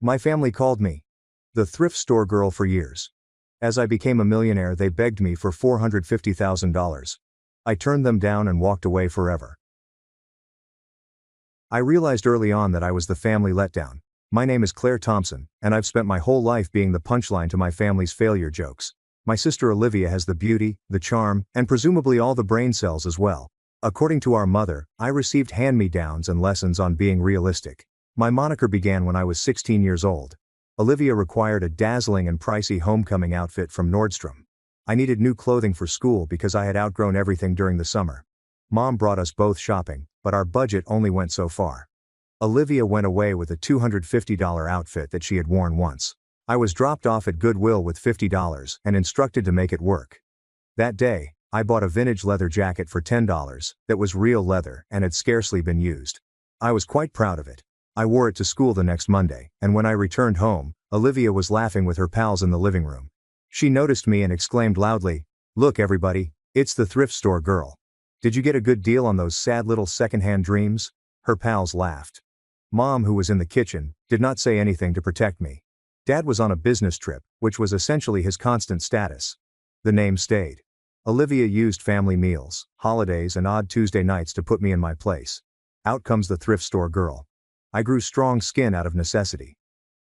My family called me the thrift store girl for years. As I became a millionaire, they begged me for $450,000. I turned them down and walked away forever. I realized early on that I was the family letdown. My name is Claire Thompson, and I've spent my whole life being the punchline to my family's failure jokes. My sister Olivia has the beauty, the charm, and presumably all the brain cells as well. According to our mother, I received hand-me-downs and lessons on being realistic. My moniker began when I was 16 years old. Olivia required a dazzling and pricey homecoming outfit from Nordstrom. I needed new clothing for school because I had outgrown everything during the summer. Mom brought us both shopping, but our budget only went so far. Olivia went away with a $250 outfit that she had worn once. I was dropped off at Goodwill with $50 and instructed to make it work. That day, I bought a vintage leather jacket for $10 that was real leather and had scarcely been used. I was quite proud of it. I wore it to school the next Monday, and when I returned home, Olivia was laughing with her pals in the living room. She noticed me and exclaimed loudly, "Look everybody, it's the thrift store girl. Did you get a good deal on those sad little secondhand dreams?" Her pals laughed. Mom, who was in the kitchen, did not say anything to protect me. Dad was on a business trip, which was essentially his constant status. The name stayed. Olivia used family meals, holidays and odd Tuesday nights to put me in my place. Out comes the thrift store girl. I grew strong skin out of necessity.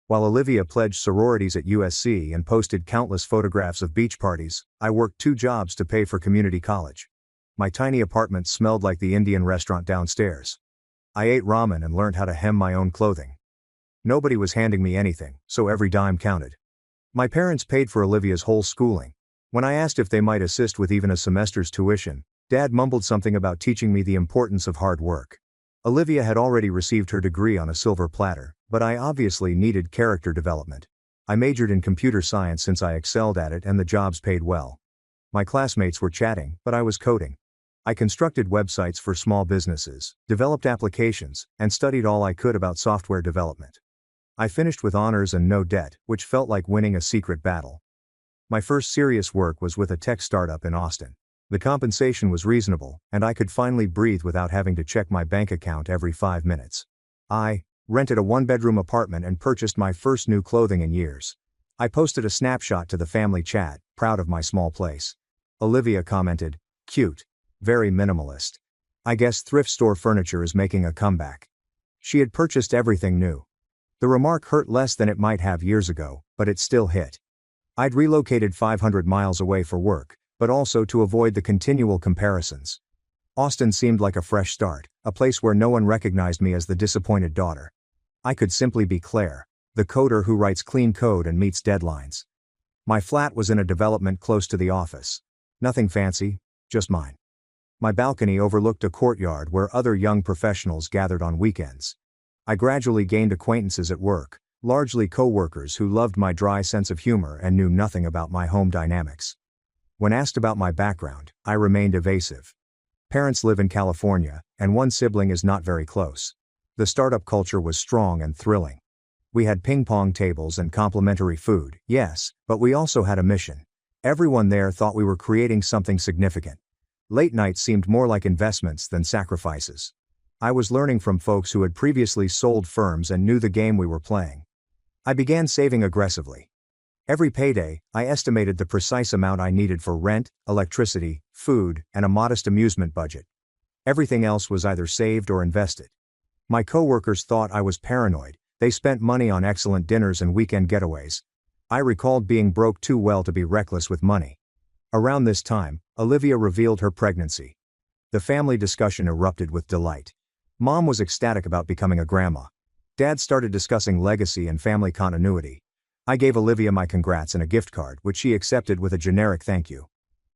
While Olivia pledged sororities at USC and posted countless photographs of beach parties, I worked 2 jobs to pay for community college. My tiny apartment smelled like the Indian restaurant downstairs. I ate ramen and learned how to hem my own clothing. Nobody was handing me anything, so every dime counted. My parents paid for Olivia's whole schooling. When I asked if they might assist with even a semester's tuition, Dad mumbled something about teaching me the importance of hard work. Olivia had already received her degree on a silver platter, but I obviously needed character development. I majored in computer science since I excelled at it and the jobs paid well. My classmates were chatting, but I was coding. I constructed websites for small businesses, developed applications, and studied all I could about software development. I finished with honors and no debt, which felt like winning a secret battle. My first serious work was with a tech startup in Austin. The compensation was reasonable, and I could finally breathe without having to check my bank account every 5 minutes. I rented a 1-bedroom apartment and purchased my first new clothing in years. I posted a snapshot to the family chat, proud of my small place. Olivia commented, "Cute. Very minimalist. I guess thrift store furniture is making a comeback." She had purchased everything new. The remark hurt less than it might have years ago, but it still hit. I'd relocated 500 miles away for work, but also to avoid the continual comparisons. Austin seemed like a fresh start, a place where no one recognized me as the disappointed daughter. I could simply be Claire, the coder who writes clean code and meets deadlines. My flat was in a development close to the office. Nothing fancy, just mine. My balcony overlooked a courtyard where other young professionals gathered on weekends. I gradually gained acquaintances at work, largely co-workers who loved my dry sense of humor and knew nothing about my home dynamics. When asked about my background, I remained evasive. Parents live in California, and one sibling is not very close. The startup culture was strong and thrilling. We had ping-pong tables and complimentary food, yes, but we also had a mission. Everyone there thought we were creating something significant. Late nights seemed more like investments than sacrifices. I was learning from folks who had previously sold firms and knew the game we were playing. I began saving aggressively. Every payday, I estimated the precise amount I needed for rent, electricity, food, and a modest amusement budget. Everything else was either saved or invested. My coworkers thought I was paranoid. They spent money on excellent dinners and weekend getaways. I recalled being broke too well to be reckless with money. Around this time, Olivia revealed her pregnancy. The family discussion erupted with delight. Mom was ecstatic about becoming a grandma. Dad started discussing legacy and family continuity. I gave Olivia my congrats and a gift card, which she accepted with a generic thank you.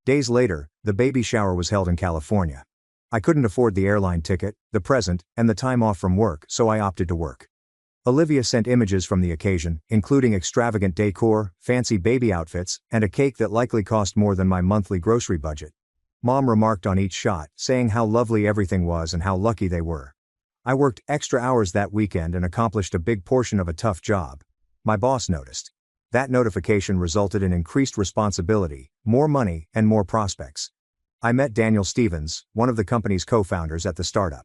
Days later, the baby shower was held in California. I couldn't afford the airline ticket, the present, and the time off from work, so I opted to work. Olivia sent images from the occasion, including extravagant decor, fancy baby outfits, and a cake that likely cost more than my monthly grocery budget. Mom remarked on each shot, saying how lovely everything was and how lucky they were. I worked extra hours that weekend and accomplished a big portion of a tough job. My boss noticed. That notification resulted in increased responsibility, more money, and more prospects. I met Daniel Stevens, one of the company's co-founders at the startup.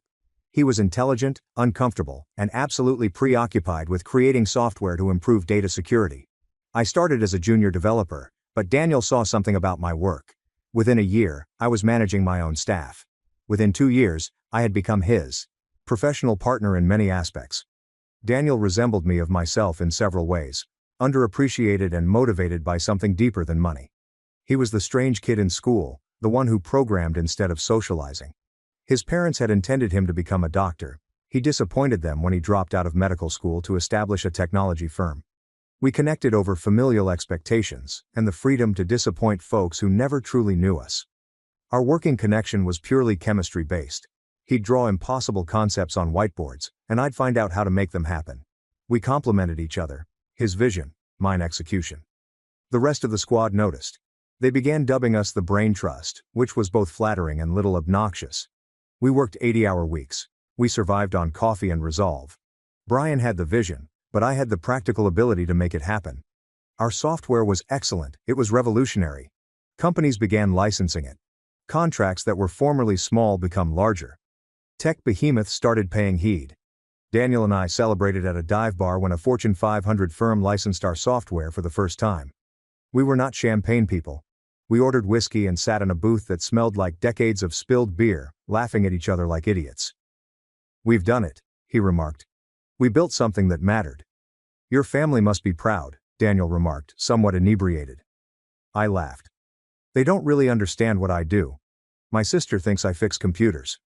He was intelligent, uncomfortable, and absolutely preoccupied with creating software to improve data security. I started as a junior developer, but Daniel saw something about my work. Within a year, I was managing my own staff. Within 2 years, I had become his professional partner in many aspects. Daniel resembled me of myself in several ways, underappreciated and motivated by something deeper than money. He was the strange kid in school, the one who programmed instead of socializing. His parents had intended him to become a doctor. He disappointed them when he dropped out of medical school to establish a technology firm. We connected over familial expectations and the freedom to disappoint folks who never truly knew us. Our working connection was purely chemistry-based. He'd draw impossible concepts on whiteboards, and I'd find out how to make them happen. We complemented each other, his vision, mine execution. The rest of the squad noticed. They began dubbing us the Brain Trust, which was both flattering and little obnoxious. We worked 80-hour weeks. We survived on coffee and resolve. Brian had the vision, but I had the practical ability to make it happen. Our software was excellent, it was revolutionary. Companies began licensing it. Contracts that were formerly small become larger. Tech behemoths started paying heed. Daniel and I celebrated at a dive bar when a Fortune 500 firm licensed our software for the first time. We were not champagne people. We ordered whiskey and sat in a booth that smelled like decades of spilled beer, laughing at each other like idiots. "We've done it," he remarked. "We built something that mattered." "Your family must be proud," Daniel remarked, somewhat inebriated. I laughed. "They don't really understand what I do. My sister thinks I fix computers."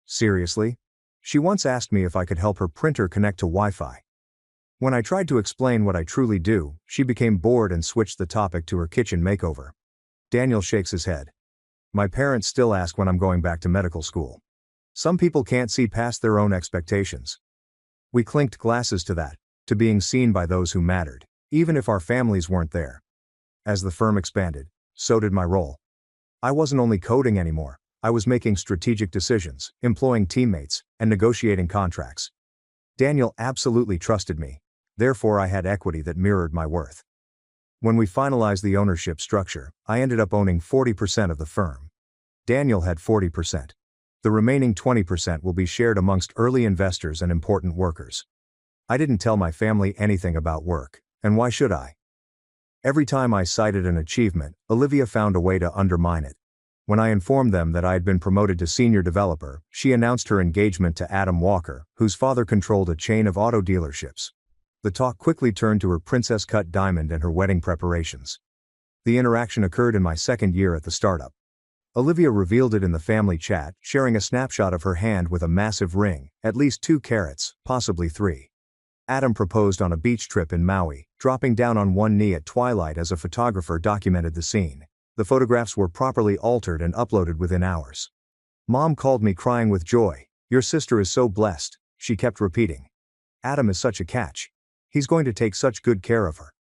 "Seriously?" She once asked me if I could help her printer connect to Wi-Fi. When I tried to explain what I truly do, she became bored and switched the topic to her kitchen makeover. Daniel shakes his head. "My parents still ask when I'm going back to medical school. Some people can't see past their own expectations." We clinked glasses to that, to being seen by those who mattered, even if our families weren't there. As the firm expanded, so did my role. I wasn't only coding anymore, I was making strategic decisions, employing teammates, and negotiating contracts. Daniel absolutely trusted me, therefore I had equity that mirrored my worth. When we finalized the ownership structure, I ended up owning 40% of the firm. Daniel had 40%. The remaining 20% will be shared amongst early investors and important workers. I didn't tell my family anything about work, and why should I? Every time I cited an achievement, Olivia found a way to undermine it. When I informed them that I had been promoted to senior developer, she announced her engagement to Adam Walker, whose father controlled a chain of auto dealerships. The talk quickly turned to her princess-cut diamond and her wedding preparations. The interaction occurred in my second year at the startup. Olivia revealed it in the family chat, sharing a snapshot of her hand with a massive ring, at least 2 carats, possibly 3. Adam proposed on a beach trip in Maui, dropping down on one knee at twilight as a photographer documented the scene. The photographs were properly altered and uploaded within hours. Mom called me crying with joy. "Your sister is so blessed," she kept repeating. "Adam is such a catch. He's going to take such good care of her."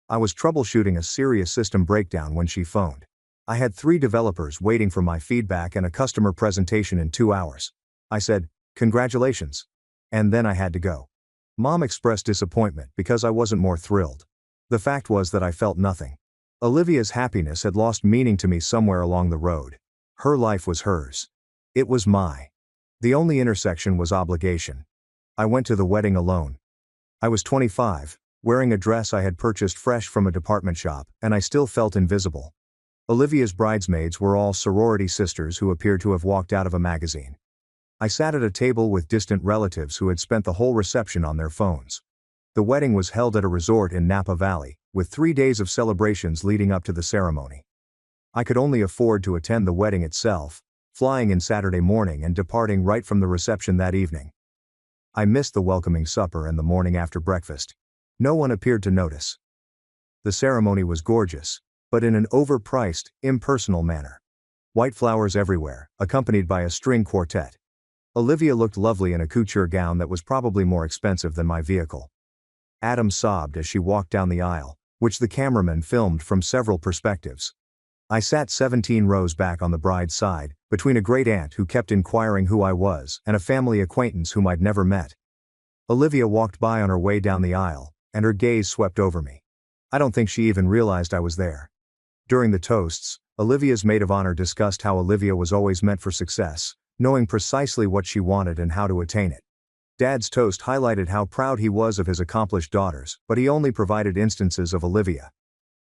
I was troubleshooting a serious system breakdown when she phoned. I had 3 developers waiting for my feedback and a customer presentation in 2 hours. I said, "Congratulations." And then I had to go. Mom expressed disappointment because I wasn't more thrilled. The fact was that I felt nothing. Olivia's happiness had lost meaning to me somewhere along the road. Her life was hers. It was my. The only intersection was obligation. I went to the wedding alone. I was 25, wearing a dress I had purchased fresh from a department shop, and I still felt invisible. Olivia's bridesmaids were all sorority sisters who appeared to have walked out of a magazine. I sat at a table with distant relatives who had spent the whole reception on their phones. The wedding was held at a resort in Napa Valley, with 3 days of celebrations leading up to the ceremony. I could only afford to attend the wedding itself, flying in Saturday morning and departing right from the reception that evening. I missed the welcoming supper and the morning after breakfast. No one appeared to notice. The ceremony was gorgeous, but in an overpriced, impersonal manner. White flowers everywhere, accompanied by a string quartet. Olivia looked lovely in a couture gown that was probably more expensive than my vehicle. Adam sobbed as she walked down the aisle, which the cameraman filmed from several perspectives. I sat 17 rows back on the bride's side, between a great aunt who kept inquiring who I was and a family acquaintance whom I'd never met. Olivia walked by on her way down the aisle, and her gaze swept over me. I don't think she even realized I was there. During the toasts, Olivia's maid of honor discussed how Olivia was always meant for success, knowing precisely what she wanted and how to attain it. Dad's toast highlighted how proud he was of his accomplished daughters, but he only provided instances of Olivia.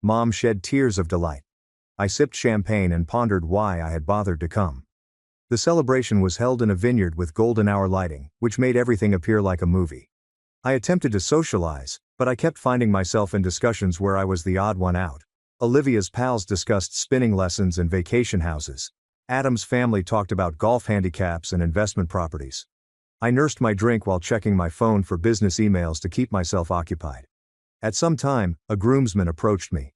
Mom shed tears of delight. I sipped champagne and pondered why I had bothered to come. The celebration was held in a vineyard with golden hour lighting, which made everything appear like a movie. I attempted to socialize, but I kept finding myself in discussions where I was the odd one out. Olivia's pals discussed spinning lessons and vacation houses. Adam's family talked about golf handicaps and investment properties. I nursed my drink while checking my phone for business emails to keep myself occupied. At some time, a groomsman approached me.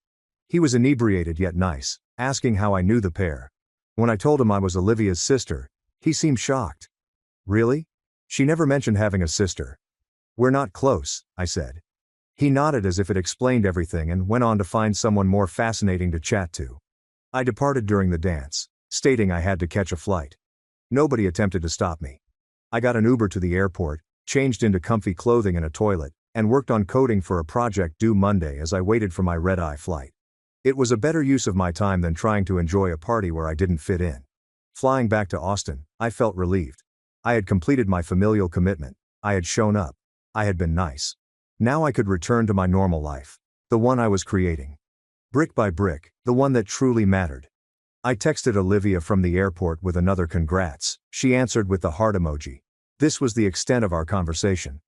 He was inebriated yet nice, asking how I knew the pair. When I told him I was Olivia's sister, he seemed shocked. Really? She never mentioned having a sister. We're not close, I said. He nodded as if it explained everything and went on to find someone more fascinating to chat to. I departed during the dance, stating I had to catch a flight. Nobody attempted to stop me. I got an Uber to the airport, changed into comfy clothing and a toilet, and worked on coding for a project due Monday as I waited for my red-eye flight. It was a better use of my time than trying to enjoy a party where I didn't fit in. Flying back to Austin, I felt relieved. I had completed my familial commitment. I had shown up. I had been nice. Now I could return to my normal life. The one I was creating. Brick by brick, the one that truly mattered. I texted Olivia from the airport with another congrats. She answered with the heart emoji. This was the extent of our conversation.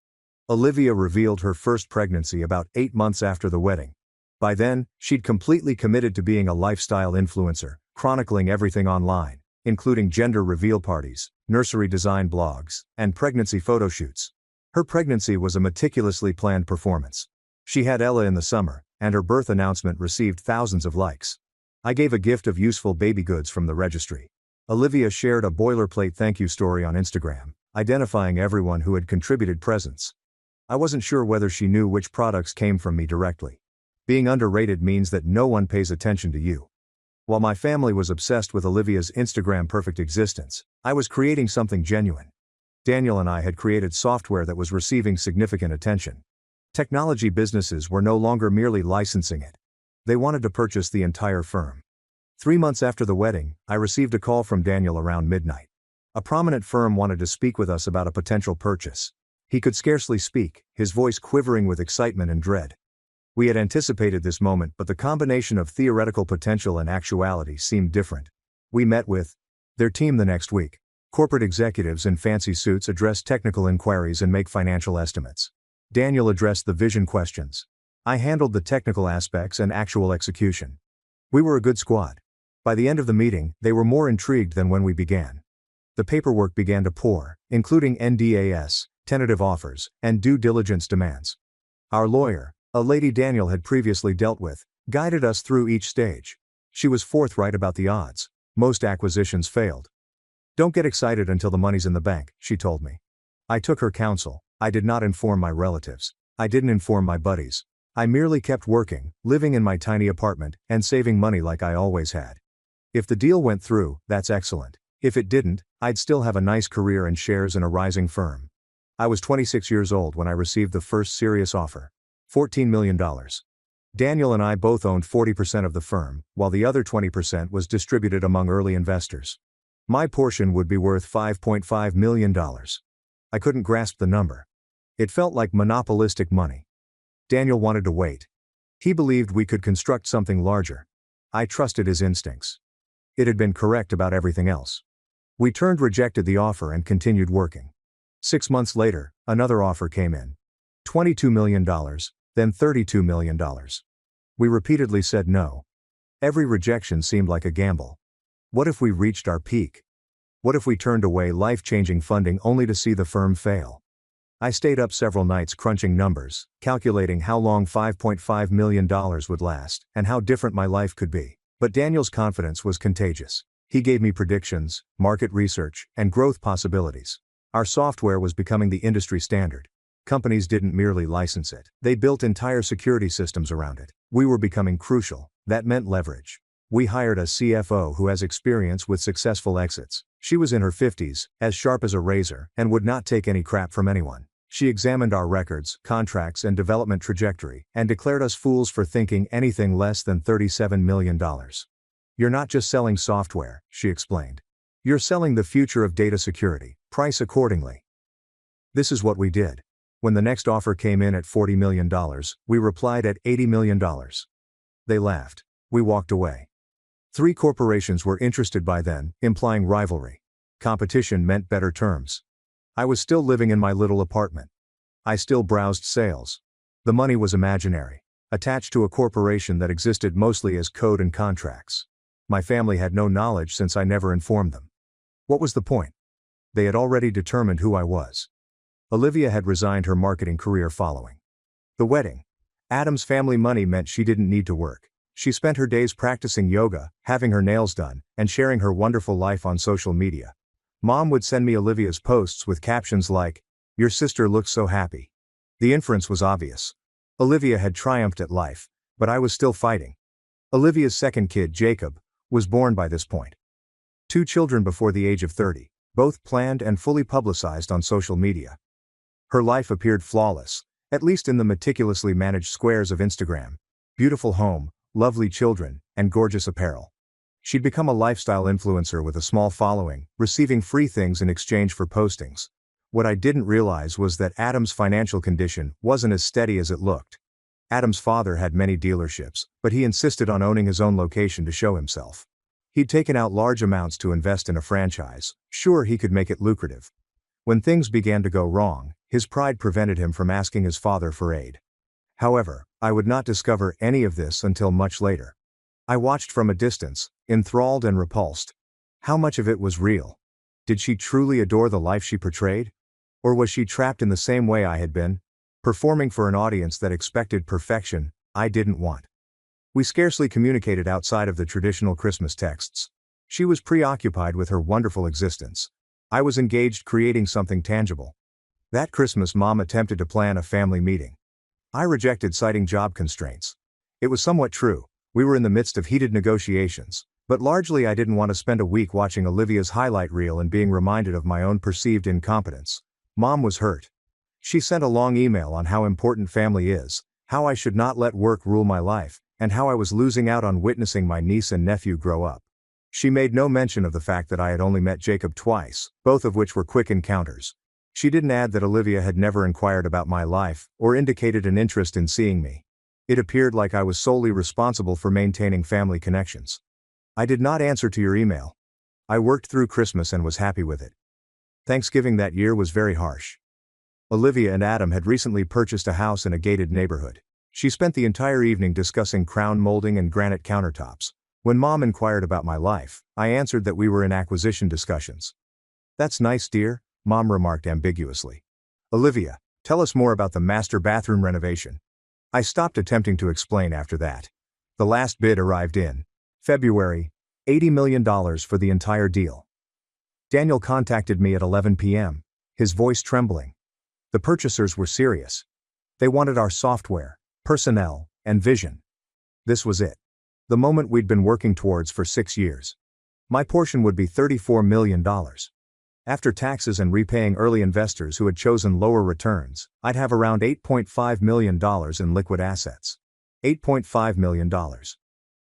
Olivia revealed her first pregnancy about 8 months after the wedding. By then, she'd completely committed to being a lifestyle influencer, chronicling everything online, including gender reveal parties, nursery design blogs, and pregnancy photo shoots. Her pregnancy was a meticulously planned performance. She had Ella in the summer, and her birth announcement received thousands of likes. I gave a gift of useful baby goods from the registry. Olivia shared a boilerplate thank you story on Instagram, identifying everyone who had contributed presents. I wasn't sure whether she knew which products came from me directly. Being underrated means that no one pays attention to you. While my family was obsessed with Olivia's Instagram perfect existence, I was creating something genuine. Daniel and I had created software that was receiving significant attention. Technology businesses were no longer merely licensing it. They wanted to purchase the entire firm. 3 months after the wedding, I received a call from Daniel around midnight. A prominent firm wanted to speak with us about a potential purchase. He could scarcely speak, his voice quivering with excitement and dread. We had anticipated this moment, but the combination of theoretical potential and actuality seemed different. We met with their team the next week. Corporate executives in fancy suits address technical inquiries and make financial estimates. Daniel addressed the vision questions. I handled the technical aspects and actual execution. We were a good squad. By the end of the meeting, they were more intrigued than when we began. The paperwork began to pour, including NDAs, tentative offers, and due diligence demands. Our lawyer, a lady Daniel had previously dealt with, guided us through each stage. She was forthright about the odds. Most acquisitions failed. Don't get excited until the money's in the bank, she told me. I took her counsel. I did not inform my relatives. I didn't inform my buddies. I merely kept working, living in my tiny apartment, and saving money like I always had. If the deal went through, that's excellent. If it didn't, I'd still have a nice career and shares in a rising firm. I was 26 years old when I received the first serious offer. $14 million. Daniel and I both owned 40% of the firm, while the other 20% was distributed among early investors. My portion would be worth $5.5 million. I couldn't grasp the number. It felt like monopolistic money. Daniel wanted to wait. He believed we could construct something larger. I trusted his instincts. It had been correct about everything else. We rejected the offer and continued working. 6 months later, another offer came in. $22 million, then $32 million. We repeatedly said no. Every rejection seemed like a gamble. What if we reached our peak? What if we turned away life-changing funding only to see the firm fail? I stayed up several nights crunching numbers, calculating how long $5.5 million would last, and how different my life could be. But Daniel's confidence was contagious. He gave me predictions, market research, and growth possibilities. Our software was becoming the industry standard. Companies didn't merely license it. They built entire security systems around it. We were becoming crucial. That meant leverage. We hired a CFO who has experience with successful exits. She was in her 50s, as sharp as a razor, and would not take any crap from anyone. She examined our records, contracts, and development trajectory, and declared us fools for thinking anything less than $37 million. You're not just selling software, she explained. You're selling the future of data security, price accordingly. This is what we did. When the next offer came in at $40 million, we replied at $80 million. They laughed. We walked away. 3 corporations were interested by then, implying rivalry. Competition meant better terms. I was still living in my little apartment. I still browsed sales. The money was imaginary, attached to a corporation that existed mostly as code and contracts. My family had no knowledge since I never informed them. What was the point? They had already determined who I was. Olivia had resigned her marketing career following the wedding. Adam's family money meant she didn't need to work. She spent her days practicing yoga, having her nails done, and sharing her wonderful life on social media. Mom would send me Olivia's posts with captions like, "Your sister looks so happy." The inference was obvious. Olivia had triumphed at life, but I was still fighting. Olivia's second kid, Jacob, was born by this point. 2 children before the age of 30, both planned and fully publicized on social media. Her life appeared flawless, at least in the meticulously managed squares of Instagram. Beautiful home, lovely children, and gorgeous apparel. She'd become a lifestyle influencer with a small following, receiving free things in exchange for postings. What I didn't realize was that Adam's financial condition wasn't as steady as it looked. Adam's father had many dealerships, but he insisted on owning his own location to show himself. He'd taken out large amounts to invest in a franchise, sure he could make it lucrative. When things began to go wrong, his pride prevented him from asking his father for aid. However, I would not discover any of this until much later. I watched from a distance, enthralled and repulsed. How much of it was real? Did she truly adore the life she portrayed? Or was she trapped in the same way I had been, performing for an audience that expected perfection I didn't want? We scarcely communicated outside of the traditional Christmas texts. She was preoccupied with her wonderful existence. I was engaged creating something tangible. That Christmas, Mom attempted to plan a family meeting. I rejected, citing job constraints. It was somewhat true. We were in the midst of heated negotiations, but largely I didn't want to spend a week watching Olivia's highlight reel and being reminded of my own perceived incompetence. Mom was hurt. She sent a long email on how important family is, how I should not let work rule my life, and how I was losing out on witnessing my niece and nephew grow up. She made no mention of the fact that I had only met Jacob twice, both of which were quick encounters. She didn't add that Olivia had never inquired about my life, or indicated an interest in seeing me. It appeared like I was solely responsible for maintaining family connections. I did not answer to your email. I worked through Christmas and was happy with it. Thanksgiving that year was very harsh. Olivia and Adam had recently purchased a house in a gated neighborhood. She spent the entire evening discussing crown molding and granite countertops. When Mom inquired about my life, I answered that we were in acquisition discussions. "That's nice, dear," Mom remarked ambiguously. "Olivia, tell us more about the master bathroom renovation." I stopped attempting to explain after that. The last bid arrived in February, $80 million for the entire deal. Daniel contacted me at 11 p.m., his voice trembling. The purchasers were serious. They wanted our software, personnel, and vision. This was it. The moment we'd been working towards for 6 years. My portion would be $34 million. After taxes and repaying early investors who had chosen lower returns, I'd have around $8.5 million in liquid assets. $8.5 million.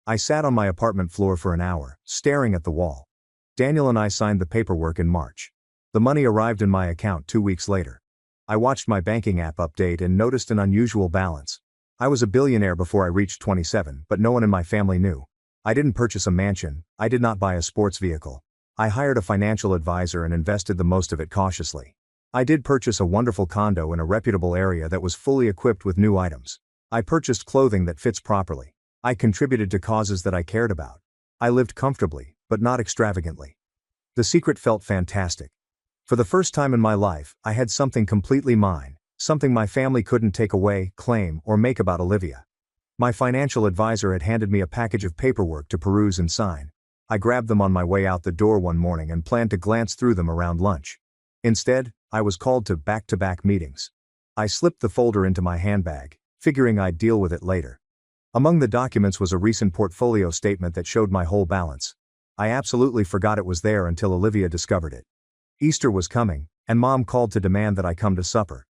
I sat on my apartment floor for an hour, staring at the wall. Daniel and I signed the paperwork in March. The money arrived in my account 2 weeks later. I watched my banking app update and noticed an unusual balance. I was a billionaire before I reached 27, but no one in my family knew. I didn't purchase a mansion, I did not buy a sports vehicle. I hired a financial advisor and invested the most of it cautiously. I did purchase a wonderful condo in a reputable area that was fully equipped with new items. I purchased clothing that fits properly. I contributed to causes that I cared about. I lived comfortably, but not extravagantly. The secret felt fantastic. For the first time in my life, I had something completely mine, something my family couldn't take away, claim, or make about Olivia. My financial advisor had handed me a package of paperwork to peruse and sign. I grabbed them on my way out the door one morning and planned to glance through them around lunch. Instead, I was called to back-to-back meetings. I slipped the folder into my handbag, figuring I'd deal with it later. Among the documents was a recent portfolio statement that showed my whole balance. I absolutely forgot it was there until Olivia discovered it. Easter was coming, and Mom called to demand that I come to supper.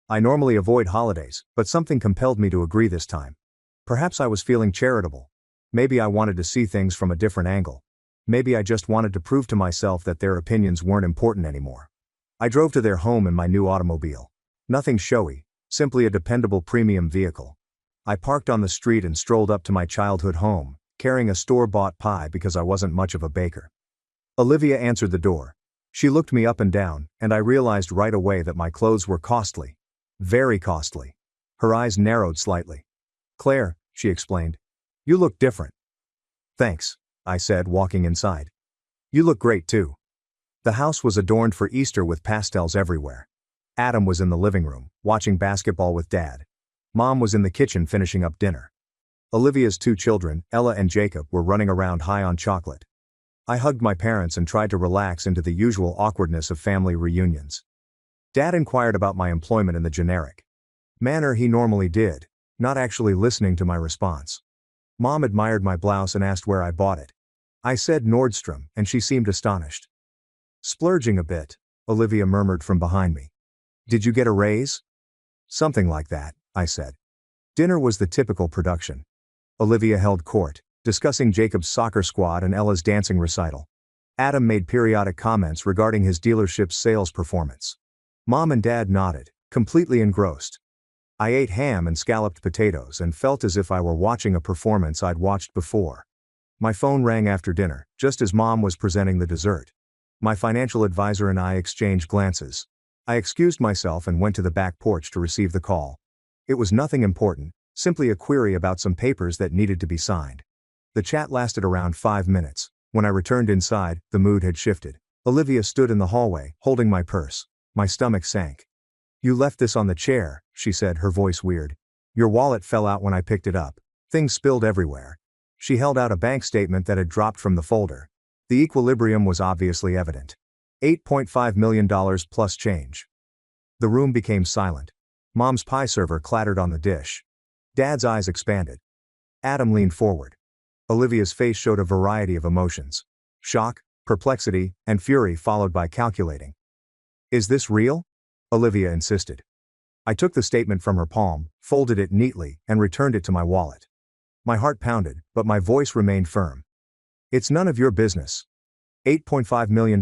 I normally avoid holidays, but something compelled me to agree this time. Perhaps I was feeling charitable. Maybe I wanted to see things from a different angle. Maybe I just wanted to prove to myself that their opinions weren't important anymore. I drove to their home in my new automobile. Nothing showy, simply a dependable premium vehicle. I parked on the street and strolled up to my childhood home, carrying a store-bought pie because I wasn't much of a baker. Olivia answered the door. She looked me up and down, and I realized right away that my clothes were costly. Very costly. Her eyes narrowed slightly. "Claire," she explained. "You look different." "Thanks," I said, walking inside. "You look great too." The house was adorned for Easter with pastels everywhere. Adam was in the living room, watching basketball with Dad. Mom was in the kitchen finishing up dinner. Olivia's 2 children, Ella and Jacob, were running around high on chocolate. I hugged my parents and tried to relax into the usual awkwardness of family reunions. Dad inquired about my employment in the generic manner he normally did, not actually listening to my response. Mom admired my blouse and asked where I bought it. I said Nordstrom, and she seemed astonished. "Splurging a bit," Olivia murmured from behind me. "Did you get a raise?" "Something like that," I said. Dinner was the typical production. Olivia held court, discussing Jacob's soccer squad and Ella's dancing recital. Adam made periodic comments regarding his dealership's sales performance. Mom and Dad nodded, completely engrossed. I ate ham and scalloped potatoes and felt as if I were watching a performance I'd watched before. My phone rang after dinner, just as Mom was presenting the dessert. My financial advisor and I exchanged glances. I excused myself and went to the back porch to receive the call. It was nothing important, simply a query about some papers that needed to be signed. The chat lasted around 5 minutes. When I returned inside, the mood had shifted. Olivia stood in the hallway, holding my purse. My stomach sank. "You left this on the chair," she said, her voice weird. "Your wallet fell out when I picked it up. Things spilled everywhere." She held out a bank statement that had dropped from the folder. The equilibrium was obviously evident. $8.5 million plus change. The room became silent. Mom's pie server clattered on the dish. Dad's eyes expanded. Adam leaned forward. Olivia's face showed a variety of emotions. Shock, perplexity, and fury, followed by calculating. "Is this real?" Olivia insisted. I took the statement from her palm, folded it neatly, and returned it to my wallet. My heart pounded, but my voice remained firm. "It's none of your business." $8.5 million.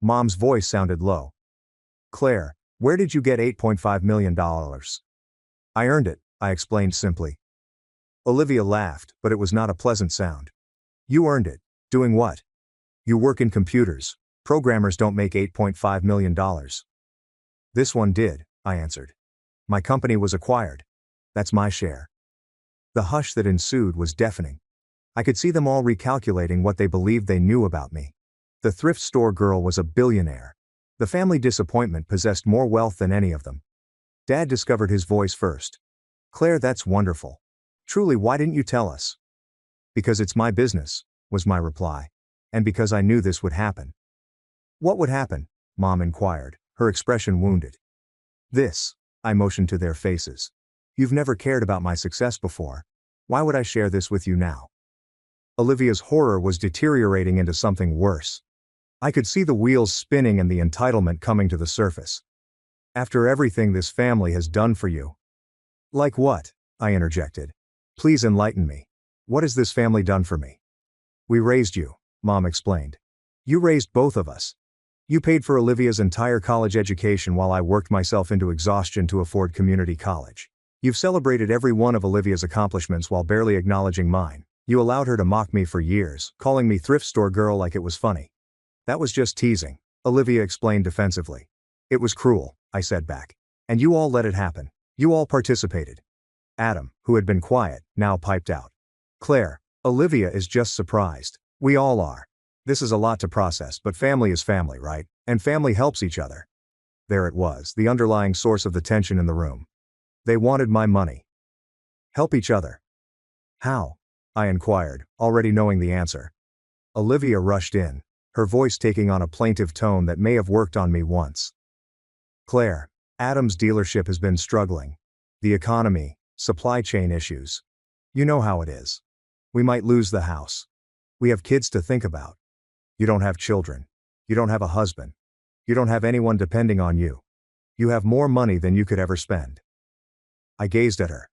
Mom's voice sounded low. "Claire, where did you get $8.5 million? "I earned it," I explained simply. Olivia laughed, but it was not a pleasant sound. "You earned it. Doing what?" "You work in computers. Programmers don't make $8.5 million. "This one did," I answered. "My company was acquired. That's my share." The hush that ensued was deafening. I could see them all recalculating what they believed they knew about me. The thrift store girl was a billionaire. The family disappointment possessed more wealth than any of them. Dad discovered his voice first. "Claire, that's wonderful. Truly, why didn't you tell us?" "Because it's my business," was my reply. "And because I knew this would happen." "What would happen?" Mom inquired, her expression wounded. "This," I motioned to their faces. "You've never cared about my success before. Why would I share this with you now?" Olivia's horror was deteriorating into something worse. I could see the wheels spinning and the entitlement coming to the surface. "After everything this family has done for you." "Like what?" I interjected. "Please enlighten me. What has this family done for me?" "We raised you," Mom explained. "You raised both of us. You paid for Olivia's entire college education while I worked myself into exhaustion to afford community college. You've celebrated every one of Olivia's accomplishments while barely acknowledging mine. You allowed her to mock me for years, calling me thrift store girl like it was funny." "That was just teasing," Olivia explained defensively. "It was cruel," I said back. "And you all let it happen. You all participated." Adam, who had been quiet, now piped out. "Claire, Olivia is just surprised. We all are. This is a lot to process, but family is family, right? And family helps each other." There it was, the underlying source of the tension in the room. They wanted my money. Help each other. "How?" I inquired, already knowing the answer. Olivia rushed in, her voice taking on a plaintive tone that may have worked on me once. "Claire, Adam's dealership has been struggling. The economy, supply chain issues. You know how it is. We might lose the house. We have kids to think about. You don't have children. You don't have a husband. You don't have anyone depending on you. You have more money than you could ever spend." I gazed at her.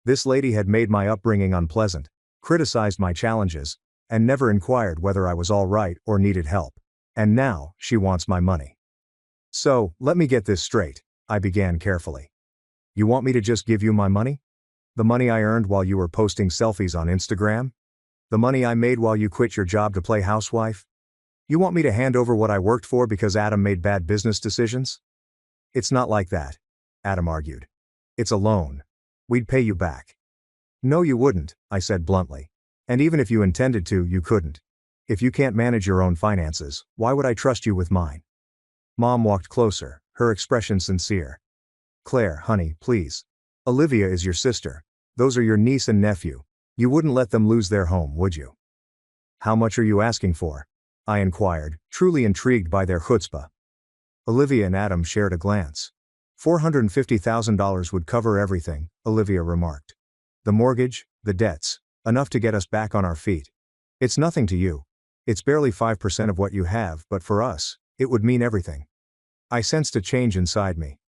This lady had made my upbringing unpleasant, criticized my challenges, and never inquired whether I was all right or needed help. And now, she wants my money. So, let me get this straight, I began carefully. You want me to just give you my money? The money I earned while you were posting selfies on Instagram? The money I made while you quit your job to play housewife? You want me to hand over what I worked for because Adam made bad business decisions? It's not like that, Adam argued. It's a loan. We'd pay you back. No, you wouldn't, I said bluntly. And even if you intended to, you couldn't. If you can't manage your own finances, why would I trust you with mine? Mom walked closer, her expression sincere. Claire, honey, please. Olivia is your sister. Those are your niece and nephew. You wouldn't let them lose their home, would you? How much are you asking for? I inquired, truly intrigued by their chutzpah. Olivia and Adam shared a glance. $450,000 would cover everything, Olivia remarked. The mortgage, the debts, enough to get us back on our feet. It's nothing to you. It's barely 5% of what you have, but for us, it would mean everything. I sensed a change inside me.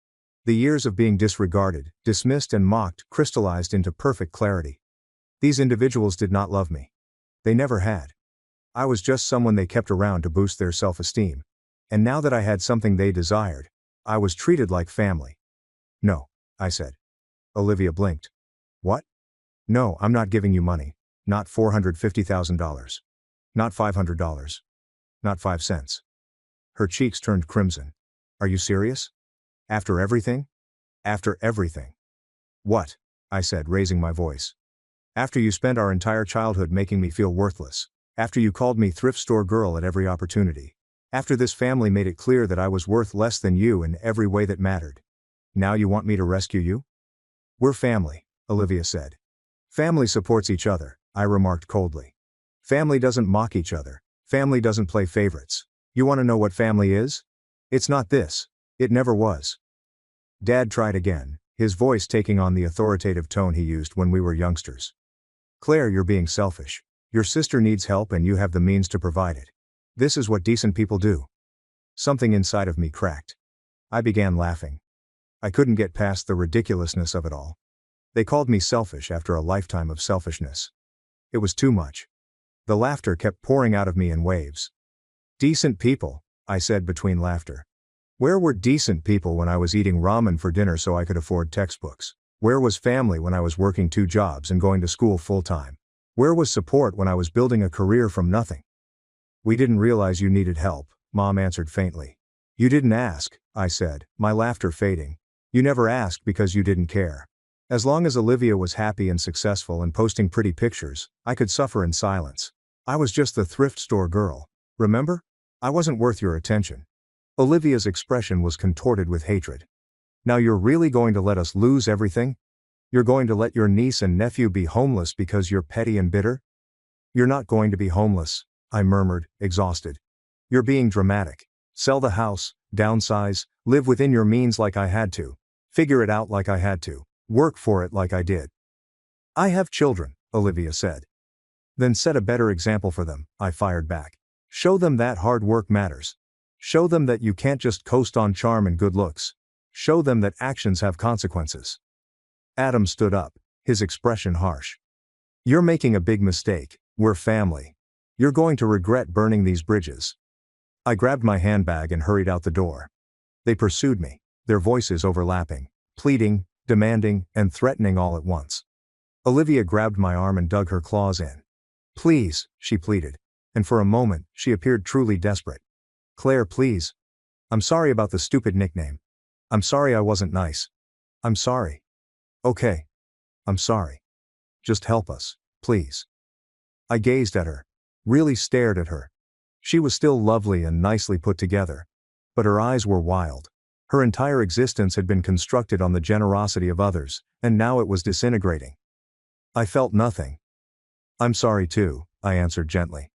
The years of being disregarded, dismissed and mocked crystallized into perfect clarity. These individuals did not love me. They never had. I was just someone they kept around to boost their self-esteem. And now that I had something they desired, I was treated like family. No, I said. Olivia blinked. What? No, I'm not giving you money. Not $450,000. Not $500. Not 5 cents. Her cheeks turned crimson. Are you serious? After everything? After everything. What? I said, raising my voice. After you spent our entire childhood making me feel worthless. After you called me thrift store girl at every opportunity. After this family made it clear that I was worth less than you in every way that mattered. Now you want me to rescue you? We're family, Olivia said. Family supports each other, I remarked coldly. Family doesn't mock each other. Family doesn't play favorites. You want to know what family is? It's not this. It never was. Dad tried again, his voice taking on the authoritative tone he used when we were youngsters. Claire, you're being selfish. Your sister needs help and you have the means to provide it. This is what decent people do. Something inside of me cracked. I began laughing. I couldn't get past the ridiculousness of it all. They called me selfish after a lifetime of selfishness. It was too much. The laughter kept pouring out of me in waves. Decent people, I said between laughter. Where were decent people when I was eating ramen for dinner so I could afford textbooks? Where was family when I was working 2 jobs and going to school full-time? Where was support when I was building a career from nothing? We didn't realize you needed help, Mom answered faintly. You didn't ask, I said, my laughter fading. You never asked because you didn't care. As long as Olivia was happy and successful and posting pretty pictures, I could suffer in silence. I was just the thrift store girl. Remember? I wasn't worth your attention. Olivia's expression was contorted with hatred. Now you're really going to let us lose everything? You're going to let your niece and nephew be homeless because you're petty and bitter? You're not going to be homeless, I murmured, exhausted. You're being dramatic. Sell the house, downsize, live within your means like I had to. Figure it out like I had to. Work for it like I did. I have children, Olivia said. Then set a better example for them, I fired back. Show them that hard work matters. Show them that you can't just coast on charm and good looks. Show them that actions have consequences. Adam stood up, his expression harsh. You're making a big mistake. We're family. You're going to regret burning these bridges. I grabbed my handbag and hurried out the door. They pursued me, their voices overlapping, pleading, demanding, and threatening all at once. Olivia grabbed my arm and dug her claws in. Please, she pleaded. And for a moment, she appeared truly desperate. Claire, please. I'm sorry about the stupid nickname. I'm sorry I wasn't nice. I'm sorry. Okay. I'm sorry. Just help us, please. I gazed at her. Really stared at her. She was still lovely and nicely put together. But her eyes were wild. Her entire existence had been constructed on the generosity of others, and now it was disintegrating. I felt nothing. I'm sorry too, I answered gently.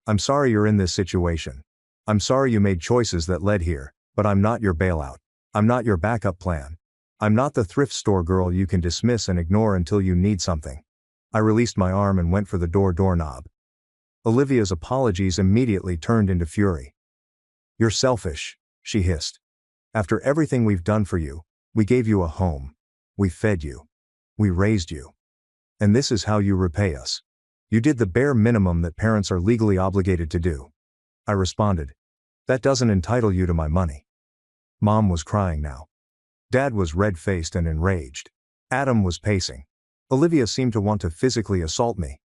I'm sorry you're in this situation. I'm sorry you made choices that led here, but I'm not your bailout. I'm not your backup plan. I'm not the thrift store girl you can dismiss and ignore until you need something. I released my arm and went for the doorknob. Olivia's apologies immediately turned into fury. You're selfish, she hissed. After everything we've done for you, we gave you a home. We fed you. We raised you. And this is how you repay us. You did the bare minimum that parents are legally obligated to do. I responded. That doesn't entitle you to my money. Mom was crying now. Dad was red-faced and enraged. Adam was pacing. Olivia seemed to want to physically assault me.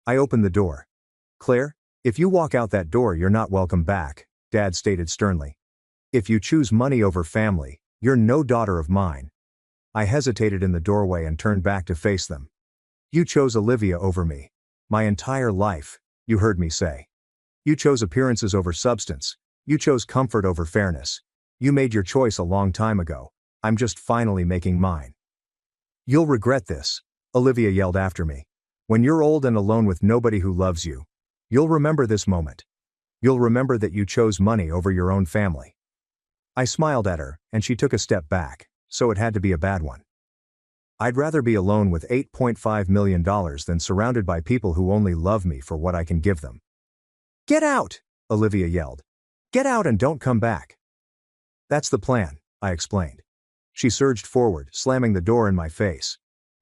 I opened the door. Claire, if you walk out that door, you're not welcome back, Dad stated sternly. If you choose money over family, you're no daughter of mine. I hesitated in the doorway and turned back to face them. You chose Olivia over me. My entire life, you heard me say. You chose appearances over substance. You chose comfort over fairness. You made your choice a long time ago. I'm just finally making mine. You'll regret this, Olivia yelled after me. When you're old and alone with nobody who loves you, you'll remember this moment. You'll remember that you chose money over your own family. I smiled at her, and she took a step back, so it had to be a bad one. I'd rather be alone with $8.5 million than surrounded by people who only love me for what I can give them. Get out, Olivia yelled. Get out and don't come back. That's the plan, I explained. She surged forward, slamming the door in my face.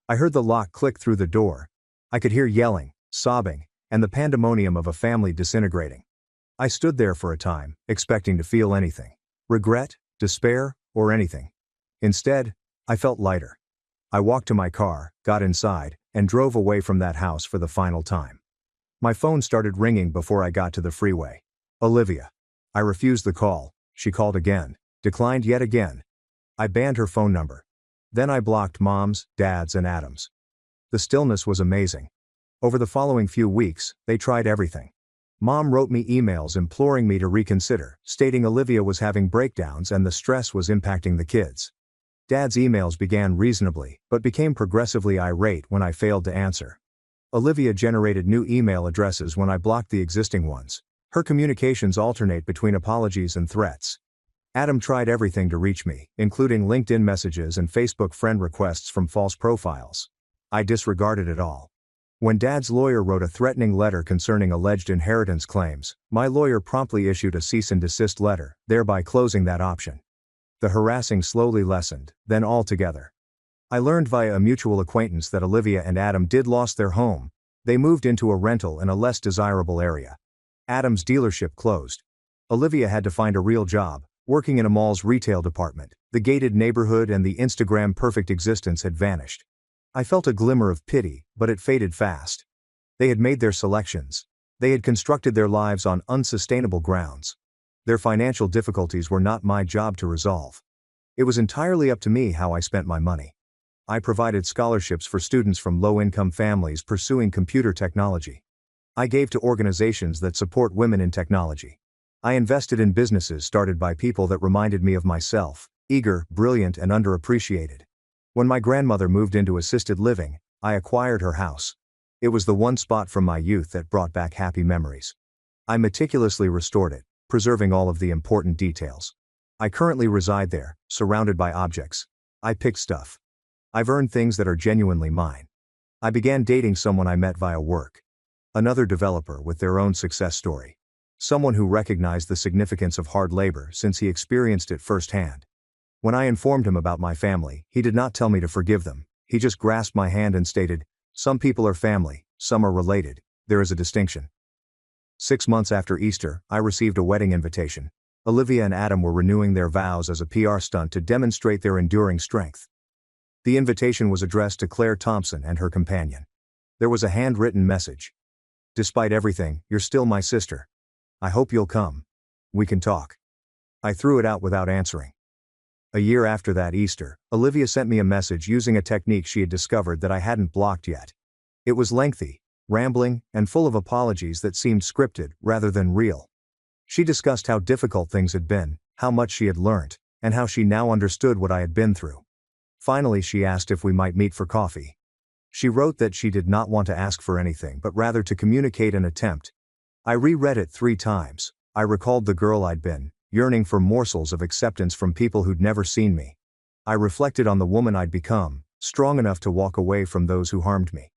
I heard the lock click through the door. I could hear yelling, sobbing, and the pandemonium of a family disintegrating. I stood there for a time, expecting to feel anything. Regret, despair, or anything. Instead, I felt lighter. I walked to my car, got inside, and drove away from that house for the final time. My phone started ringing before I got to the freeway. Olivia. I refused the call. She called again, declined yet again. I banned her phone number. Then I blocked Mom's, Dad's, and Adam's. The stillness was amazing. Over the following few weeks, they tried everything. Mom wrote me emails imploring me to reconsider, stating Olivia was having breakdowns and the stress was impacting the kids. Dad's emails began reasonably, but became progressively irate when I failed to answer. Olivia generated new email addresses when I blocked the existing ones. Her communications alternate between apologies and threats. Adam tried everything to reach me, including LinkedIn messages and Facebook friend requests from false profiles. I disregarded it all. When Dad's lawyer wrote a threatening letter concerning alleged inheritance claims, my lawyer promptly issued a cease and desist letter, thereby closing that option. The harassing slowly lessened, then altogether. I learned via a mutual acquaintance that Olivia and Adam did lost their home. They moved into a rental in a less desirable area. Adam's dealership closed. Olivia had to find a real job, working in a mall's retail department. The gated neighborhood and the Instagram perfect existence had vanished. I felt a glimmer of pity, but it faded fast. They had made their selections. They had constructed their lives on unsustainable grounds. Their financial difficulties were not my job to resolve. It was entirely up to me how I spent my money. I provided scholarships for students from low-income families pursuing computer technology. I gave to organizations that support women in technology. I invested in businesses started by people that reminded me of myself, eager, brilliant, and underappreciated. When my grandmother moved into assisted living, I acquired her house. It was the one spot from my youth that brought back happy memories. I meticulously restored it, preserving all of the important details. I currently reside there, surrounded by objects. I pick stuff. I've earned things that are genuinely mine. I began dating someone I met via work. Another developer with their own success story. Someone who recognized the significance of hard labor since he experienced it firsthand. When I informed him about my family, he did not tell me to forgive them. He just grasped my hand and stated, "Some people are family, some are related. There is a distinction." 6 months after Easter, I received a wedding invitation. Olivia and Adam were renewing their vows as a PR stunt to demonstrate their enduring strength. The invitation was addressed to Claire Thompson and her companion. There was a handwritten message. "Despite everything, you're still my sister. I hope you'll come. We can talk." I threw it out without answering. A year after that Easter, Olivia sent me a message using a technique she had discovered that I hadn't blocked yet. It was lengthy, rambling, and full of apologies that seemed scripted rather than real. She discussed how difficult things had been, how much she had learnt, and how she now understood what I had been through. Finally, she asked if we might meet for coffee. She wrote that she did not want to ask for anything but rather to communicate an attempt. I reread it 3 times. I recalled the girl I'd been, yearning for morsels of acceptance from people who'd never seen me. I reflected on the woman I'd become, strong enough to walk away from those who harmed me.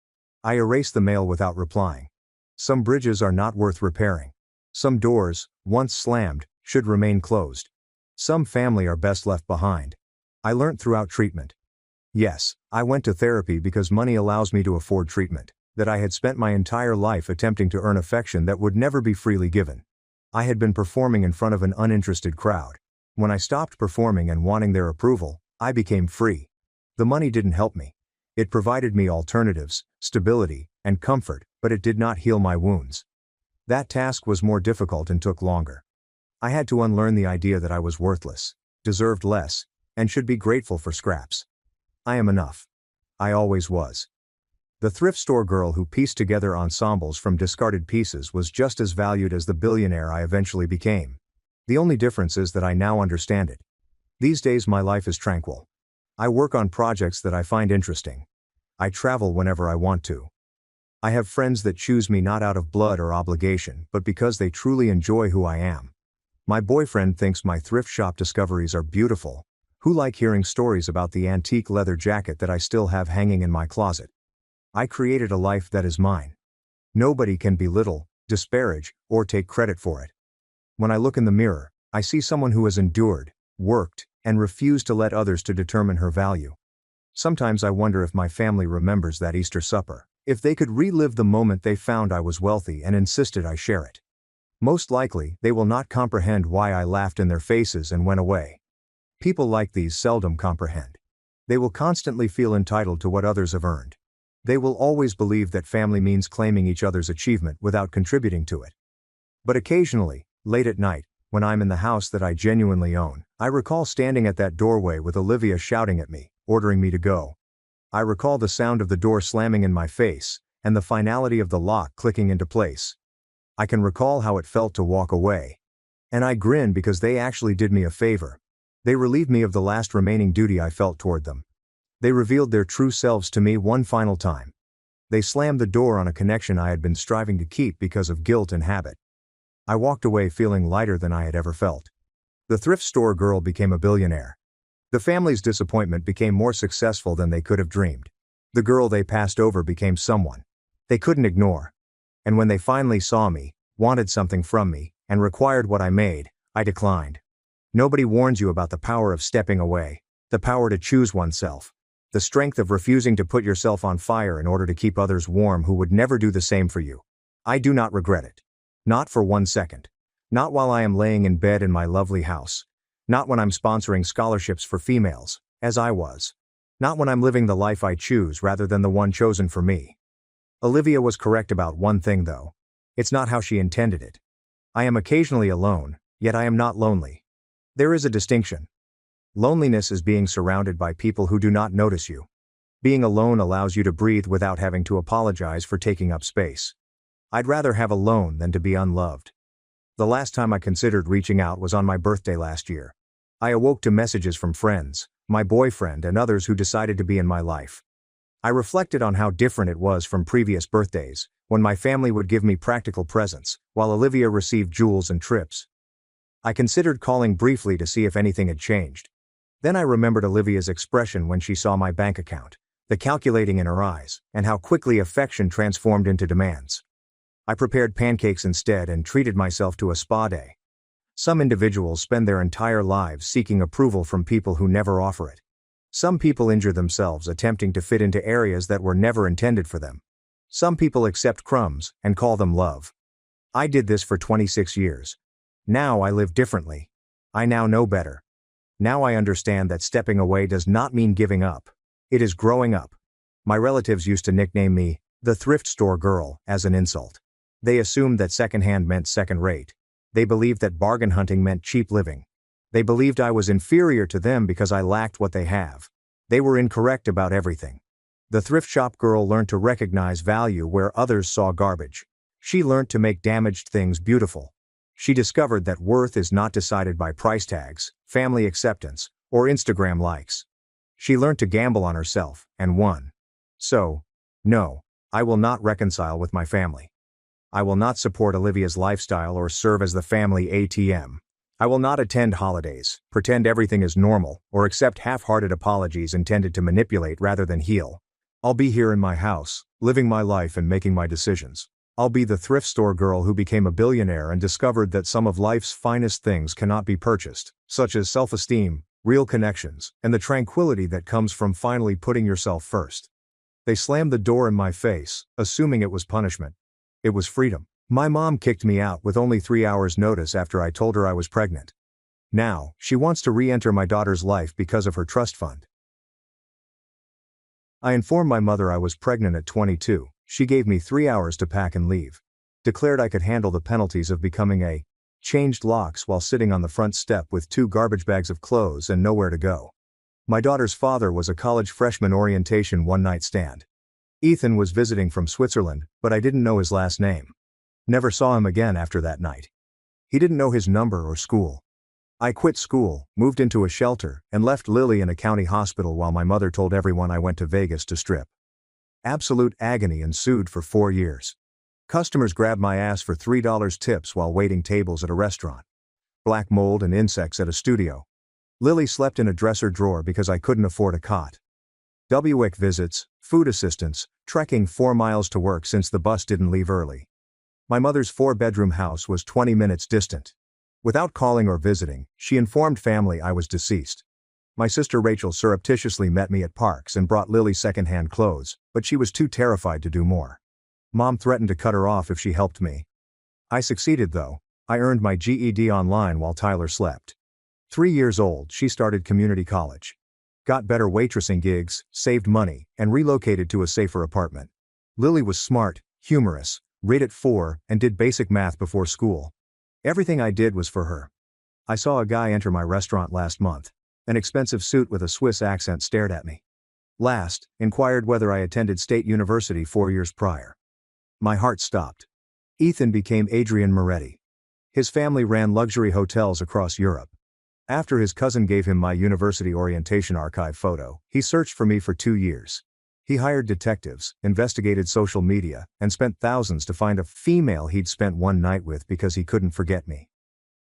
I erased the mail without replying. Some bridges are not worth repairing. Some doors, once slammed, should remain closed. Some family are best left behind. I learnt throughout treatment. Yes, I went to therapy because money allows me to afford treatment. that I had spent my entire life attempting to earn affection that would never be freely given. I had been performing in front of an uninterested crowd. When I stopped performing and wanting their approval, I became free. The money didn't help me. It provided me alternatives, stability, and comfort, but it did not heal my wounds. That task was more difficult and took longer. I had to unlearn the idea that I was worthless, deserved less, and should be grateful for scraps. I am enough. I always was. The thrift store girl who pieced together ensembles from discarded pieces was just as valued as the billionaire I eventually became. The only difference is that I now understand it. These days my life is tranquil. I work on projects that I find interesting. I travel whenever I want to. I have friends that choose me not out of blood or obligation, but because they truly enjoy who I am. My boyfriend thinks my thrift shop discoveries are beautiful, who like hearing stories about the antique leather jacket that I still have hanging in my closet. I created a life that is mine. Nobody can belittle, disparage, or take credit for it. When I look in the mirror, I see someone who has endured, worked, and refused to let others to determine her value. Sometimes I wonder if my family remembers that Easter supper, if they could relive the moment they found I was wealthy and insisted I share it. Most likely, they will not comprehend why I laughed in their faces and went away. People like these seldom comprehend. They will constantly feel entitled to what others have earned. They will always believe that family means claiming each other's achievement without contributing to it. But occasionally, late at night, when I'm in the house that I genuinely own, I recall standing at that doorway with Olivia shouting at me, ordering me to go. I recall the sound of the door slamming in my face, and the finality of the lock clicking into place. I can recall how it felt to walk away. And I grin because they actually did me a favor. They relieved me of the last remaining duty I felt toward them. They revealed their true selves to me one final time. They slammed the door on a connection I had been striving to keep because of guilt and habit. I walked away feeling lighter than I had ever felt. The thrift store girl became a billionaire. The family's disappointment became more successful than they could have dreamed. The girl they passed over became someone they couldn't ignore. And when they finally saw me, wanted something from me, and required what I made, I declined. Nobody warns you about the power of stepping away, the power to choose oneself. The strength of refusing to put yourself on fire in order to keep others warm who would never do the same for you. I do not regret it. Not for 1 second. Not while I am laying in bed in my lovely house. Not when I'm sponsoring scholarships for females, as I was. Not when I'm living the life I choose rather than the one chosen for me. Olivia was correct about one thing though. It's not how she intended it. I am occasionally alone, yet I am not lonely. There is a distinction. Loneliness is being surrounded by people who do not notice you. Being alone allows you to breathe without having to apologize for taking up space. I'd rather have alone than to be unloved. The last time I considered reaching out was on my birthday last year. I awoke to messages from friends, my boyfriend, and others who decided to be in my life. I reflected on how different it was from previous birthdays, when my family would give me practical presents, while Olivia received jewels and trips. I considered calling briefly to see if anything had changed. Then I remembered Olivia's expression when she saw my bank account, the calculating in her eyes, and how quickly affection transformed into demands. I prepared pancakes instead and treated myself to a spa day. Some individuals spend their entire lives seeking approval from people who never offer it. Some people injure themselves attempting to fit into areas that were never intended for them. Some people accept crumbs and call them love. I did this for 26 years. Now I live differently. I now know better. Now I understand that stepping away does not mean giving up. It is growing up. My relatives used to nickname me, the thrift store girl, as an insult. They assumed that secondhand meant second rate. They believed that bargain hunting meant cheap living. They believed I was inferior to them because I lacked what they have. They were incorrect about everything. The thrift shop girl learned to recognize value where others saw garbage. She learned to make damaged things beautiful. She discovered that worth is not decided by price tags, family acceptance, or Instagram likes. She learned to gamble on herself, and won. So, no, I will not reconcile with my family. I will not support Olivia's lifestyle or serve as the family ATM. I will not attend holidays, pretend everything is normal, or accept half-hearted apologies intended to manipulate rather than heal. I'll be here in my house, living my life and making my decisions. I'll be the thrift store girl who became a billionaire and discovered that some of life's finest things cannot be purchased, such as self-esteem, real connections, and the tranquility that comes from finally putting yourself first. They slammed the door in my face, assuming it was punishment. It was freedom. My mom kicked me out with only 3 hours' notice after I told her I was pregnant. Now, she wants to re-enter my daughter's life because of her trust fund. I informed my mother I was pregnant at 22. She gave me 3 hours to pack and leave. Declared I could handle the penalties of becoming a changed locks while sitting on the front step with 2 garbage bags of clothes and nowhere to go. My daughter's father was a college freshman orientation one-night stand. Ethan was visiting from Switzerland, but I didn't know his last name. Never saw him again after that night. He didn't know his number or school. I quit school, moved into a shelter, and left Lily in a county hospital while my mother told everyone I went to Vegas to strip. Absolute agony ensued for 4 years. Customers grabbed my ass for $3 tips while waiting tables at a restaurant. Black mold and insects at a studio. Lily slept in a dresser drawer because I couldn't afford a cot. WIC visits, food assistance, trekking 4 miles to work since the bus didn't leave early. My mother's 4-bedroom house was 20 minutes distant. Without calling or visiting, she informed family I was deceased. My sister Rachel surreptitiously met me at parks and brought Lily secondhand clothes, but she was too terrified to do more. Mom threatened to cut her off if she helped me. I succeeded though. I earned my GED online while Tyler slept. 3 years old, she started community college. Got better waitressing gigs, saved money, and relocated to a safer apartment. Lily was smart, humorous, rated 4, and did basic math before school. Everything I did was for her. I saw a guy enter my restaurant last month. An expensive suit with a Swiss accent stared at me. Last, inquired whether I attended State University 4 years prior. My heart stopped. Ethan became Adrian Moretti. His family ran luxury hotels across Europe. After his cousin gave him my university orientation archive photo, he searched for me for 2 years. He hired detectives, investigated social media, and spent thousands to find a female he'd spent one night with because he couldn't forget me.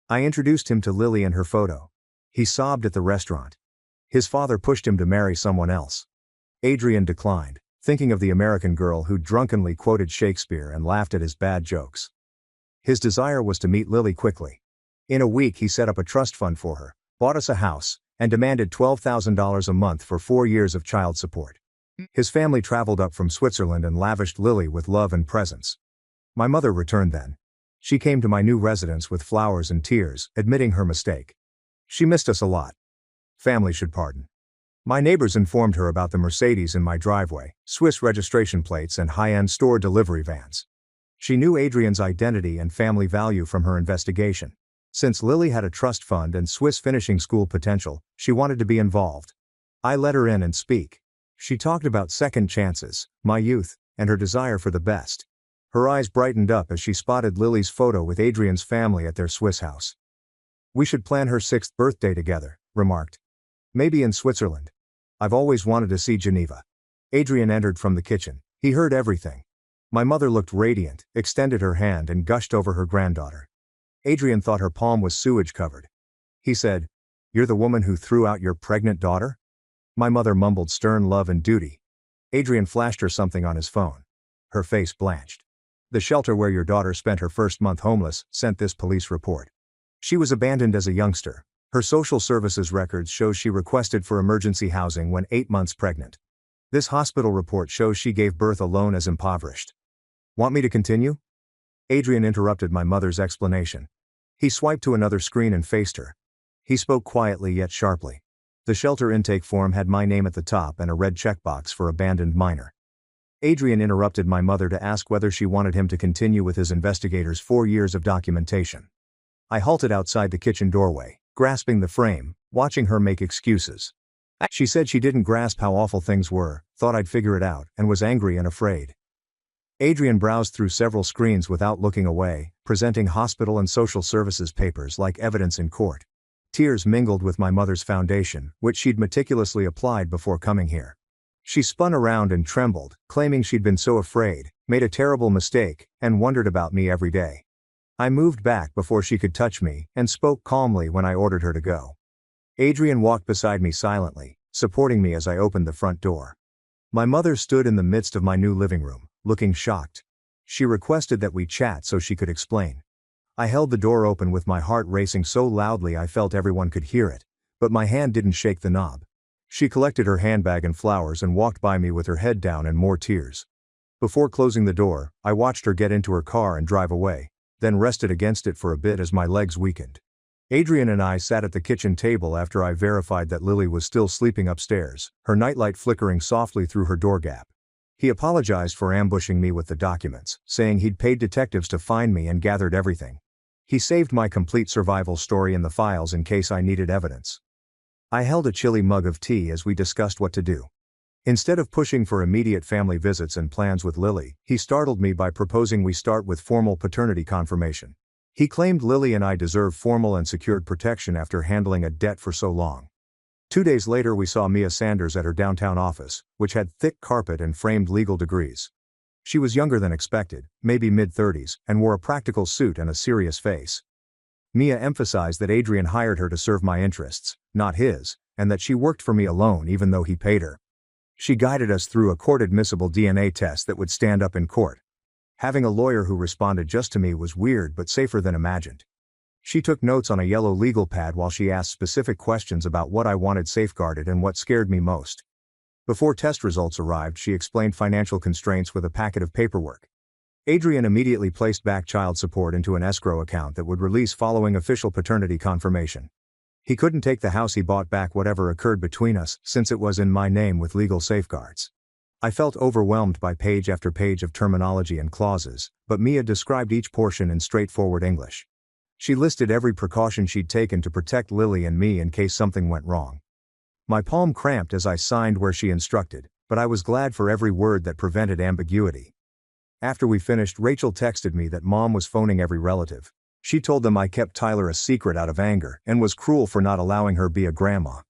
I introduced him to Lily and her photo. He sobbed at the restaurant. His father pushed him to marry someone else. Adrian declined, thinking of the American girl who drunkenly quoted Shakespeare and laughed at his bad jokes. His desire was to meet Lily quickly. In a week he set up a trust fund for her, bought us a house, and demanded $12,000 a month for 4 years of child support. His family traveled up from Switzerland and lavished Lily with love and presents. My mother returned then. She came to my new residence with flowers and tears, admitting her mistake. She missed us a lot. Family should pardon. My neighbors informed her about the Mercedes in my driveway, Swiss registration plates and high-end store delivery vans. She knew Adrian's identity and family value from her investigation. Since Lily had a trust fund and Swiss finishing school potential, she wanted to be involved. I let her in and speak. She talked about second chances, my youth, and her desire for the best. Her eyes brightened up as she spotted Lily's photo with Adrian's family at their Swiss house. We should plan her 6th birthday together, remarked. Maybe in Switzerland. I've always wanted to see Geneva. Adrian entered from the kitchen. He heard everything. My mother looked radiant, extended her hand and gushed over her granddaughter. Adrian thought her palm was sewage covered. He said, "You're the woman who threw out your pregnant daughter?" My mother mumbled stern love and duty. Adrian flashed her something on his phone. Her face blanched. The shelter where your daughter spent her first month homeless sent this police report. She was abandoned as a youngster. Her social services records show she requested for emergency housing when 8 months pregnant. This hospital report shows she gave birth alone as impoverished. Want me to continue? Adrian interrupted my mother's explanation. He swiped to another screen and faced her. He spoke quietly yet sharply. The shelter intake form had my name at the top and a red checkbox for abandoned minor. Adrian interrupted my mother to ask whether she wanted him to continue with his investigators' 4 years of documentation. I halted outside the kitchen doorway, grasping the frame, watching her make excuses. She said she didn't grasp how awful things were, thought I'd figure it out, and was angry and afraid. Adrian browsed through several screens without looking away, presenting hospital and social services papers like evidence in court. Tears mingled with my mother's foundation, which she'd meticulously applied before coming here. She spun around and trembled, claiming she'd been so afraid, made a terrible mistake, and wondered about me every day. I moved back before she could touch me, and spoke calmly when I ordered her to go. Adrian walked beside me silently, supporting me as I opened the front door. My mother stood in the midst of my new living room, looking shocked. She requested that we chat so she could explain. I held the door open with my heart racing so loudly I felt everyone could hear it, but my hand didn't shake the knob. She collected her handbag and flowers and walked by me with her head down and more tears. Before closing the door, I watched her get into her car and drive away, then rested against it for a bit as my legs weakened. Adrian and I sat at the kitchen table after I verified that Lily was still sleeping upstairs, her nightlight flickering softly through her door gap. He apologized for ambushing me with the documents, saying he'd paid detectives to find me and gathered everything. He saved my complete survival story in the files in case I needed evidence. I held a chilly mug of tea as we discussed what to do. Instead of pushing for immediate family visits and plans with Lily, he startled me by proposing we start with formal paternity confirmation. He claimed Lily and I deserve formal and secured protection after handling a debt for so long. 2 days later we saw Mia Sanders at her downtown office, which had thick carpet and framed legal degrees. She was younger than expected, maybe mid-30s, and wore a practical suit and a serious face. Mia emphasized that Adrian hired her to serve my interests, not his, and that she worked for me alone even though he paid her. She guided us through a court-admissible DNA test that would stand up in court. Having a lawyer who responded just to me was weird but safer than imagined. She took notes on a yellow legal pad while she asked specific questions about what I wanted safeguarded and what scared me most. Before test results arrived, she explained financial constraints with a packet of paperwork. Adrian immediately placed back child support into an escrow account that would release following official paternity confirmation. He couldn't take the house he bought back whatever occurred between us, since it was in my name with legal safeguards. I felt overwhelmed by page after page of terminology and clauses, but Mia described each portion in straightforward English. She listed every precaution she'd taken to protect Lily and me in case something went wrong. My palm cramped as I signed where she instructed, but I was glad for every word that prevented ambiguity. After we finished, Rachel texted me that Mom was phoning every relative. She told them I kept Tyler a secret out of anger and was cruel for not allowing her be a grandma.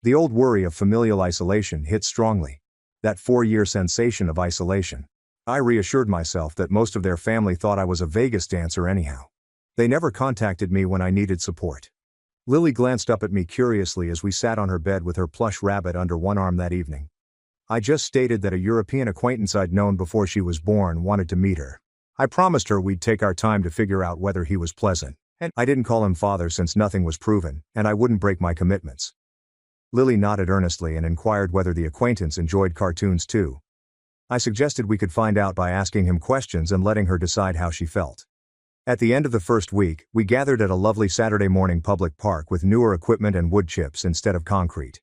The old worry of familial isolation hit strongly. That 4-year sensation of isolation. I reassured myself that most of their family thought I was a Vegas dancer anyhow. They never contacted me when I needed support. Lily glanced up at me curiously as we sat on her bed with her plush rabbit under one arm that evening. I just stated that a European acquaintance I'd known before she was born wanted to meet her. I promised her we'd take our time to figure out whether he was pleasant, and I didn't call him father since nothing was proven, and I wouldn't break my commitments. Lily nodded earnestly and inquired whether the acquaintance enjoyed cartoons too. I suggested we could find out by asking him questions and letting her decide how she felt. At the end of the first week, we gathered at a lovely Saturday morning public park with newer equipment and wood chips instead of concrete.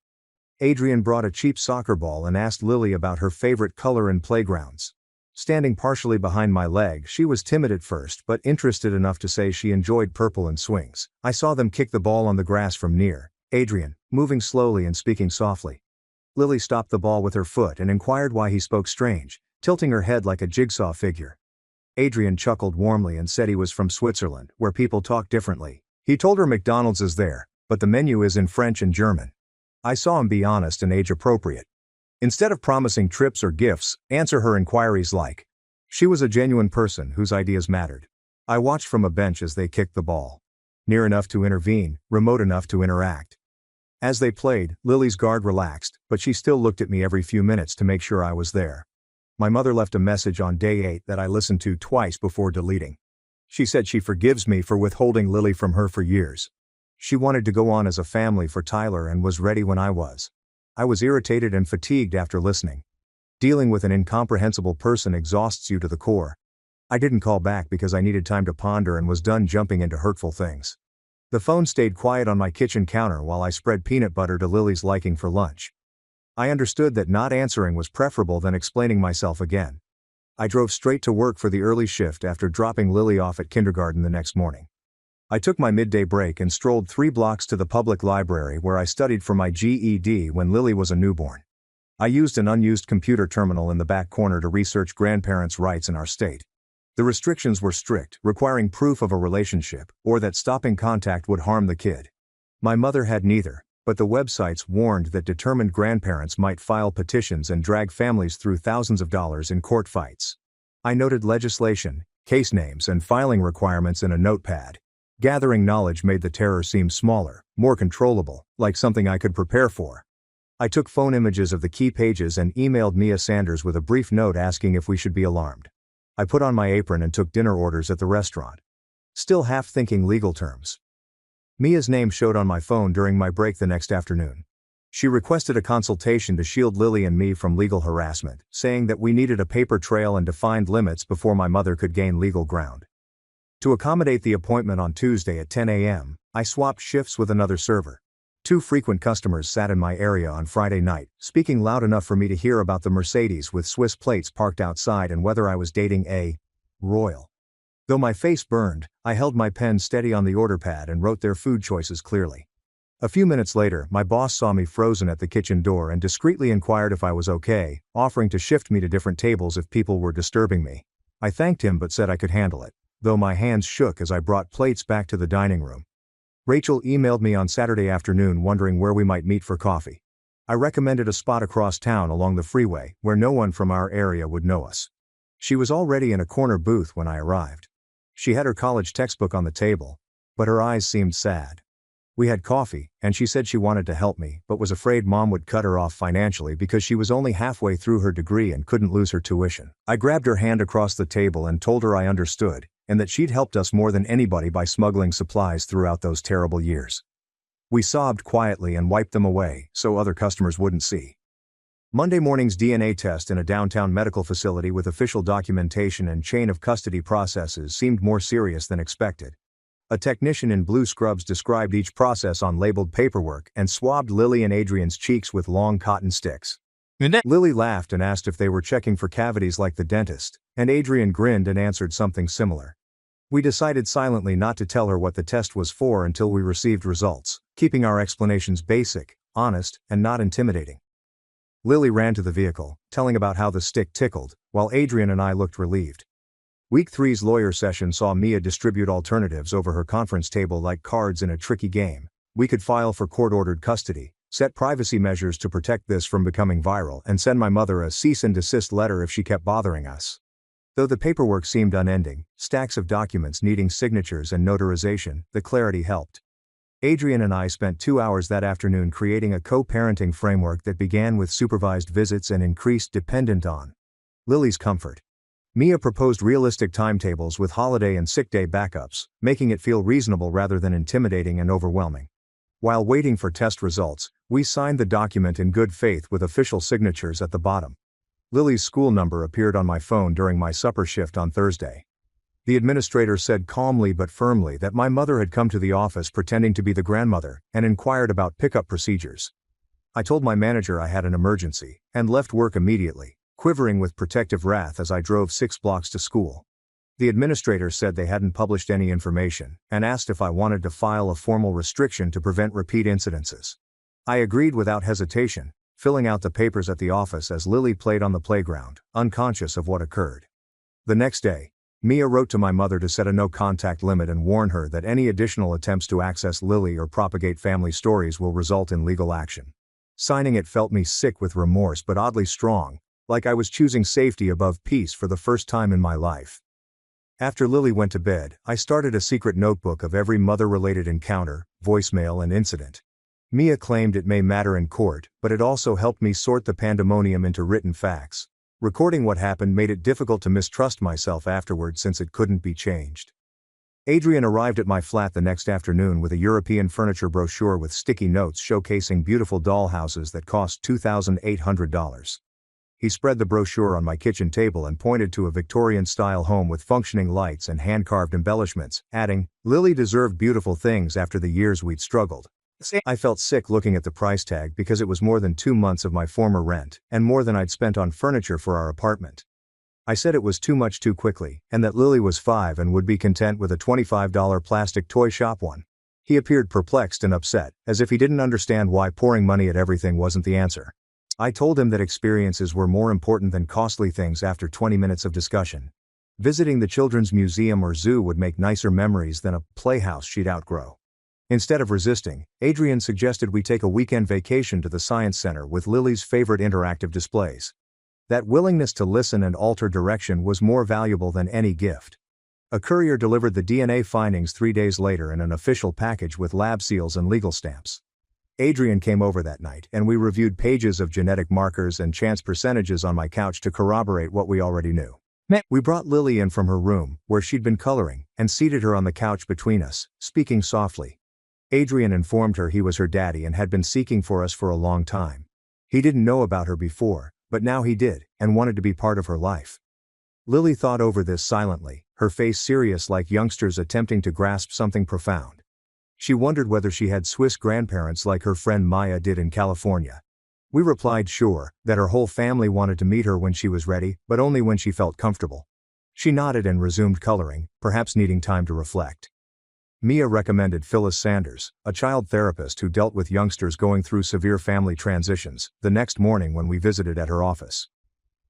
Adrian brought a cheap soccer ball and asked Lily about her favorite color and playgrounds. Standing partially behind my leg, she was timid at first but interested enough to say she enjoyed purple and swings. I saw them kick the ball on the grass from near, Adrian, moving slowly and speaking softly. Lily stopped the ball with her foot and inquired why he spoke strange, tilting her head like a jigsaw figure. Adrian chuckled warmly and said he was from Switzerland, where people talk differently. He told her McDonald's is there, but the menu is in French and German. I saw him be honest and age-appropriate. Instead of promising trips or gifts, answer her inquiries like. She was a genuine person whose ideas mattered. I watched from a bench as they kicked the ball. Near enough to intervene, remote enough to interact. As they played, Lily's guard relaxed, but she still looked at me every few minutes to make sure I was there. My mother left a message on day 8 that I listened to twice before deleting. She said she forgives me for withholding Lily from her for years. She wanted to go on as a family for Tyler and was ready when I was. I was irritated and fatigued after listening. Dealing with an incomprehensible person exhausts you to the core. I didn't call back because I needed time to ponder and was done jumping into hurtful things. The phone stayed quiet on my kitchen counter while I spread peanut butter to Lily's liking for lunch. I understood that not answering was preferable than explaining myself again. I drove straight to work for the early shift after dropping Lily off at kindergarten the next morning. I took my midday break and strolled 3 blocks to the public library where I studied for my GED when Lily was a newborn. I used an unused computer terminal in the back corner to research grandparents' rights in our state. The restrictions were strict, requiring proof of a relationship, or that stopping contact would harm the kid. My mother had neither, but the websites warned that determined grandparents might file petitions and drag families through thousands of dollars in court fights. I noted legislation, case names, and filing requirements in a notepad. Gathering knowledge made the terror seem smaller, more controllable, like something I could prepare for. I took phone images of the key pages and emailed Mia Sanders with a brief note asking if we should be alarmed. I put on my apron and took dinner orders at the restaurant. Still half thinking legal terms. Mia's name showed on my phone during my break the next afternoon. She requested a consultation to shield Lily and me from legal harassment, saying that we needed a paper trail and defined limits before my mother could gain legal ground. To accommodate the appointment on Tuesday at 10 a.m., I swapped shifts with another server. 2 frequent customers sat in my area on Friday night, speaking loud enough for me to hear about the Mercedes with Swiss plates parked outside and whether I was dating a royal. Though my face burned, I held my pen steady on the order pad and wrote their food choices clearly. A few minutes later, my boss saw me frozen at the kitchen door and discreetly inquired if I was okay, offering to shift me to different tables if people were disturbing me. I thanked him but said I could handle it, though my hands shook as I brought plates back to the dining room. Rachel emailed me on Saturday afternoon wondering where we might meet for coffee. I recommended a spot across town along the freeway, where no one from our area would know us. She was already in a corner booth when I arrived. She had her college textbook on the table, but her eyes seemed sad. We had coffee, and she said she wanted to help me but was afraid Mom would cut her off financially because she was only halfway through her degree and couldn't lose her tuition. I grabbed her hand across the table and told her I understood, and that she'd helped us more than anybody by smuggling supplies throughout those terrible years. We sobbed quietly and wiped them away so other customers wouldn't see. Monday morning's DNA test in a downtown medical facility with official documentation and chain of custody processes seemed more serious than expected. A technician in blue scrubs described each process on labeled paperwork and swabbed Lily and Adrian's cheeks with long cotton sticks. Lily laughed and asked if they were checking for cavities like the dentist, and Adrian grinned and answered something similar. We decided silently not to tell her what the test was for until we received results, keeping our explanations basic, honest, and not intimidating. Lily ran to the vehicle, telling about how the stick tickled, while Adrian and I looked relieved. Week 3's lawyer session saw Mia distribute alternatives over her conference table like cards in a tricky game. We could file for court-ordered custody, set privacy measures to protect this from becoming viral, and send my mother a cease and desist letter if she kept bothering us. Though the paperwork seemed unending, stacks of documents needing signatures and notarization, the clarity helped. Adrian and I spent 2 hours that afternoon creating a co-parenting framework that began with supervised visits and increased dependent on Lily's comfort. Mia proposed realistic timetables with holiday and sick day backups, making it feel reasonable rather than intimidating and overwhelming. While waiting for test results, we signed the document in good faith with official signatures at the bottom. Lily's school number appeared on my phone during my supper shift on Thursday. The administrator said calmly but firmly that my mother had come to the office pretending to be the grandmother and inquired about pickup procedures. I told my manager I had an emergency and left work immediately, quivering with protective wrath as I drove 6 blocks to school. The administrator said they hadn't published any information and asked if I wanted to file a formal restriction to prevent repeat incidences. I agreed without hesitation, filling out the papers at the office as Lily played on the playground, unconscious of what occurred. The next day, Mia wrote to my mother to set a no-contact limit and warn her that any additional attempts to access Lily or propagate family stories will result in legal action. Signing it felt me sick with remorse but oddly strong, like I was choosing safety above peace for the first time in my life. After Lily went to bed, I started a secret notebook of every mother-related encounter, voicemail and incident. Mia claimed it may matter in court, but it also helped me sort the pandemonium into written facts. Recording what happened made it difficult to mistrust myself afterward since it couldn't be changed. Adrian arrived at my flat the next afternoon with a European furniture brochure with sticky notes showcasing beautiful dollhouses that cost $2,800. He spread the brochure on my kitchen table and pointed to a Victorian-style home with functioning lights and hand-carved embellishments, adding, "Lily deserved beautiful things after the years we'd struggled." I felt sick looking at the price tag because it was more than 2 months of my former rent, and more than I'd spent on furniture for our apartment. I said it was too much too quickly, and that Lily was 5 and would be content with a $25 plastic toy shop one. He appeared perplexed and upset, as if he didn't understand why pouring money at everything wasn't the answer. I told him that experiences were more important than costly things after 20 minutes of discussion. Visiting the children's museum or zoo would make nicer memories than a playhouse she'd outgrow. Instead of resisting, Adrian suggested we take a weekend vacation to the science center with Lily's favorite interactive displays. That willingness to listen and alter direction was more valuable than any gift. A courier delivered the DNA findings 3 days later in an official package with lab seals and legal stamps. Adrian came over that night and we reviewed pages of genetic markers and chance percentages on my couch to corroborate what we already knew. We brought Lily in from her room, where she'd been coloring, and seated her on the couch between us, speaking softly. Adrian informed her he was her daddy and had been seeking for us for a long time. He didn't know about her before, but now he did, and wanted to be part of her life. Lily thought over this silently, her face serious like youngsters attempting to grasp something profound. She wondered whether she had Swiss grandparents like her friend Maya did in California. We replied sure, that her whole family wanted to meet her when she was ready, but only when she felt comfortable. She nodded and resumed coloring, perhaps needing time to reflect. Mia recommended Phyllis Sanders, a child therapist who dealt with youngsters going through severe family transitions, the next morning when we visited at her office.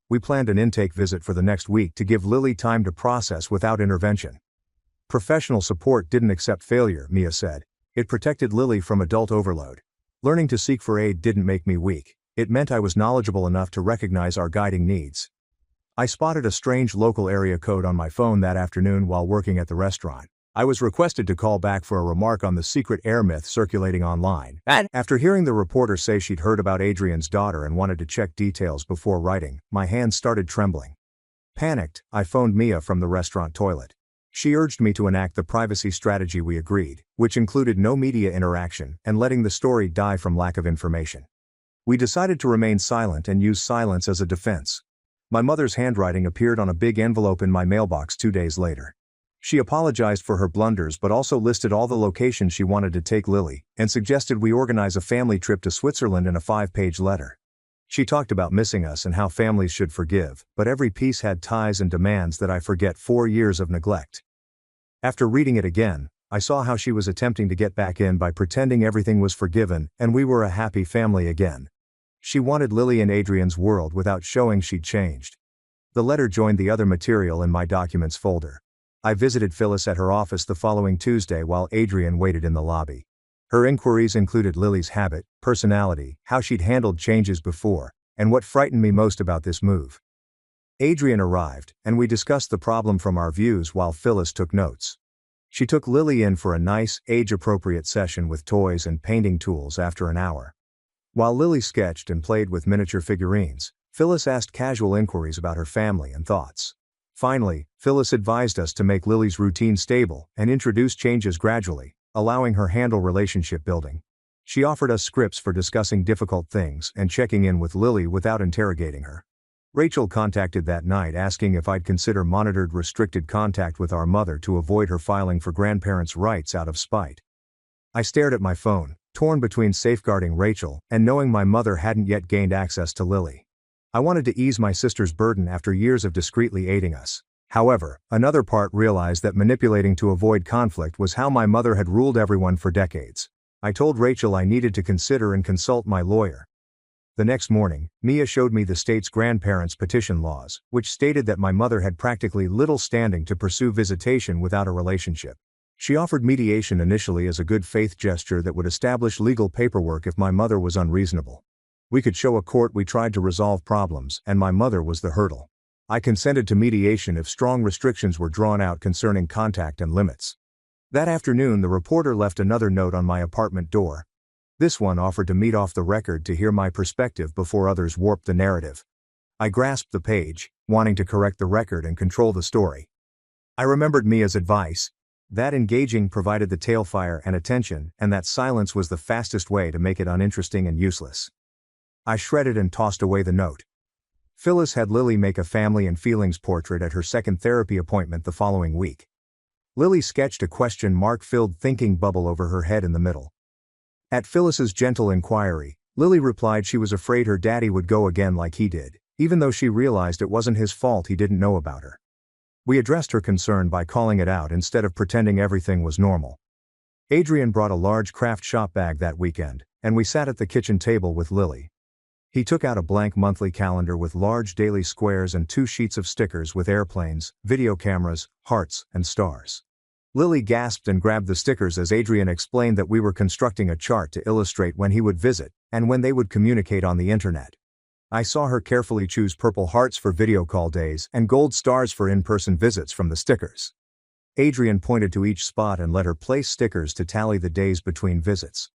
We planned an intake visit for the next week to give Lily time to process without intervention. Professional support didn't accept failure, Mia said. It protected Lily from adult overload. Learning to seek for aid didn't make me weak. It meant I was knowledgeable enough to recognize our guiding needs. I spotted a strange local area code on my phone that afternoon while working at the restaurant. I was requested to call back for a remark on the secret air myth circulating online. After hearing the reporter say she'd heard about Adrian's daughter and wanted to check details before writing, my hands started trembling. Panicked, I phoned Mia from the restaurant toilet. She urged me to enact the privacy strategy we agreed, which included no media interaction and letting the story die from lack of information. We decided to remain silent and use silence as a defense. My mother's handwriting appeared on a big envelope in my mailbox 2 days later. She apologized for her blunders but also listed all the locations she wanted to take Lily, and suggested we organize a family trip to Switzerland in a 5-page letter. She talked about missing us and how families should forgive, but every piece had ties and demands that I forget 4 years of neglect. After reading it again, I saw how she was attempting to get back in by pretending everything was forgiven and we were a happy family again. She wanted Lily in Adrian's world without showing she'd changed. The letter joined the other material in my documents folder. I visited Phyllis at her office the following Tuesday while Adrian waited in the lobby. Her inquiries included Lily's habit, personality, how she'd handled changes before, and what frightened me most about this move. Adrian arrived, and we discussed the problem from our views while Phyllis took notes. She took Lily in for a nice, age-appropriate session with toys and painting tools after an hour. While Lily sketched and played with miniature figurines, Phyllis asked casual inquiries about her family and thoughts. Finally, Phyllis advised us to make Lily's routine stable and introduce changes gradually, allowing her handle relationship building. She offered us scripts for discussing difficult things and checking in with Lily without interrogating her. Rachel contacted that night asking if I'd consider monitored restricted contact with our mother to avoid her filing for grandparents' rights out of spite. I stared at my phone, torn between safeguarding Rachel and knowing my mother hadn't yet gained access to Lily. I wanted to ease my sister's burden after years of discreetly aiding us. However, another part realized that manipulating to avoid conflict was how my mother had ruled everyone for decades. I told Rachel I needed to consider and consult my lawyer. The next morning, Mia showed me the state's grandparents' petition laws, which stated that my mother had practically little standing to pursue visitation without a relationship. She offered mediation initially as a good faith gesture that would establish legal paperwork if my mother was unreasonable. We could show a court we tried to resolve problems, and my mother was the hurdle. I consented to mediation if strong restrictions were drawn out concerning contact and limits. That afternoon, the reporter left another note on my apartment door. This one offered to meet off the record to hear my perspective before others warped the narrative. I grasped the page, wanting to correct the record and control the story. I remembered Mia's advice. That engaging provided the tailfire and attention, and that silence was the fastest way to make it uninteresting and useless. I shredded and tossed away the note. Phyllis had Lily make a family and feelings portrait at her second therapy appointment the following week. Lily sketched a question mark-filled thinking bubble over her head in the middle. At Phyllis's gentle inquiry, Lily replied she was afraid her daddy would go again like he did, even though she realized it wasn't his fault he didn't know about her. We addressed her concern by calling it out instead of pretending everything was normal. Adrian brought a large craft shop bag that weekend, and we sat at the kitchen table with Lily. He took out a blank monthly calendar with large daily squares and 2 sheets of stickers with airplanes, video cameras, hearts, and stars. Lily gasped and grabbed the stickers as Adrian explained that we were constructing a chart to illustrate when he would visit, and when they would communicate on the internet. I saw her carefully choose purple hearts for video call days and gold stars for in-person visits from the stickers. Adrian pointed to each spot and let her place stickers to tally the days between visits.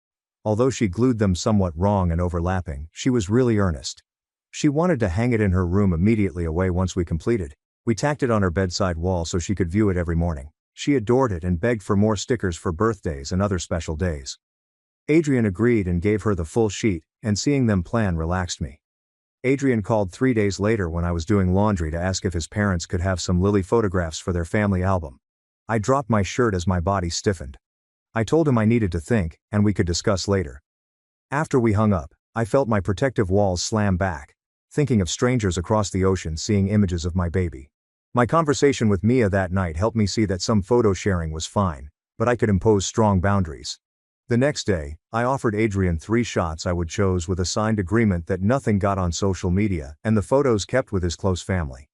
Although she glued them somewhat wrong and overlapping, she was really earnest. She wanted to hang it in her room immediately away once we completed. We tacked it on her bedside wall so she could view it every morning. She adored it and begged for more stickers for birthdays and other special days. Adrian agreed and gave her the full sheet, and seeing them plan relaxed me. Adrian called 3 days later when I was doing laundry to ask if his parents could have some Lily photographs for their family album. I dropped my shirt as my body stiffened. I told him I needed to think, and we could discuss later. After we hung up, I felt my protective walls slam back, thinking of strangers across the ocean seeing images of my baby. My conversation with Mia that night helped me see that some photo sharing was fine, but I could impose strong boundaries. The next day, I offered Adrian 3 shots I would choose with a signed agreement that nothing got on social media and the photos kept with his close family.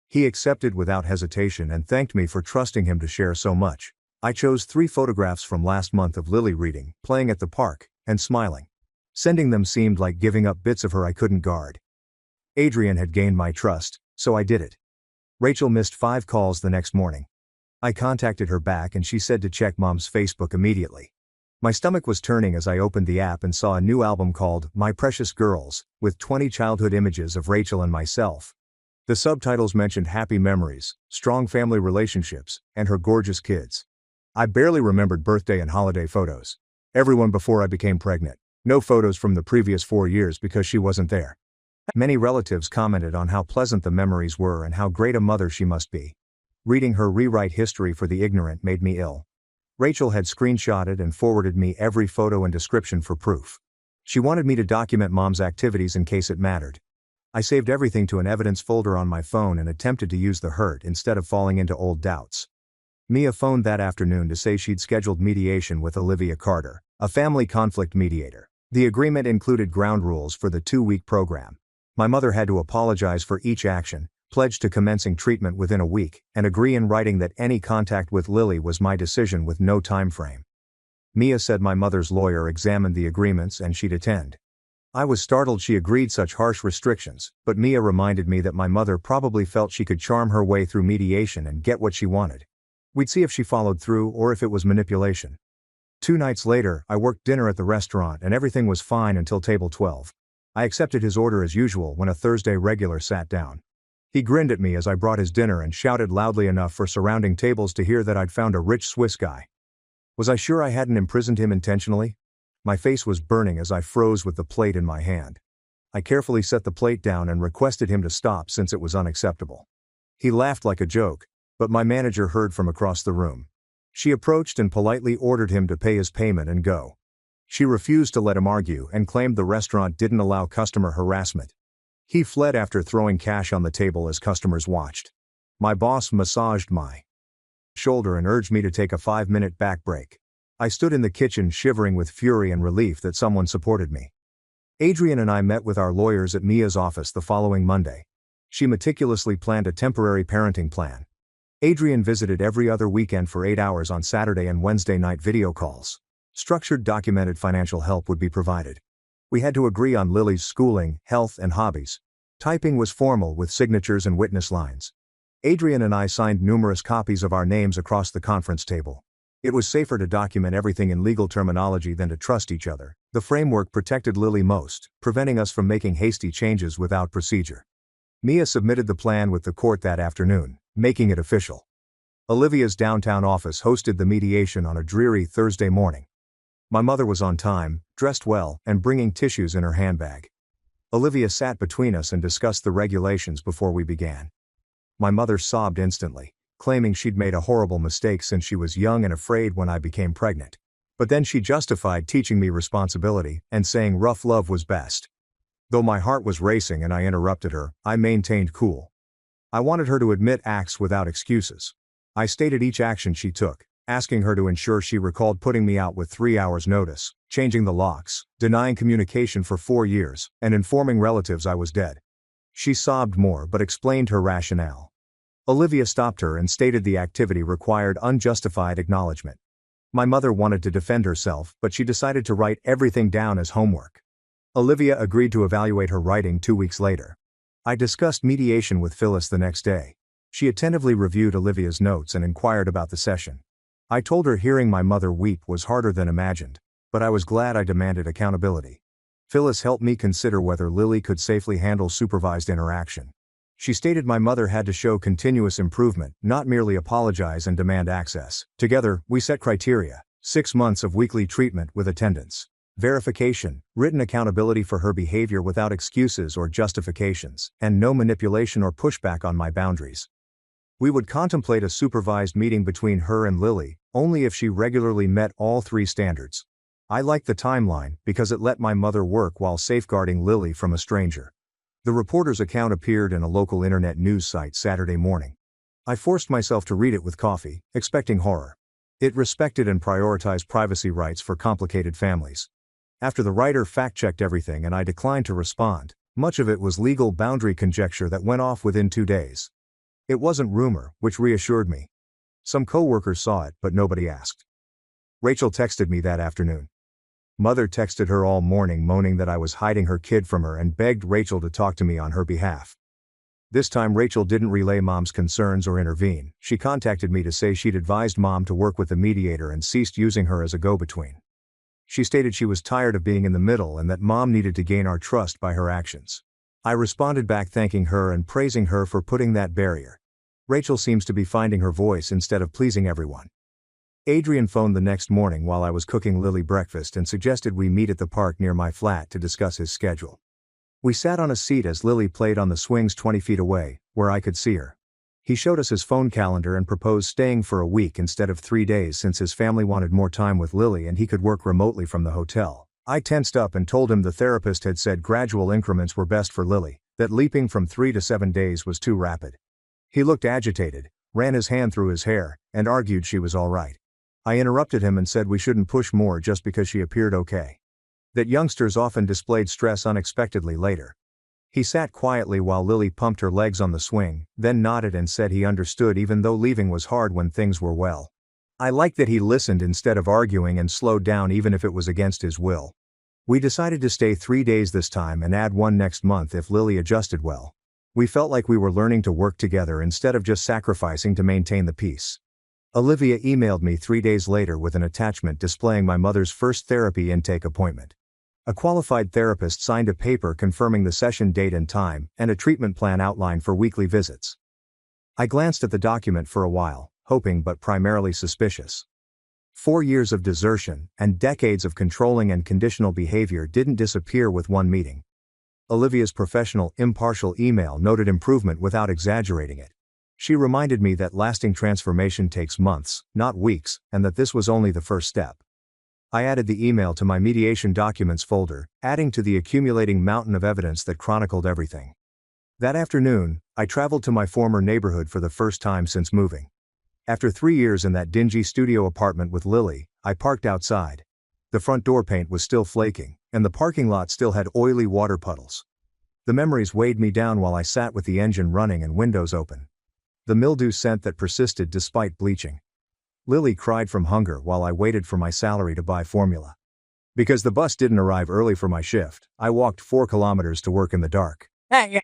He accepted without hesitation and thanked me for trusting him to share so much. I chose 3 photographs from last month of Lily reading, playing at the park, and smiling. Sending them seemed like giving up bits of her I couldn't guard. Adrian had gained my trust, so I did it. Rachel missed 5 calls the next morning. I contacted her back and she said to check Mom's Facebook immediately. My stomach was turning as I opened the app and saw a new album called My Precious Girls, with 20 childhood images of Rachel and myself. The subtitles mentioned happy memories, strong family relationships, and her gorgeous kids. I barely remembered birthday and holiday photos. Everyone before I became pregnant. No photos from the previous 4 years because she wasn't there. Many relatives commented on how pleasant the memories were and how great a mother she must be. Reading her rewrite history for the ignorant made me ill. Rachel had screenshotted and forwarded me every photo and description for proof. She wanted me to document Mom's activities in case it mattered. I saved everything to an evidence folder on my phone and attempted to use the hurt instead of falling into old doubts. Mia phoned that afternoon to say she'd scheduled mediation with Olivia Carter, a family conflict mediator. The agreement included ground rules for the 2-week program. My mother had to apologize for each action, pledge to commencing treatment within a week, and agree in writing that any contact with Lily was my decision with no time frame. Mia said my mother's lawyer examined the agreements and she'd attend. I was startled she agreed such harsh restrictions, but Mia reminded me that my mother probably felt she could charm her way through mediation and get what she wanted. We'd see if she followed through or if it was manipulation. 2 nights later, I worked dinner at the restaurant and everything was fine until table 12. I accepted his order as usual when a Thursday regular sat down. He grinned at me as I brought his dinner and shouted loudly enough for surrounding tables to hear that I'd found a rich Swiss guy. Was I sure I hadn't imprisoned him intentionally? My face was burning as I froze with the plate in my hand. I carefully set the plate down and requested him to stop since it was unacceptable. He laughed like a joke, but my manager heard from across the room. She approached and politely ordered him to pay his payment and go. She refused to let him argue and claimed the restaurant didn't allow customer harassment. He fled after throwing cash on the table as customers watched. My boss massaged my shoulder and urged me to take a 5-minute back break. I stood in the kitchen shivering with fury and relief that someone supported me. Adrian and I met with our lawyers at Mia's office the following Monday. She meticulously planned a temporary parenting plan. Adrian visited every other weekend for 8 hours on Saturday and Wednesday night video calls. Structured documented financial help would be provided. We had to agree on Lily's schooling, health, and hobbies. Typing was formal with signatures and witness lines. Adrian and I signed numerous copies of our names across the conference table. It was safer to document everything in legal terminology than to trust each other. The framework protected Lily most, preventing us from making hasty changes without procedure. Mia submitted the plan with the court that afternoon, making it official. Olivia's downtown office hosted the mediation on a dreary Thursday morning. My mother was on time, dressed well, and bringing tissues in her handbag. Olivia sat between us and discussed the regulations before we began. My mother sobbed instantly, claiming she'd made a horrible mistake since she was young and afraid when I became pregnant. But then she justified teaching me responsibility and saying rough love was best. Though my heart was racing and I interrupted her, I maintained cool. I wanted her to admit acts without excuses. I stated each action she took, asking her to ensure she recalled putting me out with 3 hours' notice, changing the locks, denying communication for 4 years, and informing relatives I was dead. She sobbed more but explained her rationale. Olivia stopped her and stated the activity required unjustified acknowledgement. My mother wanted to defend herself, but she decided to write everything down as homework. Olivia agreed to evaluate her writing 2 weeks later. I discussed mediation with Phyllis the next day. She attentively reviewed Olivia's notes and inquired about the session. I told her hearing my mother weep was harder than imagined, but I was glad I demanded accountability. Phyllis helped me consider whether Lily could safely handle supervised interaction. She stated my mother had to show continuous improvement, not merely apologize and demand access. Together, we set criteria: 6 months of weekly treatment with attendance, verification, written accountability for her behavior without excuses or justifications, and no manipulation or pushback on my boundaries. We would contemplate a supervised meeting between her and Lily, only if she regularly met all 3 standards. I liked the timeline because it let my mother work while safeguarding Lily from a stranger. The reporter's account appeared in a local internet news site Saturday morning. I forced myself to read it with coffee, expecting horror. It respected and prioritized privacy rights for complicated families. After the writer fact-checked everything and I declined to respond, much of it was legal boundary conjecture that went off within 2 days. It wasn't rumor, which reassured me. Some coworkers saw it, but nobody asked. Rachel texted me that afternoon. Mother texted her all morning moaning that I was hiding her kid from her and begged Rachel to talk to me on her behalf. This time Rachel didn't relay Mom's concerns or intervene. She contacted me to say she'd advised Mom to work with the mediator and ceased using her as a go-between. She stated she was tired of being in the middle and that Mom needed to gain our trust by her actions. I responded back thanking her and praising her for putting that barrier. Rachel seems to be finding her voice instead of pleasing everyone. Adrian phoned the next morning while I was cooking Lily breakfast and suggested we meet at the park near my flat to discuss his schedule. We sat on a seat as Lily played on the swings 20 feet away, where I could see her. He showed us his phone calendar and proposed staying for a week instead of 3 days since his family wanted more time with Lily and he could work remotely from the hotel. I tensed up and told him the therapist had said gradual increments were best for Lily, that leaping from 3 to 7 days was too rapid. He looked agitated, ran his hand through his hair, and argued she was all right. I interrupted him and said we shouldn't push more just because she appeared okay. That youngsters often displayed stress unexpectedly later. He sat quietly while Lily pumped her legs on the swing, then nodded and said he understood even though leaving was hard when things were well. I liked that he listened instead of arguing and slowed down even if it was against his will. We decided to stay 3 days this time and add 1 next month if Lily adjusted well. We felt like we were learning to work together instead of just sacrificing to maintain the peace. Olivia emailed me 3 days later with an attachment displaying my mother's first therapy intake appointment. A qualified therapist signed a paper confirming the session date and time, and a treatment plan outline for weekly visits. I glanced at the document for a while, hoping but primarily suspicious. 4 years of desertion, and decades of controlling and conditional behavior didn't disappear with one meeting. Olivia's professional, impartial email noted improvement without exaggerating it. She reminded me that lasting transformation takes months, not weeks, and that this was only the first step. I added the email to my mediation documents folder, adding to the accumulating mountain of evidence that chronicled everything. That afternoon, I traveled to my former neighborhood for the first time since moving. After 3 years in that dingy studio apartment with Lily, I parked outside. The front door paint was still flaking, and the parking lot still had oily water puddles. The memories weighed me down while I sat with the engine running and windows open. The mildew scent that persisted despite bleaching. Lily cried from hunger while I waited for my salary to buy formula. Because the bus didn't arrive early for my shift, I walked 4 kilometers to work in the dark,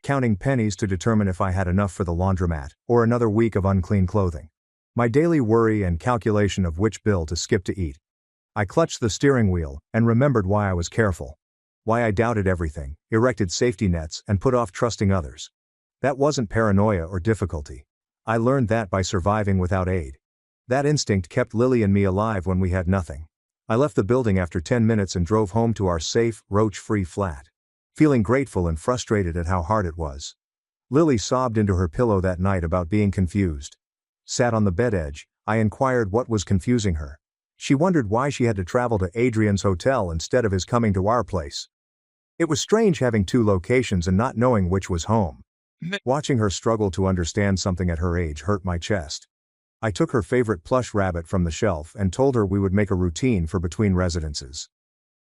counting pennies to determine if I had enough for the laundromat, or another week of unclean clothing. My daily worry and calculation of which bill to skip to eat. I clutched the steering wheel, and remembered why I was careful. Why I doubted everything, erected safety nets, and put off trusting others. That wasn't paranoia or difficulty. I learned that by surviving without aid. That instinct kept Lily and me alive when we had nothing. I left the building after 10 minutes and drove home to our safe, roach-free flat. Feeling grateful and frustrated at how hard it was. Lily sobbed into her pillow that night about being confused. Sat on the bed edge, I inquired what was confusing her. She wondered why she had to travel to Adrian's hotel instead of his coming to our place. It was strange having 2 locations and not knowing which was home. Watching her struggle to understand something at her age hurt my chest. I took her favorite plush rabbit from the shelf and told her we would make a routine for between residences.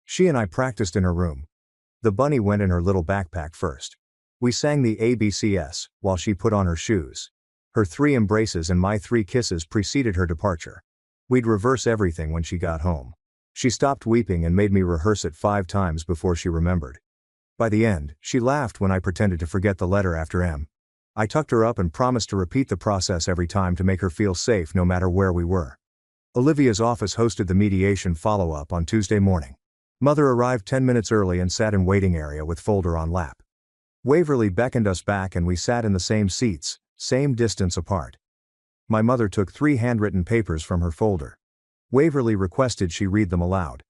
She and I practiced in her room. The bunny went in her little backpack first. We sang the ABCs, while she put on her shoes. Her 3 embraces and my 3 kisses preceded her departure. We'd reverse everything when she got home. She stopped weeping and made me rehearse it 5 times before she remembered. By the end, she laughed when I pretended to forget the letter after M. I tucked her up and promised to repeat the process every time to make her feel safe no matter where we were. Olivia's office hosted the mediation follow-up on Tuesday morning. Mother arrived 10 minutes early and sat in waiting area with folder on lap. Waverly beckoned us back and we sat in the same seats, same distance apart. My mother took 3 handwritten papers from her folder. Waverly requested she read them aloud.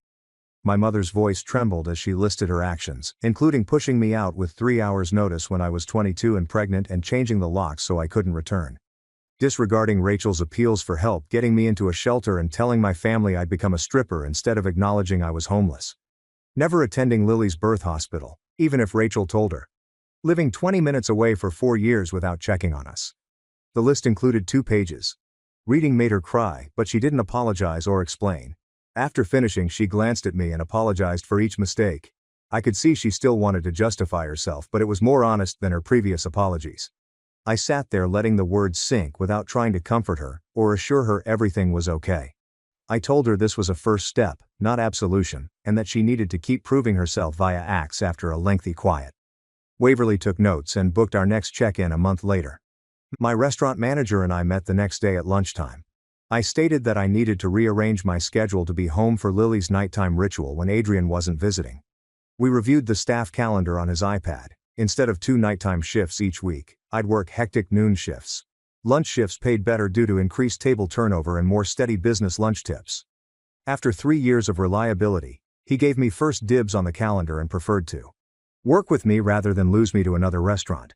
My mother's voice trembled as she listed her actions, including pushing me out with 3 hours' notice when I was 22 and pregnant and changing the locks so I couldn't return. Disregarding Rachel's appeals for help getting me into a shelter and telling my family I'd become a stripper instead of acknowledging I was homeless. Never attending Lily's birth hospital, even if Rachel told her. Living 20 minutes away for 4 years without checking on us. The list included 2 pages. Reading made her cry, but she didn't apologize or explain. After finishing, she glanced at me and apologized for each mistake. I could see she still wanted to justify herself, but it was more honest than her previous apologies. I sat there letting the words sink without trying to comfort her or assure her everything was okay. I told her this was a first step, not absolution, and that she needed to keep proving herself via acts after a lengthy quiet. Waverly took notes and booked our next check-in a month later. My restaurant manager and I met the next day at lunchtime. I stated that I needed to rearrange my schedule to be home for Lily's nighttime ritual when Adrian wasn't visiting. We reviewed the staff calendar on his iPad. Instead of 2 nighttime shifts each week, I'd work hectic noon shifts. Lunch shifts paid better due to increased table turnover and more steady business lunch tips. After 3 years of reliability, he gave me first dibs on the calendar and preferred to work with me rather than lose me to another restaurant.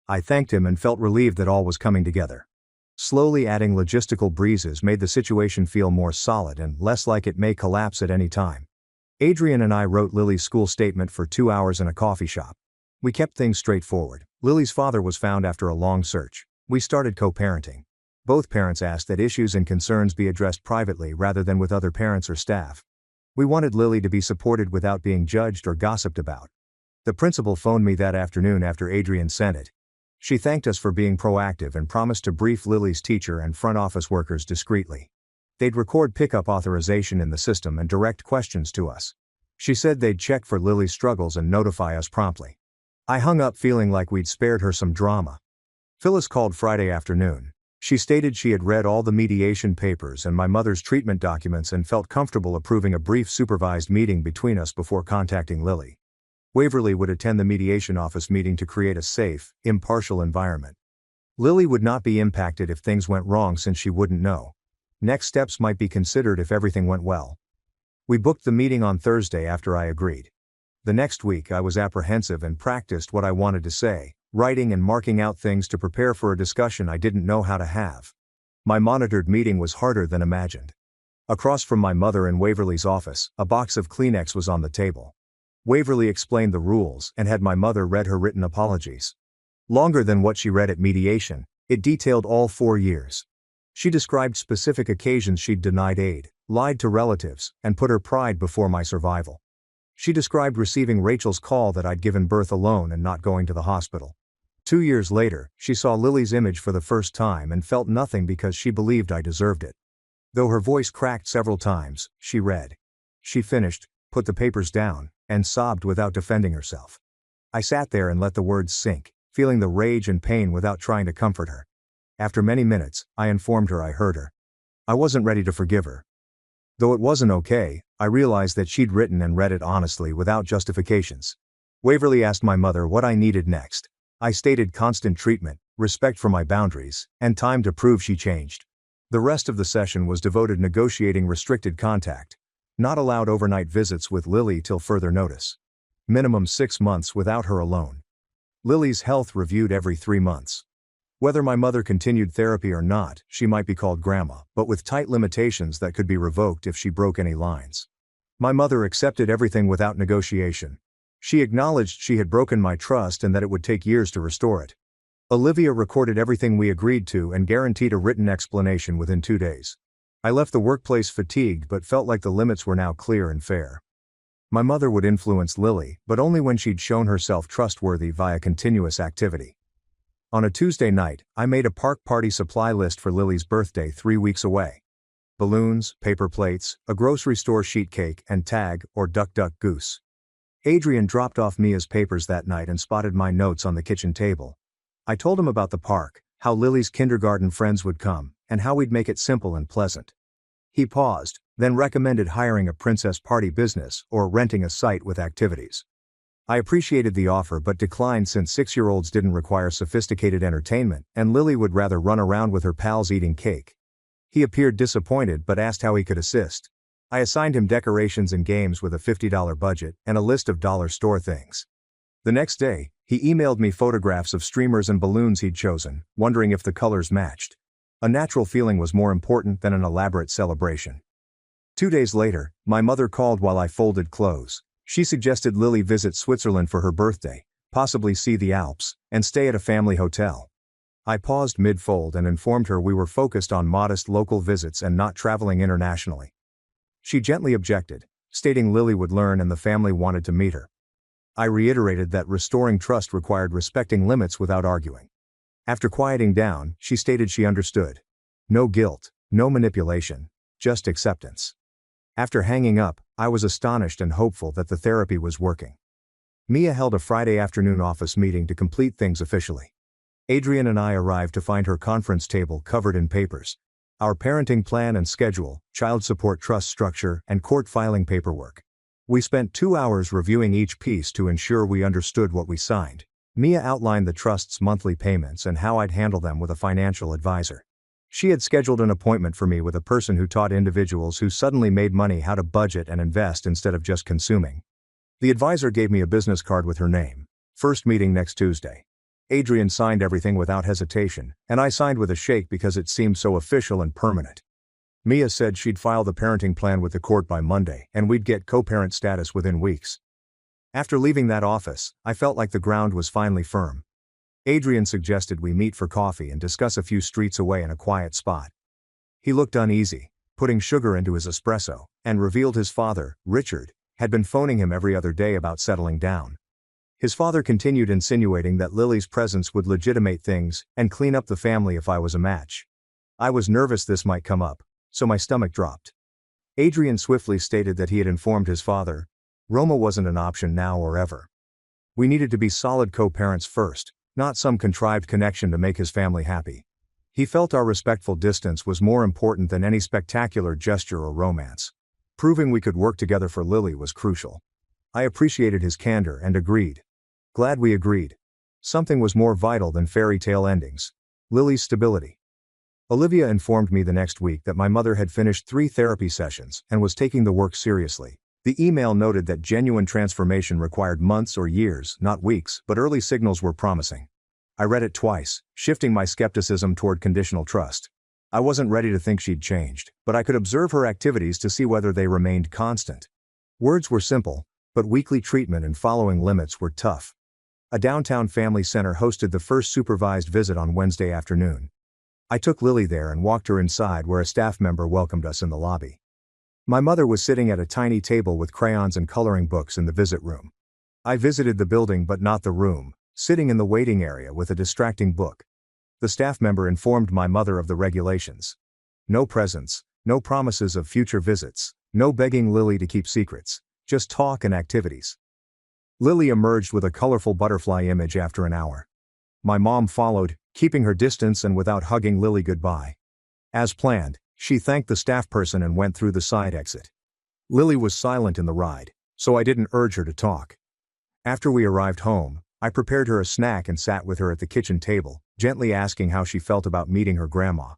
I thanked him and felt relieved that all was coming together. Slowly adding logistical breezes made the situation feel more solid and less like it may collapse at any time. Adrian and I wrote Lily's school statement for 2 hours in a coffee shop. We kept things straightforward. Lily's father was found after a long search. We started co-parenting. Both parents asked that issues and concerns be addressed privately rather than with other parents or staff. We wanted Lily to be supported without being judged or gossiped about. The principal phoned me that afternoon after Adrian sent it. She thanked us for being proactive and promised to brief Lily's teacher and front office workers discreetly. They'd record pickup authorization in the system and direct questions to us. She said they'd check for Lily's struggles and notify us promptly. I hung up feeling like we'd spared her some drama. Phyllis called Friday afternoon. She stated she had read all the mediation papers and my mother's treatment documents and felt comfortable approving a brief supervised meeting between us before contacting Lily. Waverly would attend the mediation office meeting to create a safe, impartial environment. Lily would not be impacted if things went wrong since she wouldn't know. Next steps might be considered if everything went well. We booked the meeting on Thursday after I agreed. The next week I was apprehensive and practiced what I wanted to say, writing and marking out things to prepare for a discussion I didn't know how to have. My monitored meeting was harder than imagined. Across from my mother in Waverly's office, a box of Kleenex was on the table. Waverly explained the rules and had my mother read her written apologies. Longer than what she read at mediation, it detailed all 4 years. She described specific occasions she'd denied aid, lied to relatives, and put her pride before my survival. She described receiving Rachel's call that I'd given birth alone and not going to the hospital. 2 years later, she saw Lily's image for the first time and felt nothing because she believed I deserved it. Though her voice cracked several times, she read. She finished, put the papers down, and sobbed without defending herself. I sat there and let the words sink, feeling the rage and pain without trying to comfort her. After many minutes, I informed her I heard her. I wasn't ready to forgive her. Though it wasn't okay, I realized that she'd written and read it honestly without justifications. Waverly asked my mother what I needed next. I stated constant treatment, respect for my boundaries, and time to prove she changed. The rest of the session was devoted negotiating restricted contact. Not allowed overnight visits with Lily till further notice. Minimum 6 months without her alone. Lily's health reviewed every 3 months. Whether my mother continued therapy or not, she might be called grandma, but with tight limitations that could be revoked if she broke any lines. My mother accepted everything without negotiation. She acknowledged she had broken my trust and that it would take years to restore it. Olivia recorded everything we agreed to and guaranteed a written explanation within 2 days. I left the workplace fatigued but felt like the limits were now clear and fair. My mother would influence Lily, but only when she'd shown herself trustworthy via continuous activity. On a Tuesday night, I made a park party supply list for Lily's birthday 3 weeks away. Balloons, paper plates, a grocery store sheet cake, and tag, or duck duck goose. Adrian dropped off Mia's papers that night and spotted my notes on the kitchen table. I told him about the park, how Lily's kindergarten friends would come, and how we'd make it simple and pleasant. He paused, then recommended hiring a princess party business or renting a site with activities. I appreciated the offer but declined since 6-year-olds didn't require sophisticated entertainment, and Lily would rather run around with her pals eating cake. He appeared disappointed but asked how he could assist. I assigned him decorations and games with a $50 budget and a list of dollar store things. The next day, he emailed me photographs of streamers and balloons he'd chosen, wondering if the colors matched. A natural feeling was more important than an elaborate celebration. 2 days later, my mother called while I folded clothes. She suggested Lily visit Switzerland for her birthday, possibly see the Alps, and stay at a family hotel. I paused mid-fold and informed her we were focused on modest local visits and not traveling internationally. She gently objected, stating Lily would learn and the family wanted to meet her. I reiterated that restoring trust required respecting limits without arguing. After quieting down, she stated she understood. No guilt, no manipulation, just acceptance. After hanging up, I was astonished and hopeful that the therapy was working. Mia held a Friday afternoon office meeting to complete things officially. Adrian and I arrived to find her conference table covered in papers. Our parenting plan and schedule, child support trust structure, and court filing paperwork. We spent 2 hours reviewing each piece to ensure we understood what we signed. Mia outlined the trust's monthly payments and how I'd handle them with a financial advisor. She had scheduled an appointment for me with a person who taught individuals who suddenly made money how to budget and invest instead of just consuming. The advisor gave me a business card with her name. First meeting next Tuesday. Adrian signed everything without hesitation, and I signed with a shake because it seemed so official and permanent. Mia said she'd file the parenting plan with the court by Monday, and we'd get co-parent status within weeks. After leaving that office, I felt like the ground was finally firm. Adrian suggested we meet for coffee and discuss a few streets away in a quiet spot. He looked uneasy, putting sugar into his espresso, and revealed his father, Richard, had been phoning him every other day about settling down. His father continued insinuating that Lily's presence would legitimate things and clean up the family if I was a match. I was nervous this might come up, so my stomach dropped. Adrian swiftly stated that he had informed his father. Roma wasn't an option now or ever. We needed to be solid co-parents first, not some contrived connection to make his family happy. He felt our respectful distance was more important than any spectacular gesture or romance. Proving we could work together for Lily was crucial. I appreciated his candor and agreed. Glad we agreed. Something was more vital than fairy tale endings. Lily's stability. Olivia informed me the next week that my mother had finished 3 therapy sessions and was taking the work seriously. The email noted that genuine transformation required months or years, not weeks, but early signals were promising. I read it twice, shifting my skepticism toward conditional trust. I wasn't ready to think she'd changed, but I could observe her activities to see whether they remained constant. Words were simple, but weekly treatment and following limits were tough. A downtown family center hosted the first supervised visit on Wednesday afternoon. I took Lily there and walked her inside where a staff member welcomed us in the lobby. My mother was sitting at a tiny table with crayons and coloring books in the visit room. I visited the building but not the room, sitting in the waiting area with a distracting book. The staff member informed my mother of the regulations. No presents, no promises of future visits, no begging Lily to keep secrets, just talk and activities. Lily emerged with a colorful butterfly image after an hour. My mom followed, keeping her distance and without hugging Lily goodbye. As planned, she thanked the staff person and went through the side exit. Lily was silent in the ride, so I didn't urge her to talk. After we arrived home, I prepared her a snack and sat with her at the kitchen table, gently asking how she felt about meeting her grandma.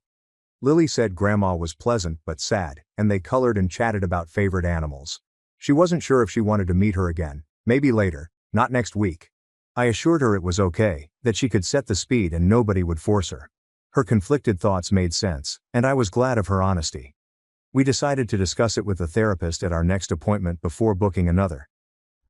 Lily said grandma was pleasant but sad, and they colored and chatted about favorite animals. She wasn't sure if she wanted to meet her again, maybe later, not next week. I assured her it was okay, that she could set the speed and nobody would force her. Her conflicted thoughts made sense, and I was glad of her honesty. We decided to discuss it with the therapist at our next appointment before booking another.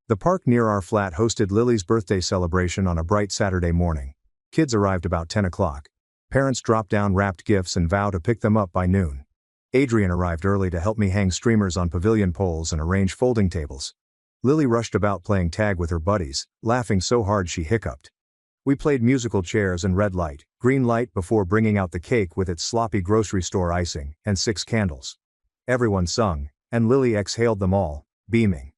The park near our flat hosted Lily's birthday celebration on a bright Saturday morning. Kids arrived about 10 o'clock. Parents dropped down wrapped gifts and vowed to pick them up by noon. Adrian arrived early to help me hang streamers on pavilion poles and arrange folding tables. Lily rushed about playing tag with her buddies, laughing so hard she hiccuped. We played musical chairs and red light, green light before bringing out the cake with its sloppy grocery store icing, and 6 candles. Everyone sung, and Lily exhaled them all, beaming.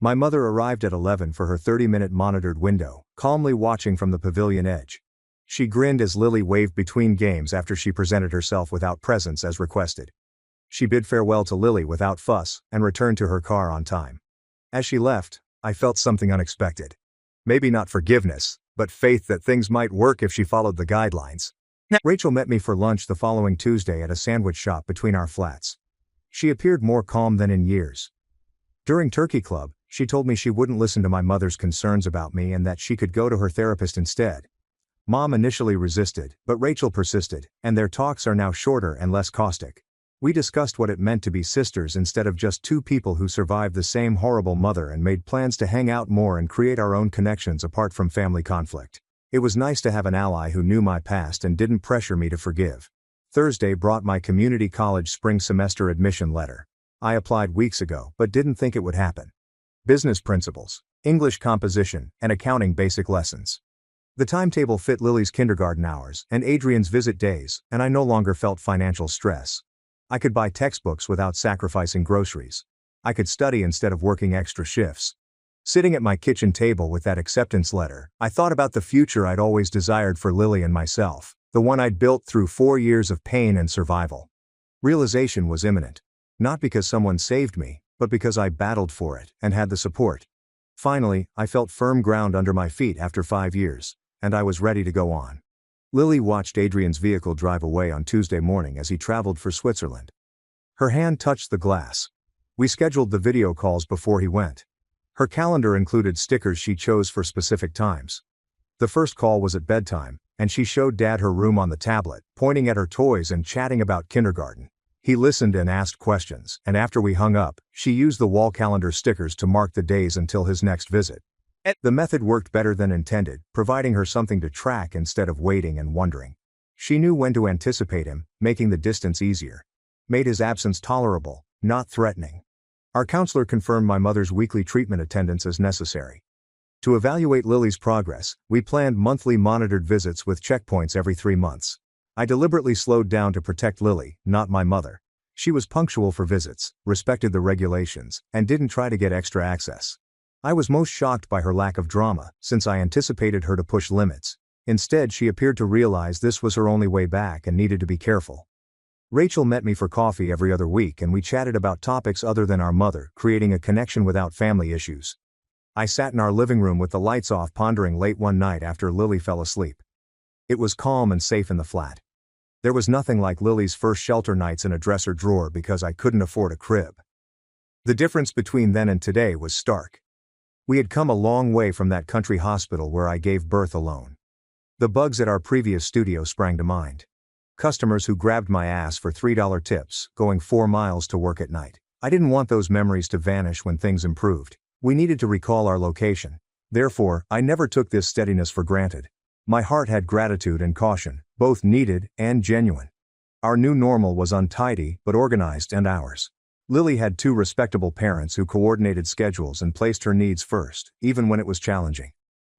My mother arrived at 11 for her 30-minute monitored window, calmly watching from the pavilion edge. She grinned as Lily waved between games after she presented herself without presents as requested. She bid farewell to Lily without fuss, and returned to her car on time. As she left, I felt something unexpected. Maybe not forgiveness, but faith that things might work if she followed the guidelines. Rachel met me for lunch the following Tuesday at a sandwich shop between our flats. She appeared more calm than in years. During Turkey Club, she told me she wouldn't listen to my mother's concerns about me and that she could go to her therapist instead. Mom initially resisted, but Rachel persisted, and their talks are now shorter and less caustic. We discussed what it meant to be sisters instead of just two people who survived the same horrible mother and made plans to hang out more and create our own connections apart from family conflict. It was nice to have an ally who knew my past and didn't pressure me to forgive. Thursday brought my community college spring semester admission letter. I applied weeks ago but didn't think it would happen. Business principles, English composition, and accounting basic lessons. The timetable fit Lily's kindergarten hours and Adrian's visit days, and I no longer felt financial stress. I could buy textbooks without sacrificing groceries. I could study instead of working extra shifts. Sitting at my kitchen table with that acceptance letter, I thought about the future I'd always desired for Lily and myself, the one I'd built through 4 years of pain and survival. Realization was imminent. Not because someone saved me, but because I battled for it and had the support. Finally, I felt firm ground under my feet after 5 years, and I was ready to go on. Lily watched Adrian's vehicle drive away on Tuesday morning as he traveled for Switzerland. Her hand touched the glass. We scheduled the video calls before he went. Her calendar included stickers she chose for specific times. The first call was at bedtime, and she showed Dad her room on the tablet, pointing at her toys and chatting about kindergarten. He listened and asked questions, and after we hung up, she used the wall calendar stickers to mark the days until his next visit. The method worked better than intended, providing her something to track instead of waiting and wondering. She knew when to anticipate him, making the distance easier. Made his absence tolerable, not threatening. Our counselor confirmed my mother's weekly treatment attendance as necessary. To evaluate Lily's progress, we planned monthly monitored visits with checkpoints every 3 months. I deliberately slowed down to protect Lily, not my mother. She was punctual for visits, respected the regulations, and didn't try to get extra access. I was most shocked by her lack of drama, since I anticipated her to push limits. Instead, she appeared to realize this was her only way back and needed to be careful. Rachel met me for coffee every other week and we chatted about topics other than our mother, creating a connection without family issues. I sat in our living room with the lights off pondering late one night after Lily fell asleep. It was calm and safe in the flat. There was nothing like Lily's first shelter nights in a dresser drawer because I couldn't afford a crib. The difference between then and today was stark. We had come a long way from that country hospital where I gave birth alone. The bugs at our previous studio sprang to mind. Customers who grabbed my ass for $3 tips, going 4 miles to work at night. I didn't want those memories to vanish when things improved. We needed to recall our location. Therefore, I never took this steadiness for granted. My heart had gratitude and caution, both needed and genuine. Our new normal was untidy but organized and ours. Lily had 2 respectable parents who coordinated schedules and placed her needs first, even when it was challenging.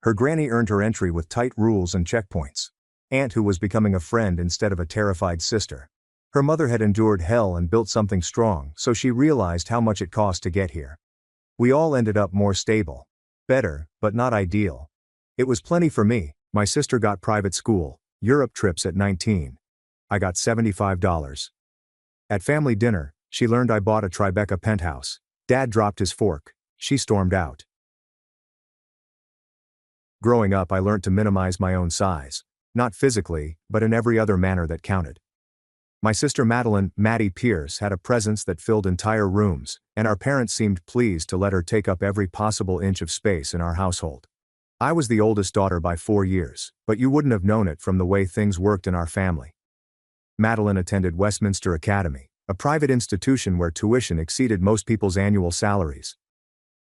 Her granny earned her entry with tight rules and checkpoints. Aunt who was becoming a friend instead of a terrified sister. Her mother had endured hell and built something strong, so she realized how much it cost to get here. We all ended up more stable. Better, but not ideal. It was plenty for me. My sister got private school, Europe trips at 19. I got $75. At family dinner, she learned I bought a Tribeca penthouse. Dad dropped his fork. She stormed out. Growing up, I learned to minimize my own size. Not physically, but in every other manner that counted. My sister Maddie Pierce, had a presence that filled entire rooms, and our parents seemed pleased to let her take up every possible inch of space in our household. I was the oldest daughter by 4 years, but you wouldn't have known it from the way things worked in our family. Madeline attended Westminster Academy, a private institution where tuition exceeded most people's annual salaries.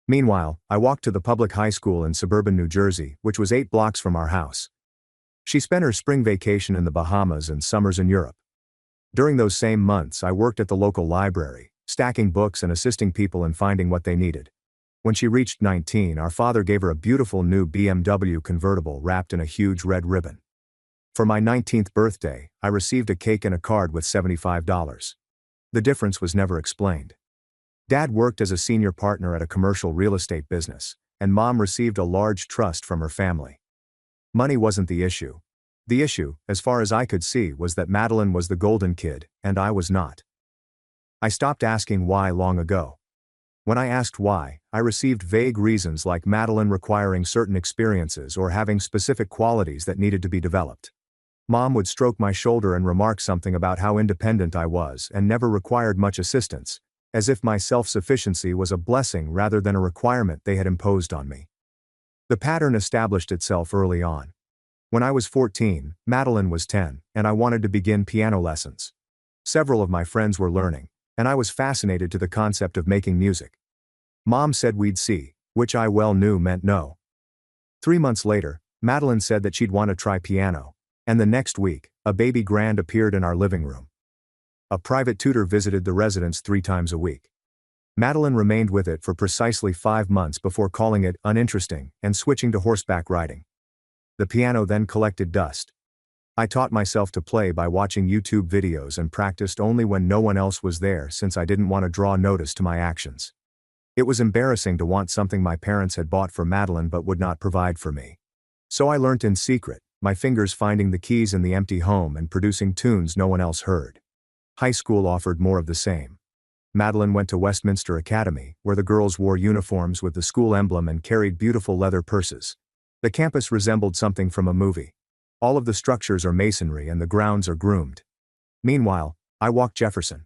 Meanwhile, I walked to the public high school in suburban New Jersey, which was 8 blocks from our house. She spent her spring vacation in the Bahamas and summers in Europe. During those same months, I worked at the local library, stacking books and assisting people in finding what they needed. When she reached 19, our father gave her a beautiful new BMW convertible wrapped in a huge red ribbon. For my 19th birthday, I received a cake and a card with $75. The difference was never explained. Dad worked as a senior partner at a commercial real estate business, and Mom received a large trust from her family. Money wasn't the issue. The issue, as far as I could see, was that Madeline was the golden kid, and I was not. I stopped asking why long ago. When I asked why, I received vague reasons like Madeline requiring certain experiences or having specific qualities that needed to be developed. Mom would stroke my shoulder and remark something about how independent I was and never required much assistance, as if my self-sufficiency was a blessing rather than a requirement they had imposed on me. The pattern established itself early on. When I was 14, Madeline was 10, and I wanted to begin piano lessons. Several of my friends were learning, and I was fascinated to the concept of making music. Mom said we'd see, which I well knew meant no. 3 months later, Madeline said that she'd want to try piano, and the next week, a baby grand appeared in our living room. A private tutor visited the residence 3 times a week. Madeline remained with it for precisely 5 months before calling it uninteresting and switching to horseback riding. The piano then collected dust. I taught myself to play by watching YouTube videos and practiced only when no one else was there since I didn't want to draw notice to my actions. It was embarrassing to want something my parents had bought for Madeline but would not provide for me. So I learnt in secret, my fingers finding the keys in the empty home and producing tunes no one else heard. High school offered more of the same. Madeline went to Westminster Academy, where the girls wore uniforms with the school emblem and carried beautiful leather purses. The campus resembled something from a movie. All of the structures are masonry and the grounds are groomed. Meanwhile, I walked Jefferson.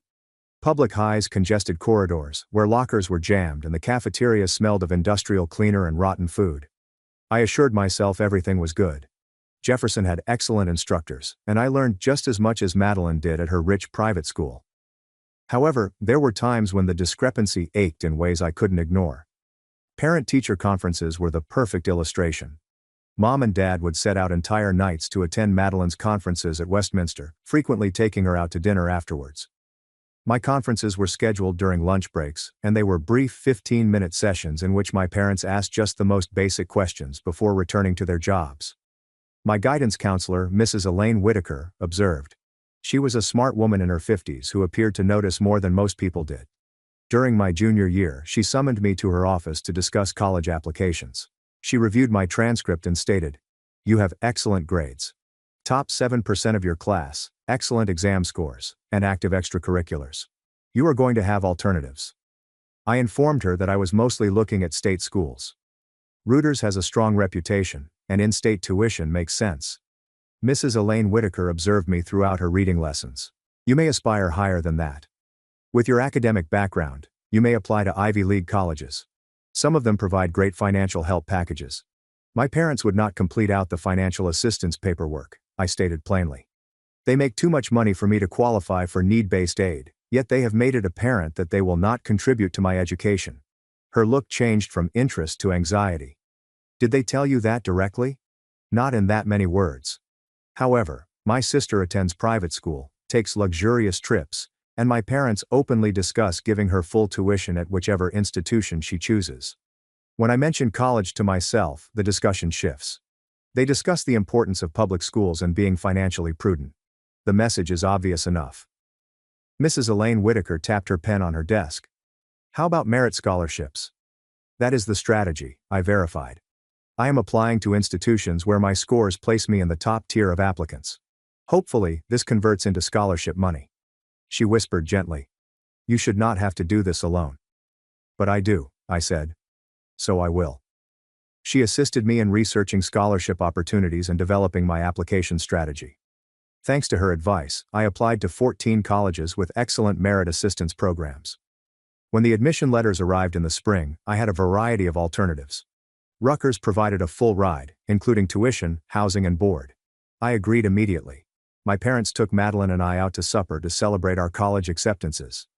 Public highs congested corridors, where lockers were jammed and the cafeteria smelled of industrial cleaner and rotten food. I assured myself everything was good. Jefferson had excellent instructors, and I learned just as much as Madeline did at her rich private school. However, there were times when the discrepancy ached in ways I couldn't ignore. Parent-teacher conferences were the perfect illustration. Mom and Dad would set out entire nights to attend Madeline's conferences at Westminster, frequently taking her out to dinner afterwards. My conferences were scheduled during lunch breaks, and they were brief 15-minute sessions in which my parents asked just the most basic questions before returning to their jobs. My guidance counselor, Mrs. Elaine Whitaker, observed. She was a smart woman in her 50s who appeared to notice more than most people did. During my junior year, she summoned me to her office to discuss college applications. She reviewed my transcript and stated, "You have excellent grades. Top 7% of your class, excellent exam scores, and active extracurriculars. You are going to have alternatives." I informed her that I was mostly looking at state schools. Reuters has a strong reputation, and in-state tuition makes sense. Mrs. Elaine Whitaker observed me throughout her reading lessons. "You may aspire higher than that. With your academic background, you may apply to Ivy League colleges. Some of them provide great financial help packages." My parents would not complete out the financial assistance paperwork, I stated plainly. They make too much money for me to qualify for need-based aid, yet they have made it apparent that they will not contribute to my education. Her look changed from interest to anxiety. "Did they tell you that directly?" "Not in that many words. However, my sister attends private school, takes luxurious trips, and my parents openly discuss giving her full tuition at whichever institution she chooses. When I mention college to myself, the discussion shifts. They discuss the importance of public schools and being financially prudent. The message is obvious enough. Mrs. Elaine Whitaker tapped her pen on her desk. "How about merit scholarships?" "That is the strategy," I verified. "I am applying to institutions where my scores place me in the top tier of applicants. Hopefully, this converts into scholarship money." She whispered gently. "You should not have to do this alone." "But I do," I said. "So I will." She assisted me in researching scholarship opportunities and developing my application strategy. Thanks to her advice, I applied to 14 colleges with excellent merit assistance programs. When the admission letters arrived in the spring, I had a variety of alternatives. Rutgers provided a full ride, including tuition, housing and board. I agreed immediately. My parents took Madeline and I out to supper to celebrate our college acceptances.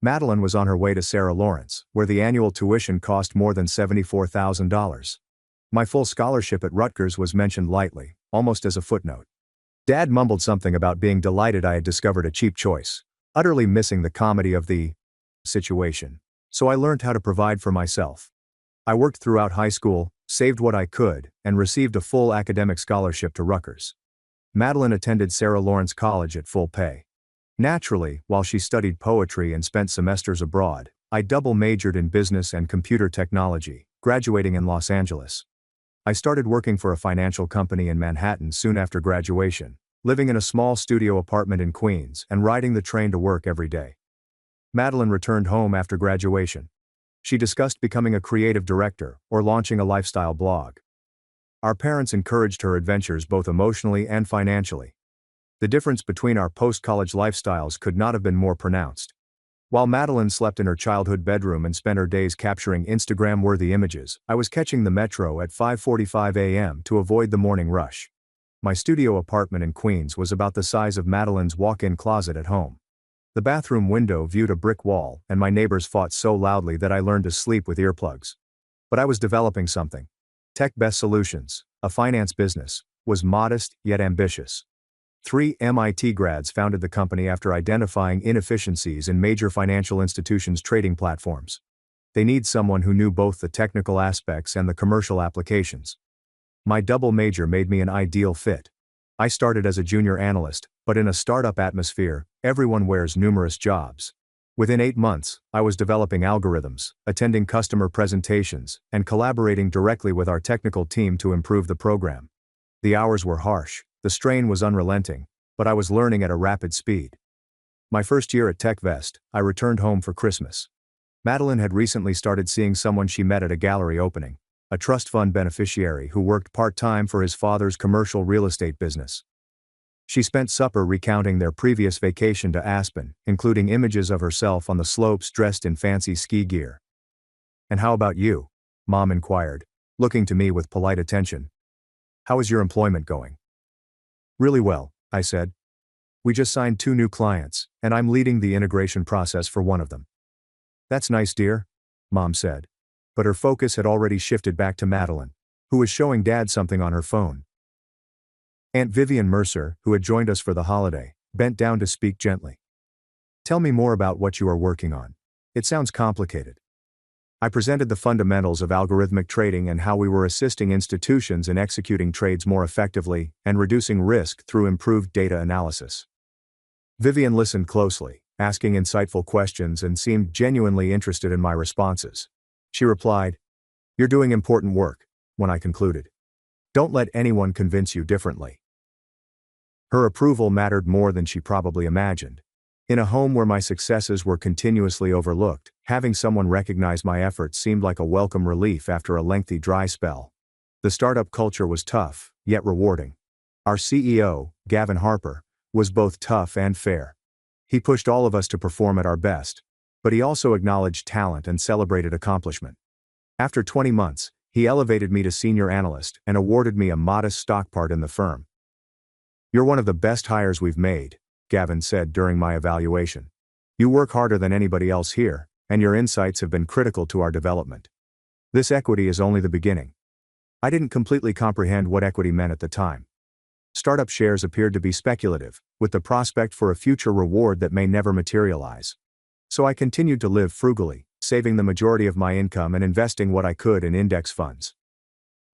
Madeline was on her way to Sarah Lawrence, where the annual tuition cost more than $74,000. My full scholarship at Rutgers was mentioned lightly, almost as a footnote. Dad mumbled something about being delighted I had discovered a cheap choice, utterly missing the comedy of the situation. So I learned how to provide for myself. I worked throughout high school, saved what I could, and received a full academic scholarship to Rutgers. Madeline attended Sarah Lawrence College at full pay. Naturally, while she studied poetry and spent semesters abroad, I double majored in business and computer technology, graduating in Los Angeles. I started working for a financial company in Manhattan soon after graduation, living in a small studio apartment in Queens and riding the train to work every day. Madeline returned home after graduation. She discussed becoming a creative director or launching a lifestyle blog. Our parents encouraged her adventures both emotionally and financially. The difference between our post-college lifestyles could not have been more pronounced. While Madeline slept in her childhood bedroom and spent her days capturing Instagram-worthy images, I was catching the metro at 5:45 a.m. to avoid the morning rush. My studio apartment in Queens was about the size of Madeline's walk-in closet at home. The bathroom window viewed a brick wall, and my neighbors fought so loudly that I learned to sleep with earplugs. But I was developing something. Tech Best Solutions, a finance business, was modest yet ambitious. 3 MIT grads founded the company after identifying inefficiencies in major financial institutions' trading platforms. They need someone who knew both the technical aspects and the commercial applications. My double major made me an ideal fit. I started as a junior analyst, but in a startup atmosphere, everyone wears numerous jobs. Within 8 months, I was developing algorithms, attending customer presentations, and collaborating directly with our technical team to improve the program. The hours were harsh, the strain was unrelenting, but I was learning at a rapid speed. My first year at TechVest, I returned home for Christmas. Madeline had recently started seeing someone she met at a gallery opening, a trust fund beneficiary who worked part-time for his father's commercial real estate business. She spent supper recounting their previous vacation to Aspen, including images of herself on the slopes dressed in fancy ski gear. "And how about you?" Mom inquired, looking to me with polite attention. "How is your employment going?" "Really well," I said. "We just signed 2 new clients, and I'm leading the integration process for one of them." "That's nice, dear," Mom said. But her focus had already shifted back to Madeline, who was showing Dad something on her phone. Aunt Vivian Mercer, who had joined us for the holiday, bent down to speak gently. "Tell me more about what you are working on. It sounds complicated." I presented the fundamentals of algorithmic trading and how we were assisting institutions in executing trades more effectively and reducing risk through improved data analysis. Vivian listened closely, asking insightful questions and seemed genuinely interested in my responses. She replied, "You're doing important work," when I concluded. "Don't let anyone convince you differently." Her approval mattered more than she probably imagined. In a home where my successes were continuously overlooked, having someone recognize my efforts seemed like a welcome relief after a lengthy dry spell. The startup culture was tough, yet rewarding. Our CEO, Gavin Harper, was both tough and fair. He pushed all of us to perform at our best, but he also acknowledged talent and celebrated accomplishment. After 20 months, he elevated me to senior analyst and awarded me a modest stock part in the firm. "You're one of the best hires we've made," Gavin said during my evaluation. "You work harder than anybody else here, and your insights have been critical to our development. This equity is only the beginning." I didn't completely comprehend what equity meant at the time. Startup shares appeared to be speculative, with the prospect for a future reward that may never materialize. So I continued to live frugally, saving the majority of my income and investing what I could in index funds.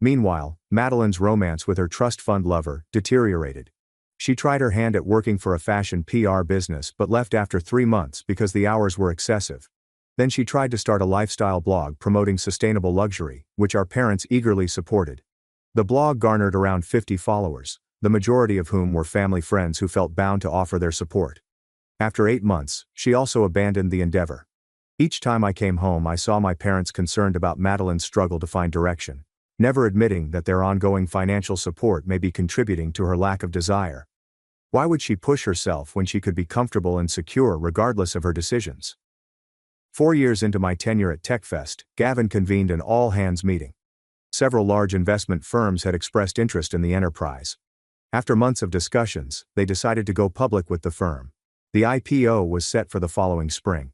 Meanwhile, Madeline's romance with her trust fund lover deteriorated. She tried her hand at working for a fashion PR business but left after 3 months because the hours were excessive. Then she tried to start a lifestyle blog promoting sustainable luxury, which our parents eagerly supported. The blog garnered around 50 followers, the majority of whom were family friends who felt bound to offer their support. After 8 months, she also abandoned the endeavor. Each time I came home, I saw my parents concerned about Madeline's struggle to find direction, never admitting that their ongoing financial support may be contributing to her lack of desire. Why would she push herself when she could be comfortable and secure regardless of her decisions? 4 years into my tenure at TechFest, Gavin convened an all-hands meeting. Several large investment firms had expressed interest in the enterprise. After months of discussions, they decided to go public with the firm. The IPO was set for the following spring.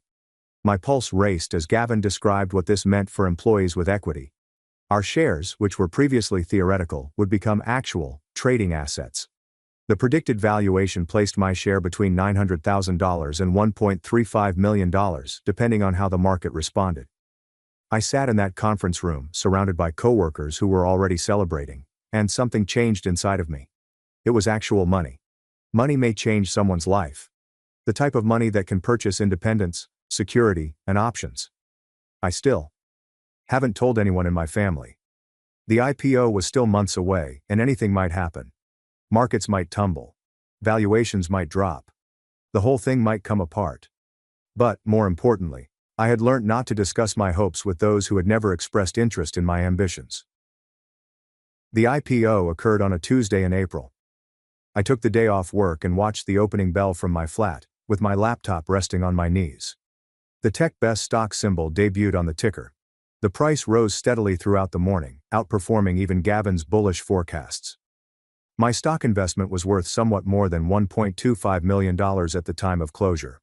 My pulse raced as Gavin described what this meant for employees with equity. Our shares, which were previously theoretical, would become actual, trading assets. The predicted valuation placed my share between $900,000 and $1.35 million, depending on how the market responded. I sat in that conference room, surrounded by coworkers who were already celebrating, and something changed inside of me. It was actual money. Money may change someone's life. The type of money that can purchase independence, security, and options. I still haven't told anyone in my family. The IPO was still months away, and anything might happen. Markets might tumble. Valuations might drop. The whole thing might come apart. But, more importantly, I had learnt not to discuss my hopes with those who had never expressed interest in my ambitions. The IPO occurred on a Tuesday in April. I took the day off work and watched the opening bell from my flat, with my laptop resting on my knees. The Tech Best stock symbol debuted on the ticker. The price rose steadily throughout the morning, outperforming even Gavin's bullish forecasts. My stock investment was worth somewhat more than $1.25 million at the time of closure.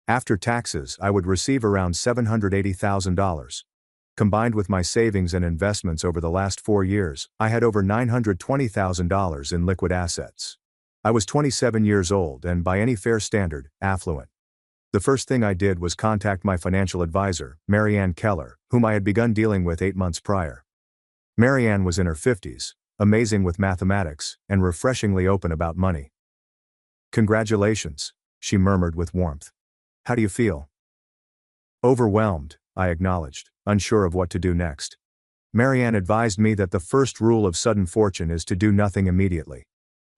After taxes, I would receive around $780,000. Combined with my savings and investments over the last 4 years, I had over $920,000 in liquid assets. I was 27 years old and, by any fair standard, affluent. The first thing I did was contact my financial advisor, Marianne Keller, whom I had begun dealing with 8 months prior. Marianne was in her 50s, amazing with mathematics, and refreshingly open about money. "Congratulations," she murmured with warmth. "How do you feel?" "Overwhelmed," I acknowledged, unsure of what to do next. Marianne advised me that the first rule of sudden fortune is to do nothing immediately.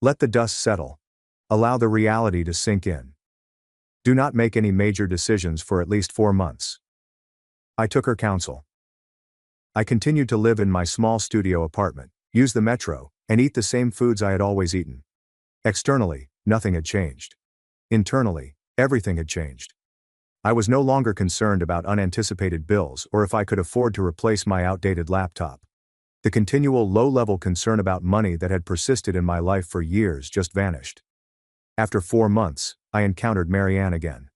Let the dust settle. Allow the reality to sink in. Do not make any major decisions for at least 4 months. I took her counsel. I continued to live in my small studio apartment, use the metro, and eat the same foods I had always eaten. Externally, nothing had changed. Internally, everything had changed. I was no longer concerned about unanticipated bills or if I could afford to replace my outdated laptop. The continual low-level concern about money that had persisted in my life for years just vanished. After 4 months, I encountered Marianne again.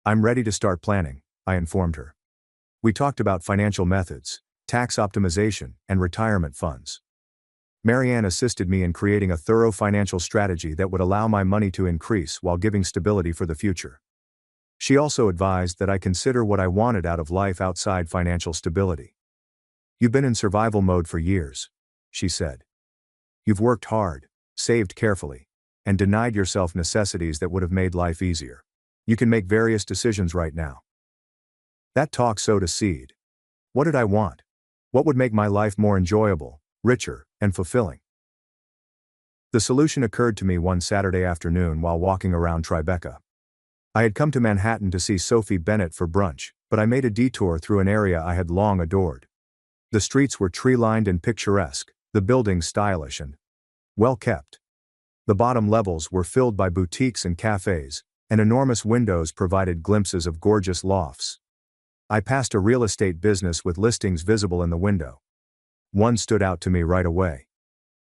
"I'm ready to start planning," I informed her. We talked about financial methods, tax optimization, and retirement funds. Marianne assisted me in creating a thorough financial strategy that would allow my money to increase while giving stability for the future. She also advised that I consider what I wanted out of life outside financial stability. "You've been in survival mode for years," she said. "You've worked hard, saved carefully, and denied yourself necessities that would have made life easier. You can make various decisions right now." That talk sowed a seed. What did I want? What would make my life more enjoyable, richer, and fulfilling? The solution occurred to me one Saturday afternoon while walking around Tribeca. I had come to Manhattan to see Sophie Bennett for brunch, but I made a detour through an area I had long adored. The streets were tree-lined and picturesque, the buildings stylish and well-kept. The bottom levels were filled by boutiques and cafes, and enormous windows provided glimpses of gorgeous lofts. I passed a real estate business with listings visible in the window. One stood out to me right away.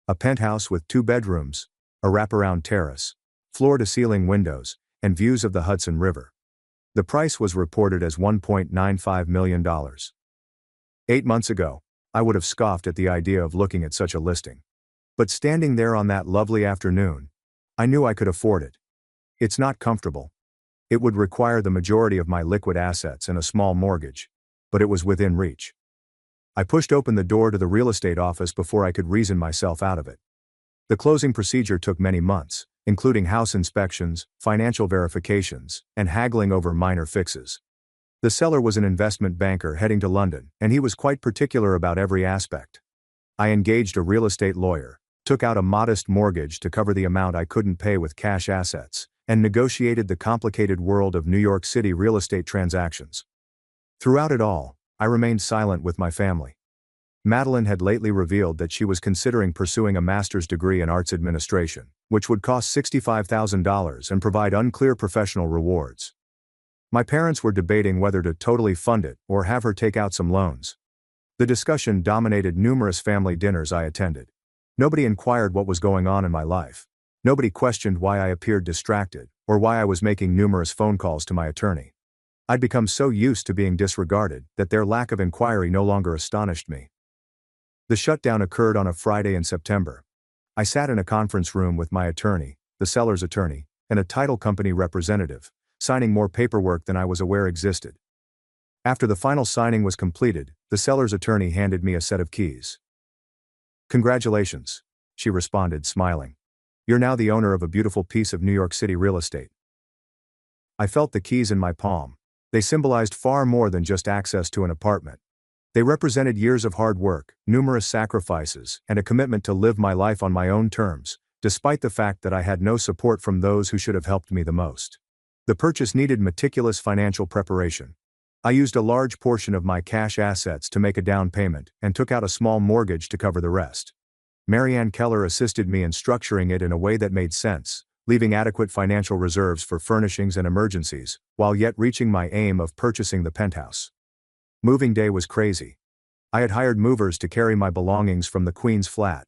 A penthouse with 2 bedrooms, a wraparound terrace, floor-to-ceiling windows, and views of the Hudson River. The price was reported as $1.95 million. 8 months ago, I would have scoffed at the idea of looking at such a listing. But standing there on that lovely afternoon, I knew I could afford it. It's not comfortable. It would require the majority of my liquid assets and a small mortgage, but it was within reach. I pushed open the door to the real estate office before I could reason myself out of it. The closing procedure took many months, including house inspections, financial verifications, and haggling over minor fixes. The seller was an investment banker heading to London, and he was quite particular about every aspect. I engaged a real estate lawyer, took out a modest mortgage to cover the amount I couldn't pay with cash assets, and negotiated the complicated world of New York City real estate transactions. Throughout it all, I remained silent with my family. Madeline had lately revealed that she was considering pursuing a master's degree in arts administration, which would cost $65,000 and provide unclear professional rewards. My parents were debating whether to totally fund it or have her take out some loans. The discussion dominated numerous family dinners I attended. Nobody inquired what was going on in my life. Nobody questioned why I appeared distracted, or why I was making numerous phone calls to my attorney. I'd become so used to being disregarded that their lack of inquiry no longer astonished me. The shutdown occurred on a Friday in September. I sat in a conference room with my attorney, the seller's attorney, and a title company representative, signing more paperwork than I was aware existed. After the final signing was completed, the seller's attorney handed me a set of keys. "Congratulations," she responded, smiling. "You're now the owner of a beautiful piece of New York City real estate." I felt the keys in my palm. They symbolized far more than just access to an apartment. They represented years of hard work, numerous sacrifices, and a commitment to live my life on my own terms, despite the fact that I had no support from those who should have helped me the most. The purchase needed meticulous financial preparation. I used a large portion of my cash assets to make a down payment and took out a small mortgage to cover the rest. Marianne Keller assisted me in structuring it in a way that made sense, leaving adequate financial reserves for furnishings and emergencies, while yet reaching my aim of purchasing the penthouse. Moving day was crazy. I had hired movers to carry my belongings from the Queen's flat.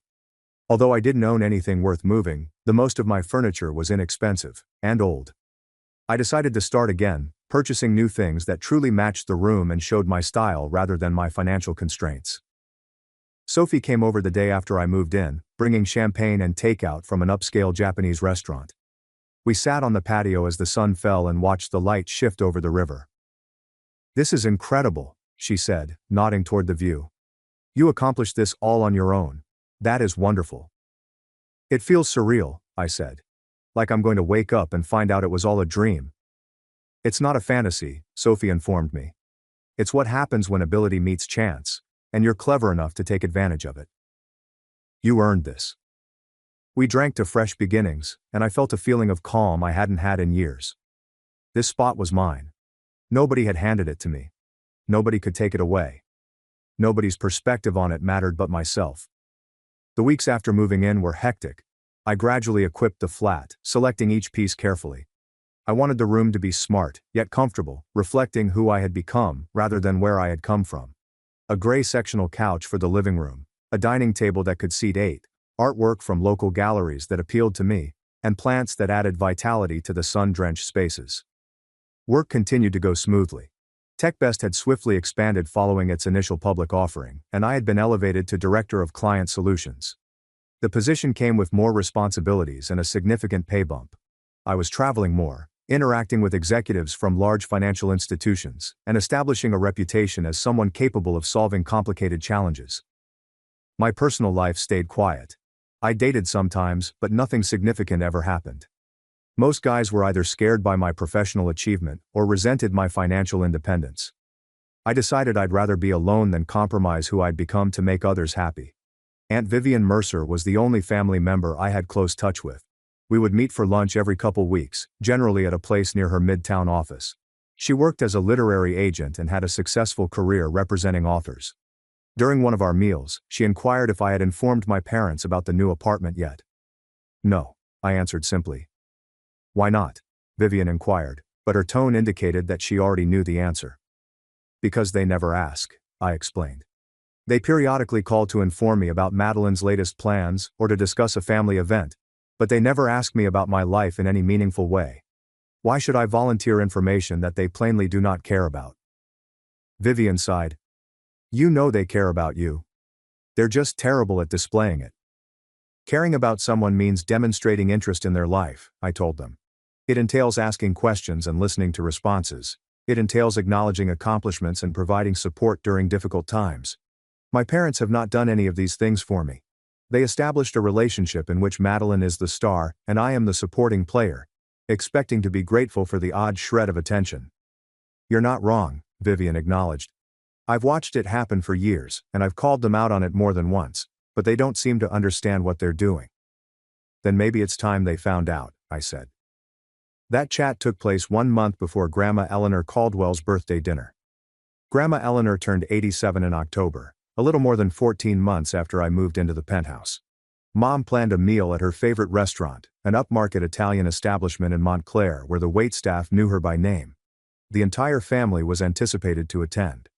Although I didn't own anything worth moving, the most of my furniture was inexpensive and old. I decided to start again, purchasing new things that truly matched the room and showed my style rather than my financial constraints. Sophie came over the day after I moved in, bringing champagne and takeout from an upscale Japanese restaurant. We sat on the patio as the sun fell and watched the light shift over the river. "This is incredible," she said, nodding toward the view. "You accomplished this all on your own. That is wonderful." "It feels surreal," I said. "Like I'm going to wake up and find out it was all a dream." "It's not a fantasy," Sophie informed me. "It's what happens when ability meets chance, and you're clever enough to take advantage of it. You earned this." We drank to fresh beginnings, and I felt a feeling of calm I hadn't had in years. This spot was mine. Nobody had handed it to me. Nobody could take it away. Nobody's perspective on it mattered but myself. The weeks after moving in were hectic. I gradually equipped the flat, selecting each piece carefully. I wanted the room to be smart, yet comfortable, reflecting who I had become, rather than where I had come from. A gray sectional couch for the living room, a dining table that could seat 8, artwork from local galleries that appealed to me, and plants that added vitality to the sun-drenched spaces. Work continued to go smoothly. TechBest had swiftly expanded following its initial public offering, and I had been elevated to Director of Client Solutions. The position came with more responsibilities and a significant pay bump. I was traveling more, interacting with executives from large financial institutions, and establishing a reputation as someone capable of solving complicated challenges. My personal life stayed quiet. I dated sometimes, but nothing significant ever happened. Most guys were either scared by my professional achievement or resented my financial independence. I decided I'd rather be alone than compromise who I'd become to make others happy. Aunt Vivian Mercer was the only family member I had close touch with. We would meet for lunch every couple weeks, generally at a place near her midtown office. She worked as a literary agent and had a successful career representing authors. During one of our meals, she inquired if I had informed my parents about the new apartment yet. "No," I answered simply. "Why not?" Vivian inquired, but her tone indicated that she already knew the answer. "Because they never ask," I explained. "They periodically call to inform me about Madeline's latest plans or to discuss a family event, but they never ask me about my life in any meaningful way. Why should I volunteer information that they plainly do not care about?" Vivian sighed. "You know they care about you. They're just terrible at displaying it." "Caring about someone means demonstrating interest in their life," I told them. "It entails asking questions and listening to responses. It entails acknowledging accomplishments and providing support during difficult times. My parents have not done any of these things for me. They established a relationship in which Madeline is the star and I am the supporting player, expecting to be grateful for the odd shred of attention." "You're not wrong," Vivian acknowledged. "I've watched it happen for years, and I've called them out on it more than once, but they don't seem to understand what they're doing." "Then maybe it's time they found out," I said. That chat took place 1 month before Grandma Eleanor Caldwell's birthday dinner. Grandma Eleanor turned 87 in October, a little more than 14 months after I moved into the penthouse. Mom planned a meal at her favorite restaurant, an upmarket Italian establishment in Montclair where the waitstaff knew her by name. The entire family was anticipated to attend.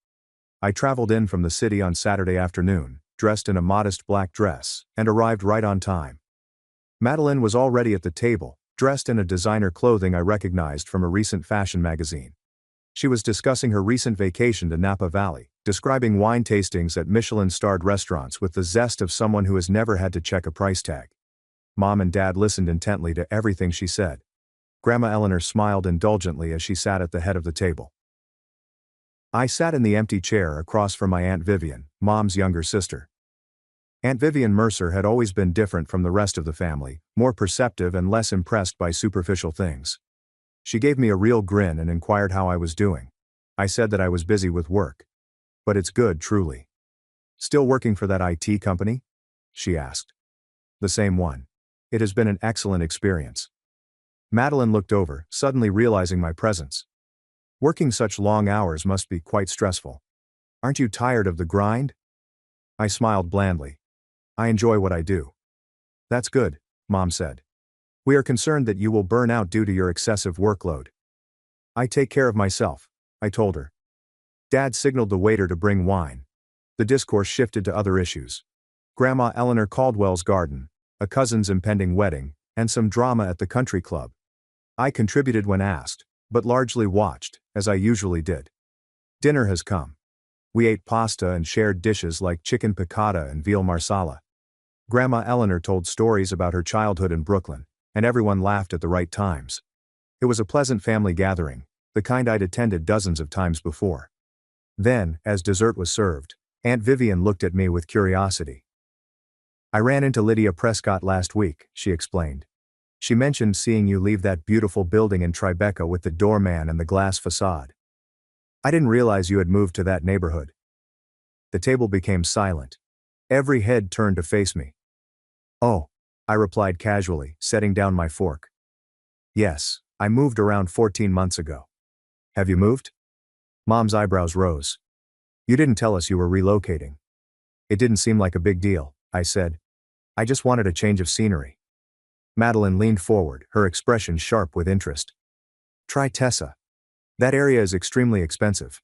I traveled in from the city on Saturday afternoon, dressed in a modest black dress, and arrived right on time. Madeline was already at the table, dressed in a designer clothing I recognized from a recent fashion magazine. She was discussing her recent vacation to Napa Valley, describing wine tastings at Michelin-starred restaurants with the zest of someone who has never had to check a price tag. Mom and Dad listened intently to everything she said. Grandma Eleanor smiled indulgently as she sat at the head of the table. I sat in the empty chair across from my Aunt Vivian, Mom's younger sister. Aunt Vivian Mercer had always been different from the rest of the family, more perceptive and less impressed by superficial things. She gave me a real grin and inquired how I was doing. I said that I was busy with work. "But it's good, truly." "Still working for that IT company?" she asked. "The same one. It has been an excellent experience." Madeline looked over, suddenly realizing my presence. Working such long hours must be quite stressful. Aren't you tired of the grind? I smiled blandly. I enjoy what I do. That's good, Mom said. We are concerned that you will burn out due to your excessive workload. I take care of myself, I told her. Dad signaled the waiter to bring wine. The discourse shifted to other issues. Grandma Eleanor Caldwell's garden, a cousin's impending wedding, and some drama at the country club. I contributed when asked, but largely watched, as I usually did. Dinner has come. We ate pasta and shared dishes like chicken piccata and veal marsala. Grandma Eleanor told stories about her childhood in Brooklyn, and everyone laughed at the right times. It was a pleasant family gathering, the kind I'd attended dozens of times before. Then, as dessert was served, Aunt Vivian looked at me with curiosity. I ran into Lydia Prescott last week, she explained. She mentioned seeing you leave that beautiful building in Tribeca with the doorman and the glass facade. I didn't realize you had moved to that neighborhood. The table became silent. Every head turned to face me. Oh, I replied casually, setting down my fork. Yes, I moved around 14 months ago. Have you moved? Mom's eyebrows rose. You didn't tell us you were relocating. It didn't seem like a big deal, I said. I just wanted a change of scenery. Madeline leaned forward, her expression sharp with interest. Try Tessa. That area is extremely expensive.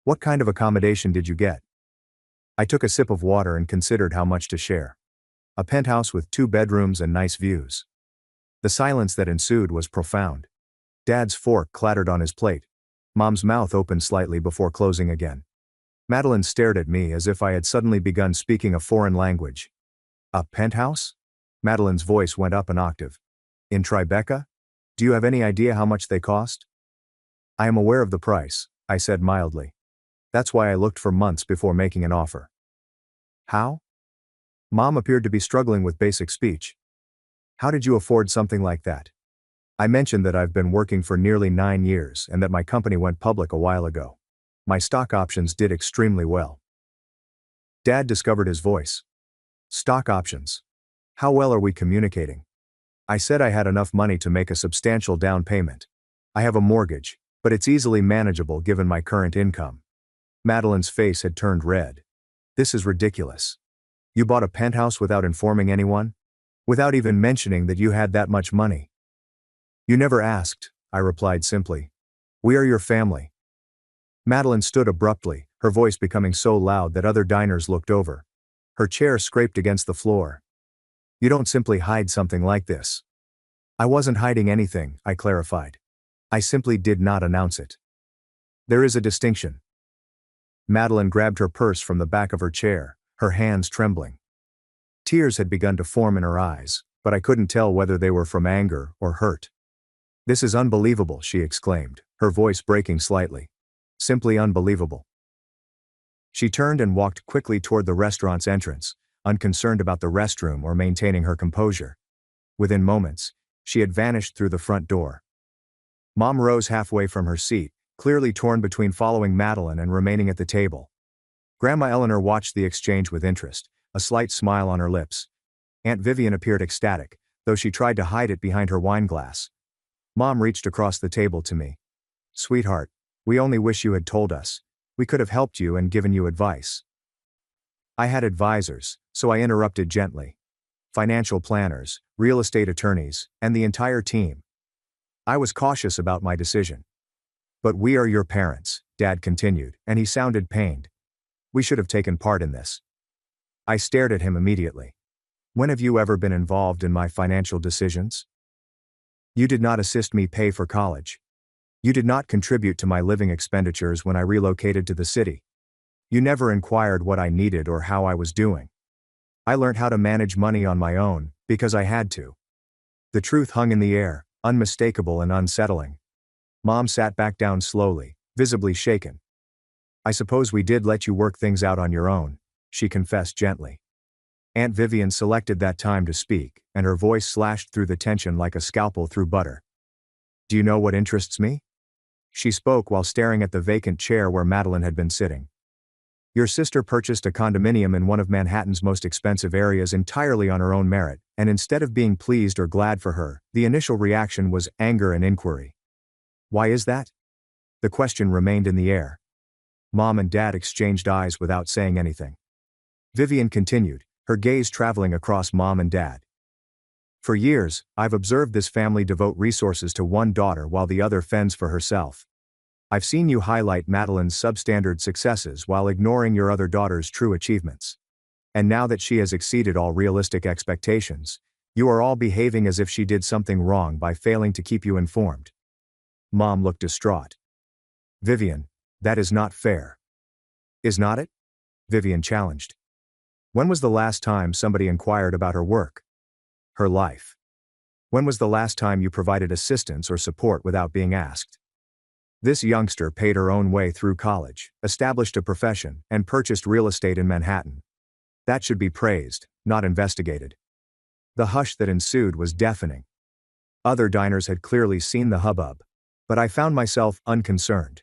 What kind of accommodation did you get? I took a sip of water and considered how much to share. A penthouse with 2 bedrooms and nice views. The silence that ensued was profound. Dad's fork clattered on his plate. Mom's mouth opened slightly before closing again. Madeline stared at me as if I had suddenly begun speaking a foreign language. A penthouse? Madeline's voice went up an octave. In Tribeca? Do you have any idea how much they cost? I am aware of the price, I said mildly. That's why I looked for months before making an offer. How? Mom appeared to be struggling with basic speech. How did you afford something like that? I mentioned that I've been working for nearly 9 years and that my company went public a while ago. My stock options did extremely well. Dad discovered his voice. Stock options. How well are we communicating? I said I had enough money to make a substantial down payment. I have a mortgage, but it's easily manageable given my current income. Madeline's face had turned red. This is ridiculous. You bought a penthouse without informing anyone? Without even mentioning that you had that much money? You never asked, I replied simply. We are your family. Madeline stood abruptly, her voice becoming so loud that other diners looked over. Her chair scraped against the floor. You don't simply hide something like this. I wasn't hiding anything, I clarified. I simply did not announce it. There is a distinction. Madeline grabbed her purse from the back of her chair, her hands trembling. Tears had begun to form in her eyes, but I couldn't tell whether they were from anger or hurt. This is unbelievable, she exclaimed, her voice breaking slightly. Simply unbelievable. She turned and walked quickly toward the restaurant's entrance, unconcerned about the restroom or maintaining her composure. Within moments, she had vanished through the front door. Mom rose halfway from her seat, clearly torn between following Madeline and remaining at the table. Grandma Eleanor watched the exchange with interest, a slight smile on her lips. Aunt Vivian appeared ecstatic, though she tried to hide it behind her wine glass. Mom reached across the table to me. Sweetheart, we only wish you had told us. We could have helped you and given you advice. I had advisors, so I interrupted gently. Financial planners, real estate attorneys, and the entire team. I was cautious about my decision. But we are your parents, Dad continued, and he sounded pained. We should have taken part in this. I stared at him immediately. When have you ever been involved in my financial decisions? You did not assist me pay for college. You did not contribute to my living expenditures when I relocated to the city. You never inquired what I needed or how I was doing. I learned how to manage money on my own, because I had to. The truth hung in the air, unmistakable and unsettling. Mom sat back down slowly, visibly shaken. I suppose we did let you work things out on your own, she confessed gently. Aunt Vivian selected that time to speak, and her voice slashed through the tension like a scalpel through butter. Do you know what interests me? She spoke while staring at the vacant chair where Madeline had been sitting. Your sister purchased a condominium in one of Manhattan's most expensive areas entirely on her own merit, and instead of being pleased or glad for her, the initial reaction was anger and inquiry. Why is that? The question remained in the air. Mom and Dad exchanged eyes without saying anything. Vivian continued, her gaze traveling across Mom and Dad. For years, I've observed this family devote resources to one daughter while the other fends for herself. I've seen you highlight Madeline's substandard successes while ignoring your other daughter's true achievements. And now that she has exceeded all realistic expectations, you are all behaving as if she did something wrong by failing to keep you informed. Mom looked distraught. Vivian, that is not fair. Is not it? Vivian challenged. When was the last time somebody inquired about her work? Her life? When was the last time you provided assistance or support without being asked? This youngster paid her own way through college, established a profession, and purchased real estate in Manhattan. That should be praised, not investigated. The hush that ensued was deafening. Other diners had clearly seen the hubbub, but I found myself unconcerned.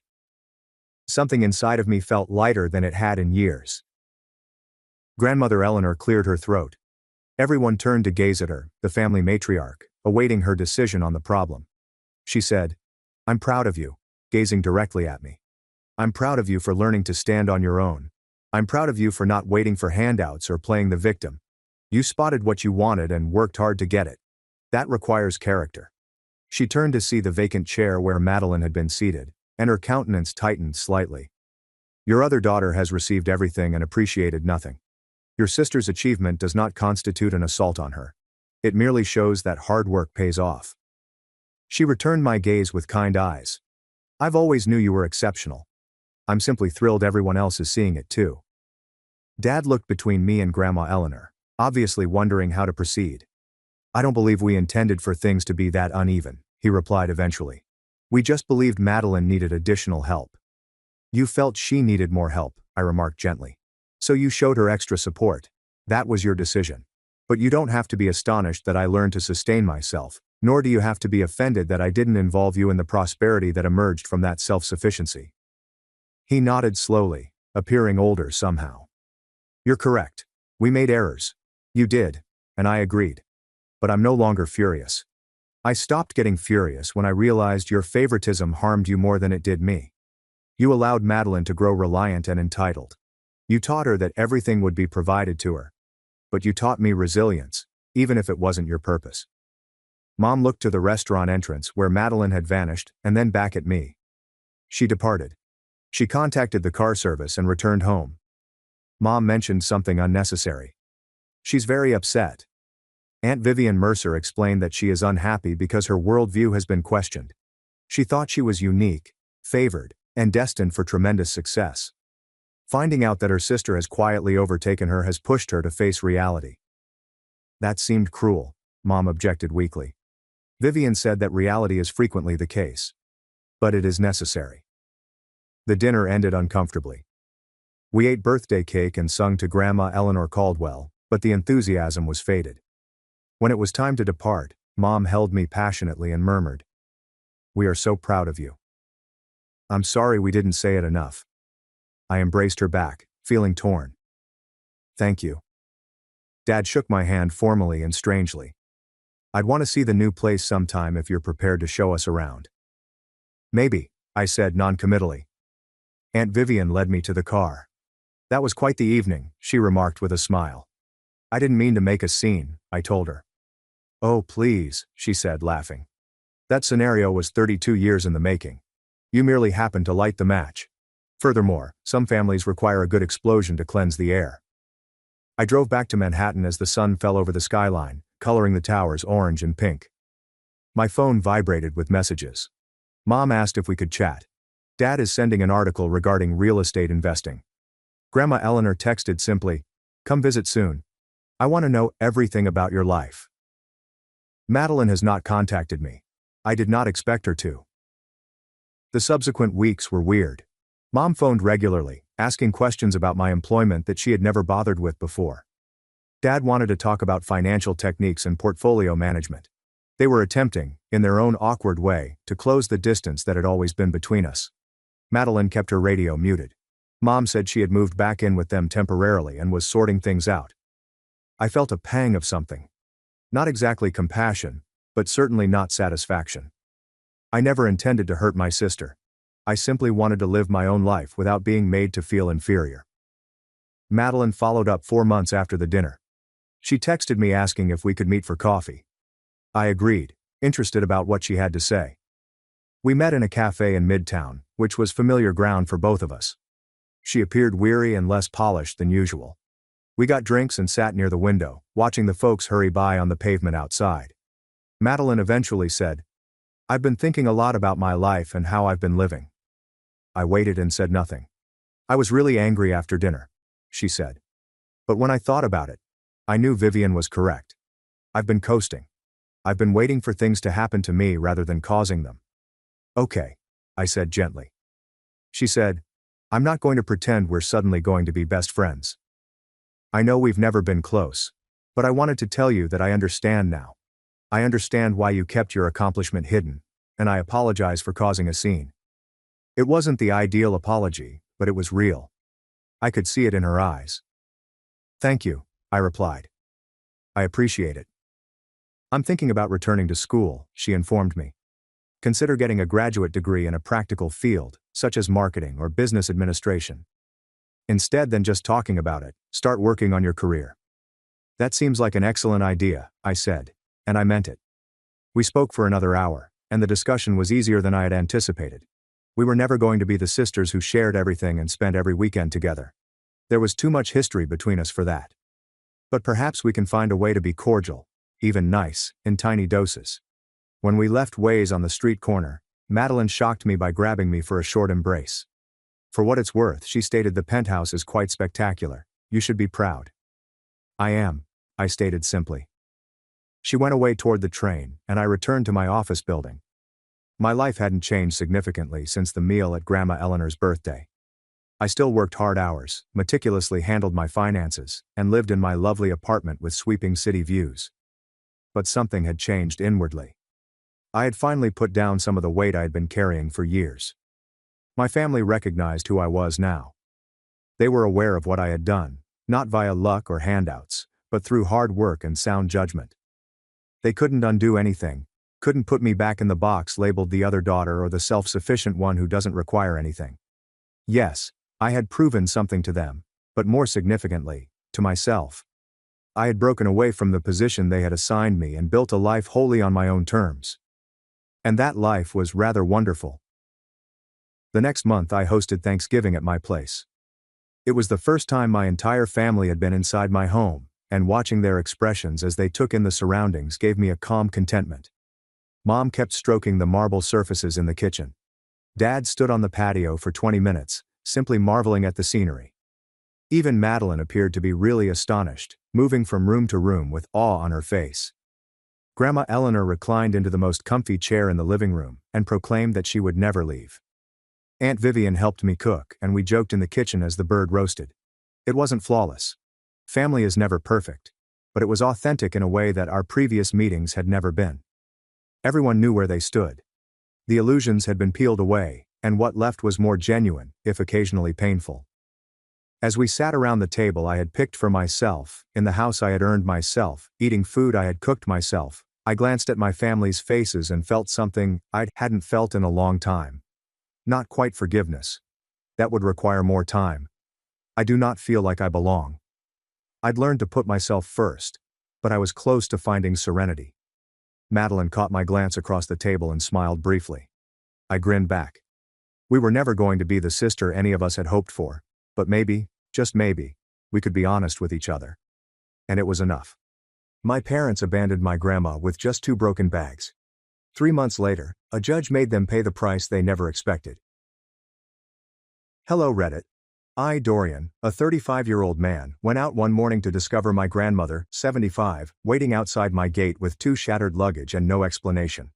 Something inside of me felt lighter than it had in years. Grandmother Eleanor cleared her throat. Everyone turned to gaze at her, the family matriarch, awaiting her decision on the problem. She said, "I'm proud of you," gazing directly at me. "I'm proud of you for learning to stand on your own. I'm proud of you for not waiting for handouts or playing the victim. You spotted what you wanted and worked hard to get it. That requires character." She turned to see the vacant chair where Madeline had been seated, and her countenance tightened slightly. "Your other daughter has received everything and appreciated nothing. Your sister's achievement does not constitute an assault on her. It merely shows that hard work pays off." She returned my gaze with kind eyes. "I've always knew you were exceptional. I'm simply thrilled everyone else is seeing it too." Dad looked between me and Grandma Eleanor, obviously wondering how to proceed. "I don't believe we intended for things to be that uneven," he replied eventually. "We just believed Madeline needed additional help." "You felt she needed more help," I remarked gently. "So you showed her extra support. That was your decision. But you don't have to be astonished that I learned to sustain myself, nor do you have to be offended that I didn't involve you in the prosperity that emerged from that self-sufficiency." He nodded slowly, appearing older somehow. "You're correct. We made errors. You did, and I agreed. But I'm no longer furious. I stopped getting furious when I realized your favoritism harmed you more than it did me. You allowed Madeline to grow reliant and entitled. You taught her that everything would be provided to her. But you taught me resilience, even if it wasn't your purpose." Mom looked to the restaurant entrance where Madeline had vanished, and then back at me. She departed. She contacted the car service and returned home. Mom mentioned something unnecessary. "She's very upset." Aunt Vivian Mercer explained that she is unhappy because her worldview has been questioned. She thought she was unique, favored, and destined for tremendous success. Finding out that her sister has quietly overtaken her has pushed her to face reality. "That seemed cruel," Mom objected weakly. "Vivian said that reality is frequently the case. But it is necessary." The dinner ended uncomfortably. We ate birthday cake and sung to Grandma Eleanor Caldwell, but the enthusiasm was faded. When it was time to depart, Mom held me passionately and murmured, "We are so proud of you." "I'm sorry we didn't say it enough." I embraced her back, feeling torn. "Thank you." Dad shook my hand formally and strangely. "I'd want to see the new place sometime if you're prepared to show us around." "Maybe," I said noncommittally. Aunt Vivian led me to the car. "That was quite the evening," she remarked with a smile. "I didn't mean to make a scene," I told her. "Oh, please," she said, laughing. "That scenario was 32 years in the making. You merely happened to light the match. Furthermore, some families require a good explosion to cleanse the air." I drove back to Manhattan as the sun fell over the skyline, coloring the towers orange and pink. My phone vibrated with messages. Mom asked if we could chat. Dad is sending an article regarding real estate investing. Grandma Eleanor texted simply, "Come visit soon. I want to know everything about your life." Madeline has not contacted me. I did not expect her to. The subsequent weeks were weird. Mom phoned regularly, asking questions about my employment that she had never bothered with before. Dad wanted to talk about financial techniques and portfolio management. They were attempting, in their own awkward way, to close the distance that had always been between us. Madeline kept her radio muted. Mom said she had moved back in with them temporarily and was sorting things out. I felt a pang of something. Not exactly compassion, but certainly not satisfaction. I never intended to hurt my sister. I simply wanted to live my own life without being made to feel inferior. Madeline followed up 4 months after the dinner. She texted me asking if we could meet for coffee. I agreed, interested about what she had to say. We met in a cafe in Midtown, which was familiar ground for both of us. She appeared weary and less polished than usual. We got drinks and sat near the window, watching the folks hurry by on the pavement outside. Madeline eventually said, "I've been thinking a lot about my life and how I've been living." I waited and said nothing. "I was really angry after dinner," she said. "But when I thought about it, I knew Vivian was correct. I've been coasting. I've been waiting for things to happen to me rather than causing them." "Okay," I said gently. She said, "I'm not going to pretend we're suddenly going to be best friends. I know we've never been close, but I wanted to tell you that I understand now. I understand why you kept your accomplishment hidden, and I apologize for causing a scene." It wasn't the ideal apology, but it was real. I could see it in her eyes. "Thank you," I replied. "I appreciate it." "I'm thinking about returning to school," she informed me. "Consider getting a graduate degree in a practical field, such as marketing or business administration. Instead than just talking about it, start working on your career." "That seems like an excellent idea," I said, and I meant it. We spoke for another hour, and the discussion was easier than I had anticipated. We were never going to be the sisters who shared everything and spent every weekend together. There was too much history between us for that. But perhaps we can find a way to be cordial, even nice, in tiny doses. When we left Ways on the street corner, Madeline shocked me by grabbing me for a short embrace. For what it's worth, she stated, "The penthouse is quite spectacular. You should be proud." "I am," I stated simply. She went away toward the train, and I returned to my office building. My life hadn't changed significantly since the meal at Grandma Eleanor's birthday. I still worked hard hours, meticulously handled my finances, and lived in my lovely apartment with sweeping city views. But something had changed inwardly. I had finally put down some of the weight I had been carrying for years. My family recognized who I was now. They were aware of what I had done, not via luck or handouts, but through hard work and sound judgment. They couldn't undo anything, couldn't put me back in the box labeled the other daughter or the self-sufficient one who doesn't require anything. Yes, I had proven something to them, but more significantly, to myself. I had broken away from the position they had assigned me and built a life wholly on my own terms. And that life was rather wonderful. The next month I hosted Thanksgiving at my place. It was the first time my entire family had been inside my home, and watching their expressions as they took in the surroundings gave me a calm contentment. Mom kept stroking the marble surfaces in the kitchen. Dad stood on the patio for 20 minutes, simply marveling at the scenery. Even Madeline appeared to be really astonished, moving from room to room with awe on her face. Grandma Eleanor reclined into the most comfy chair in the living room and proclaimed that she would never leave. Aunt Vivian helped me cook, and we joked in the kitchen as the bird roasted. It wasn't flawless. Family is never perfect, but it was authentic in a way that our previous meetings had never been. Everyone knew where they stood. The illusions had been peeled away, and what left was more genuine, if occasionally painful. As we sat around the table I had picked for myself, in the house I had earned myself, eating food I had cooked myself, I glanced at my family's faces and felt something I hadn't felt in a long time. Not quite forgiveness. That would require more time. I do not feel like I belong. I'd learned to put myself first, but I was close to finding serenity. Madeline caught my glance across the table and smiled briefly. I grinned back. We were never going to be the sister any of us had hoped for, but maybe, just maybe, we could be honest with each other. And it was enough. My parents abandoned my grandma with just 2 broken bags. 3 months later, a judge made them pay the price they never expected. Hello Reddit. I, Dorian, a 35-year-old man, went out one morning to discover my grandmother, 75, waiting outside my gate with 2 shattered luggage and no explanation.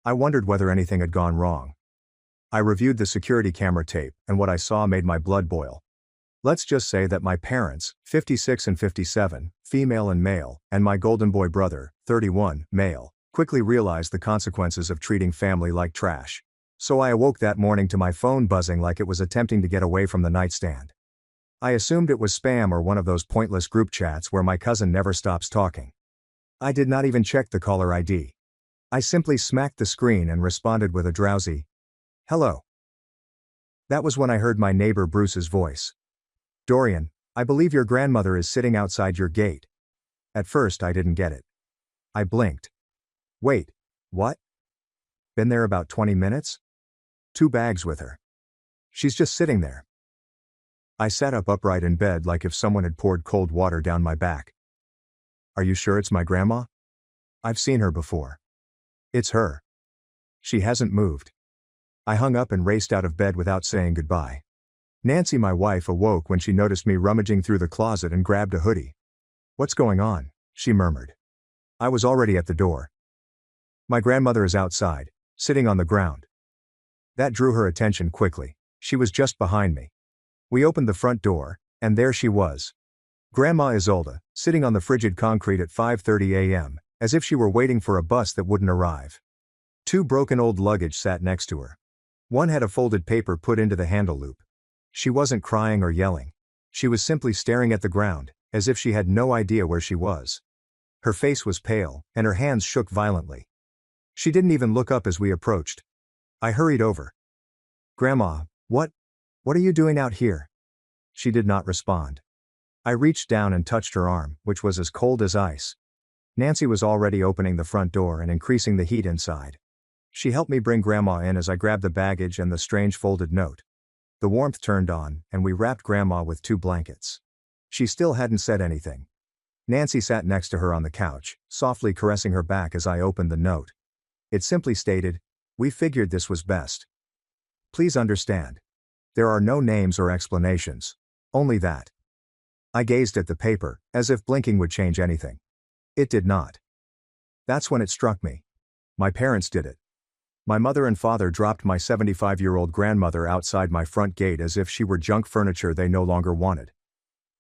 I wondered whether anything had gone wrong. I reviewed the security camera tape, and what I saw made my blood boil. Let's just say that my parents, 56 and 57, female and male, and my golden boy brother, 31, male, quickly realized the consequences of treating family like trash. So I awoke that morning to my phone buzzing like it was attempting to get away from the nightstand. I assumed it was spam or one of those pointless group chats where my cousin never stops talking. I did not even check the caller ID. I simply smacked the screen and responded with a drowsy, "Hello." That was when I heard my neighbor Bruce's voice. "Dorian, I believe your grandmother is sitting outside your gate." At first I didn't get it. I blinked. "Wait, what? Been there about 20 minutes? 2 bags with her. She's just sitting there." I sat up upright in bed like if someone had poured cold water down my back. "Are you sure it's my grandma? I've seen her before. It's her. She hasn't moved." I hung up and raced out of bed without saying goodbye. Nancy, my wife, awoke when she noticed me rummaging through the closet and grabbed a hoodie. "What's going on?" she murmured. I was already at the door. "My grandmother is outside, sitting on the ground." That drew her attention quickly. She was just behind me. We opened the front door, and there she was. Grandma Isolde, sitting on the frigid concrete at 5:30 a.m., as if she were waiting for a bus that wouldn't arrive. 2 broken old luggage sat next to her. One had a folded paper put into the handle loop. She wasn't crying or yelling. She was simply staring at the ground, as if she had no idea where she was. Her face was pale, and her hands shook violently. She didn't even look up as we approached. I hurried over. "Grandma, what are you doing out here?" She did not respond. I reached down and touched her arm, which was as cold as ice. Nancy was already opening the front door and increasing the heat inside. She helped me bring Grandma in as I grabbed the baggage and the strange folded note. The warmth turned on, and we wrapped Grandma with 2 blankets. She still hadn't said anything. Nancy sat next to her on the couch, softly caressing her back as I opened the note. It simply stated, "We figured this was best. Please understand. There are no names or explanations. Only that." I gazed at the paper, as if blinking would change anything. It did not. That's when it struck me. My parents did it. My mother and father dropped my 75-year-old grandmother outside my front gate as if she were junk furniture they no longer wanted.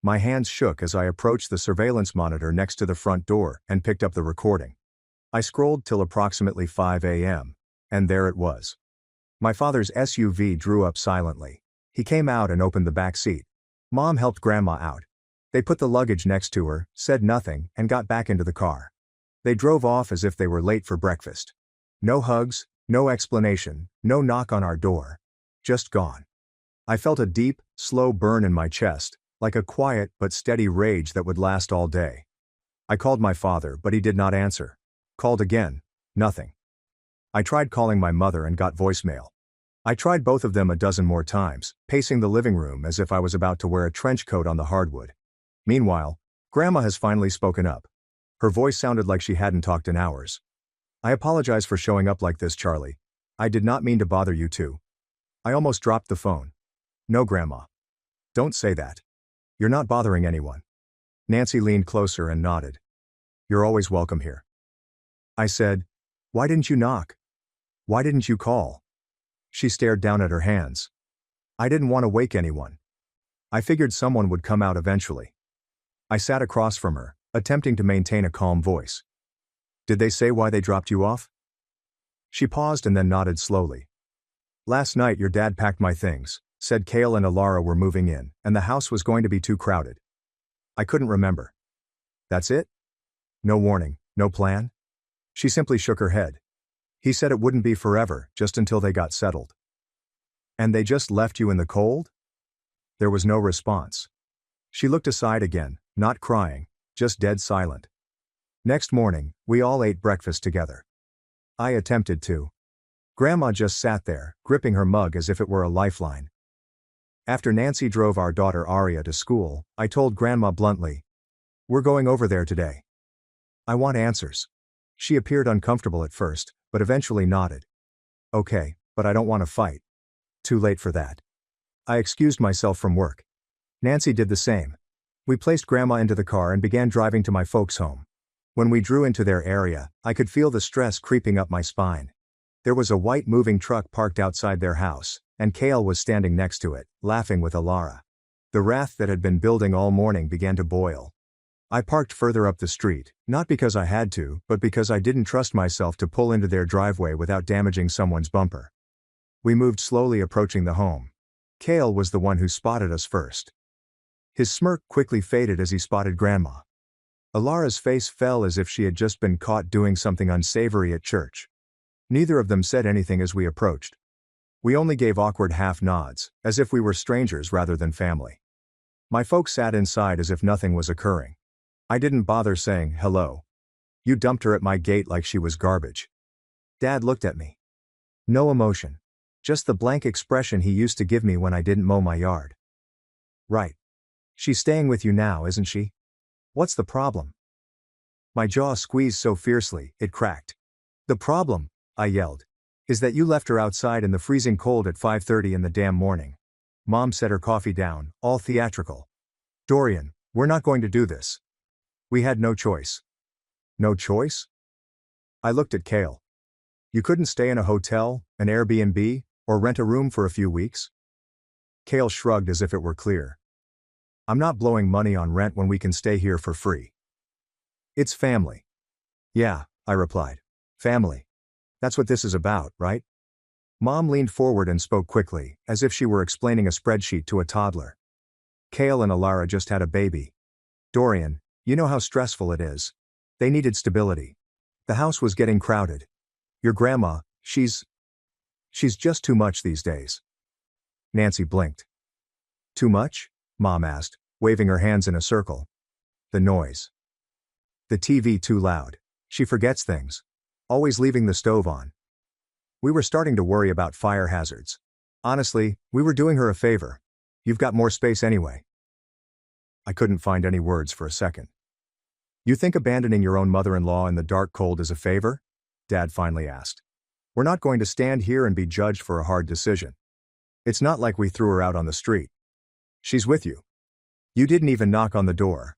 My hands shook as I approached the surveillance monitor next to the front door and picked up the recording. I scrolled till approximately 5 a.m., and there it was. My father's SUV drew up silently. He came out and opened the back seat. Mom helped Grandma out. They put the luggage next to her, said nothing, and got back into the car. They drove off as if they were late for breakfast. No hugs, no explanation, no knock on our door. Just gone. I felt a deep, slow burn in my chest, like a quiet but steady rage that would last all day. I called my father, but he did not answer. Called again. Nothing. I tried calling my mother and got voicemail. I tried both of them a dozen more times, pacing the living room as if I was about to wear a trench coat on the hardwood. Meanwhile, Grandma has finally spoken up. Her voice sounded like she hadn't talked in hours. "I apologize for showing up like this, Charlie. I did not mean to bother you too." I almost dropped the phone. "No, Grandma. Don't say that. You're not bothering anyone." Nancy leaned closer and nodded. "You're always welcome here." I said, "Why didn't you knock? Why didn't you call?" She stared down at her hands. "I didn't want to wake anyone. I figured someone would come out eventually." I sat across from her, attempting to maintain a calm voice. "Did they say why they dropped you off?" She paused and then nodded slowly. "Last night your dad packed my things, said Kale and Alara were moving in, and the house was going to be too crowded." I couldn't remember. "That's it? No warning, no plan?" She simply shook her head. "He said it wouldn't be forever, just until they got settled." "And they just left you in the cold?" There was no response. She looked aside again, not crying, just dead silent. Next morning, we all ate breakfast together. I attempted to. Grandma just sat there, gripping her mug as if it were a lifeline. After Nancy drove our daughter Aria to school, I told Grandma bluntly, "We're going over there today. I want answers." She appeared uncomfortable at first, but eventually nodded. "Okay, but I don't want to fight." Too late for that. I excused myself from work. Nancy did the same. We placed Grandma into the car and began driving to my folks' home. When we drew into their area, I could feel the stress creeping up my spine. There was a white moving truck parked outside their house, and Kale was standing next to it, laughing with Alara. The wrath that had been building all morning began to boil. I parked further up the street, not because I had to, but because I didn't trust myself to pull into their driveway without damaging someone's bumper. We moved slowly, approaching the home. Kale was the one who spotted us first. His smirk quickly faded as he spotted Grandma. Alara's face fell as if she had just been caught doing something unsavory at church. Neither of them said anything as we approached. We only gave awkward half nods, as if we were strangers rather than family. My folks sat inside as if nothing was occurring. I didn't bother saying hello. You dumped her at my gate like she was garbage. Dad looked at me. No emotion. Just the blank expression he used to give me when I didn't mow my yard. Right. She's staying with you now, isn't she? What's the problem? My jaw squeezed so fiercely, it cracked. The problem, I yelled, is that you left her outside in the freezing cold at 5:30 in the damn morning. Mom set her coffee down, all theatrical. Dorian, we're not going to do this. We had no choice. No choice? I looked at Kale. You couldn't stay in a hotel, an Airbnb, or rent a room for a few weeks? Kale shrugged as if it were clear. I'm not blowing money on rent when we can stay here for free. It's family. Yeah, I replied. Family. That's what this is about, right? Mom leaned forward and spoke quickly, as if she were explaining a spreadsheet to a toddler. Kale and Alara just had a baby. Dorian, you know how stressful it is. They needed stability. The house was getting crowded. Your grandma, she's just too much these days. Nancy blinked. Too much? Mom asked, waving her hands in a circle. The noise. The TV too loud. She forgets things. Always leaving the stove on. We were starting to worry about fire hazards. Honestly, we were doing her a favor. You've got more space anyway. I couldn't find any words for a second. You think abandoning your own mother-in-law in the dark cold is a favor? Dad finally asked. We're not going to stand here and be judged for a hard decision. It's not like we threw her out on the street. She's with you. You didn't even knock on the door.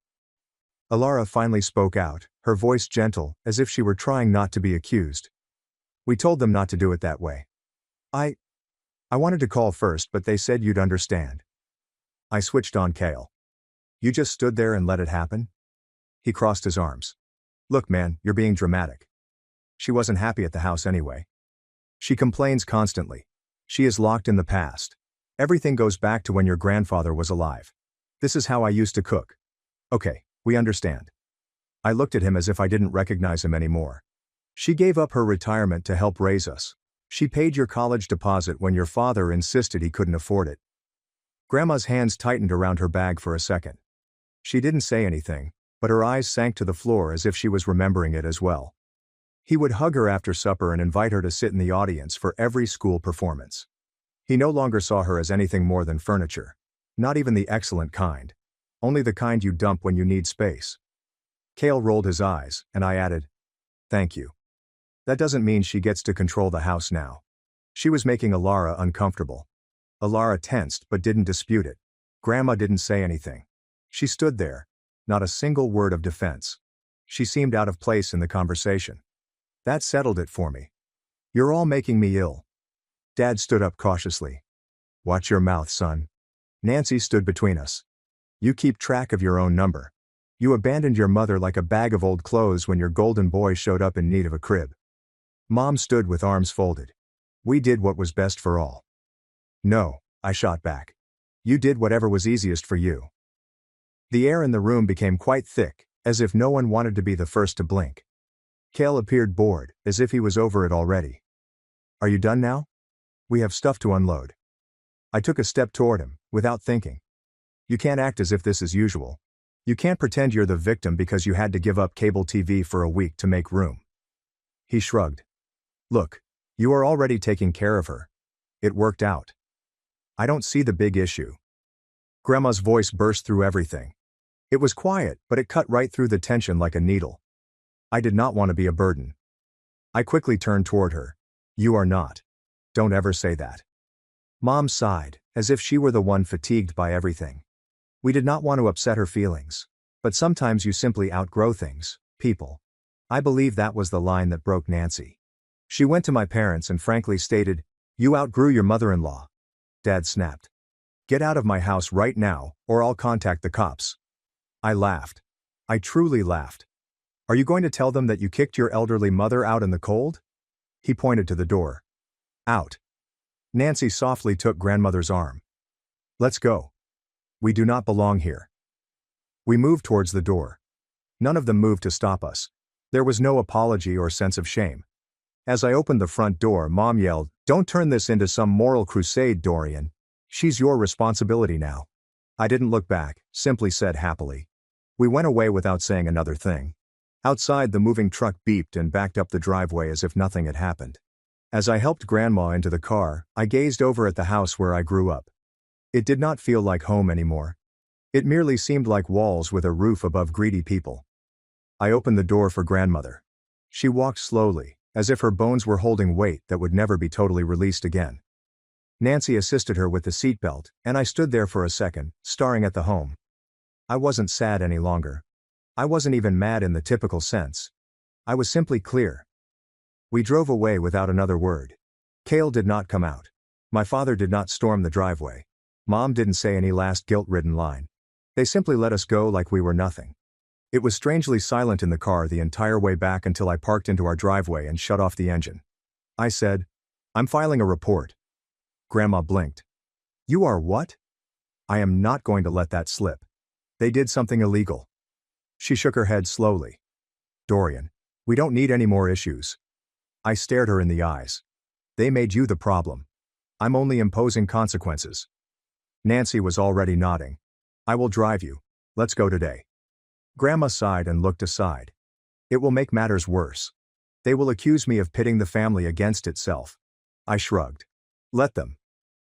Alara finally spoke out, her voice gentle, as if she were trying not to be accused. We told them not to do it that way. I wanted to call first, but they said you'd understand. I switched on Kale. You just stood there and let it happen? He crossed his arms. Look, man, you're being dramatic. She wasn't happy at the house anyway. She complains constantly. She is locked in the past. Everything goes back to when your grandfather was alive. This is how I used to cook. Okay, we understand. I looked at him as if I didn't recognize him anymore. She gave up her retirement to help raise us. She paid your college deposit when your father insisted he couldn't afford it. Grandma's hands tightened around her bag for a second. She didn't say anything, but her eyes sank to the floor as if she was remembering it as well. He would hug her after supper and invite her to sit in the audience for every school performance. He no longer saw her as anything more than furniture. Not even the excellent kind. Only the kind you dump when you need space. Kale rolled his eyes, and I added, thank you. That doesn't mean she gets to control the house now. She was making Alara uncomfortable. Alara tensed but didn't dispute it. Grandma didn't say anything. She stood there. Not a single word of defense. She seemed out of place in the conversation. That settled it for me. You're all making me ill. Dad stood up cautiously. Watch your mouth, son. Nancy stood between us. You keep track of your own number. You abandoned your mother like a bag of old clothes when your golden boy showed up in need of a crib. Mom stood with arms folded. We did what was best for all. No, I shot back. You did whatever was easiest for you. The air in the room became quite thick, as if no one wanted to be the first to blink. Kale appeared bored, as if he was over it already. Are you done now? We have stuff to unload. I took a step toward him, without thinking. You can't act as if this is usual. You can't pretend you're the victim because you had to give up cable TV for a week to make room. He shrugged. Look, you are already taking care of her. It worked out. I don't see the big issue. Grandma's voice burst through everything. It was quiet, but it cut right through the tension like a needle. I did not want to be a burden. I quickly turned toward her. You are not. Don't ever say that. Mom sighed, as if she were the one fatigued by everything. We did not want to upset her feelings. But sometimes you simply outgrow things, people. I believe that was the line that broke Nancy. She went to my parents and frankly stated, you outgrew your mother-in-law. Dad snapped. Get out of my house right now, or I'll contact the cops. I laughed. I truly laughed. Are you going to tell them that you kicked your elderly mother out in the cold? He pointed to the door. Out. Nancy softly took grandmother's arm. Let's go. We do not belong here. We moved towards the door. None of them moved to stop us. There was no apology or sense of shame. As I opened the front door, Mom yelled, Don't turn this into some moral crusade, Dorian. She's your responsibility now. I didn't look back, simply said happily. We went away without saying another thing. Outside, the moving truck beeped and backed up the driveway as if nothing had happened. As I helped Grandma into the car, I gazed over at the house where I grew up. It did not feel like home anymore. It merely seemed like walls with a roof above greedy people. I opened the door for Grandmother. She walked slowly, as if her bones were holding weight that would never be totally released again. Nancy assisted her with the seatbelt, and I stood there for a second, staring at the home. I wasn't sad any longer. I wasn't even mad in the typical sense. I was simply clear. We drove away without another word. Cale did not come out. My father did not storm the driveway. Mom didn't say any last guilt-ridden line. They simply let us go like we were nothing. It was strangely silent in the car the entire way back until I parked into our driveway and shut off the engine. I said, "I'm filing a report." Grandma blinked. "You are what?" "I am not going to let that slip. They did something illegal." She shook her head slowly. "Dorian, we don't need any more issues." I stared her in the eyes. "They made you the problem. I'm only imposing consequences." Nancy was already nodding. "I will drive you. Let's go today." Grandma sighed and looked aside. "It will make matters worse. They will accuse me of pitting the family against itself." I shrugged. "Let them.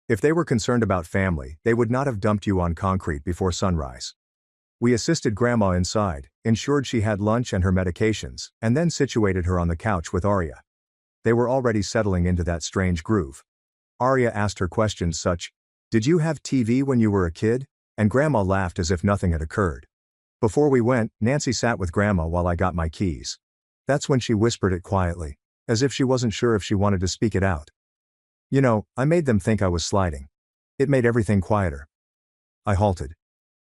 If they were concerned about family, they would not have dumped you on concrete before sunrise." We assisted Grandma inside, ensured she had lunch and her medications, and then situated her on the couch with Arya. They were already settling into that strange groove. Arya asked her questions such, "Did you have TV when you were a kid?" And Grandma laughed as if nothing had occurred. Before we went, Nancy sat with Grandma while I got my keys. That's when she whispered it quietly, as if she wasn't sure if she wanted to speak it out. "You know, I made them think I was sliding. It made everything quieter." I halted.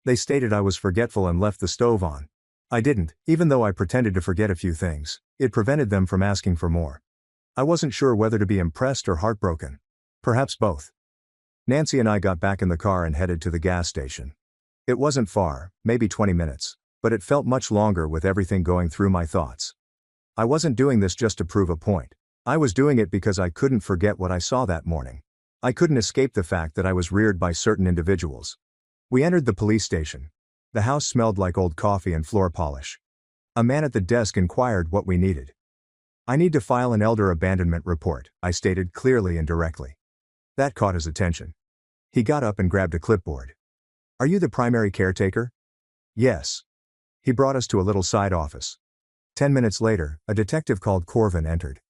"They stated I was forgetful and left the stove on. I didn't, even though I pretended to forget a few things. It prevented them from asking for more. I wasn't sure whether to be impressed or heartbroken. Perhaps both." Nancy and I got back in the car and headed to the gas station. It wasn't far, maybe 20 minutes, but it felt much longer with everything going through my thoughts. I wasn't doing this just to prove a point. I was doing it because I couldn't forget what I saw that morning. I couldn't escape the fact that I was reared by certain individuals. We entered the police station. The house smelled like old coffee and floor polish. A man at the desk inquired what we needed. "I need to file an elder abandonment report," I stated clearly and directly. That caught his attention. He got up and grabbed a clipboard. "Are you the primary caretaker?" "Yes." He brought us to a little side office. 10 minutes later, a detective called Corvin entered.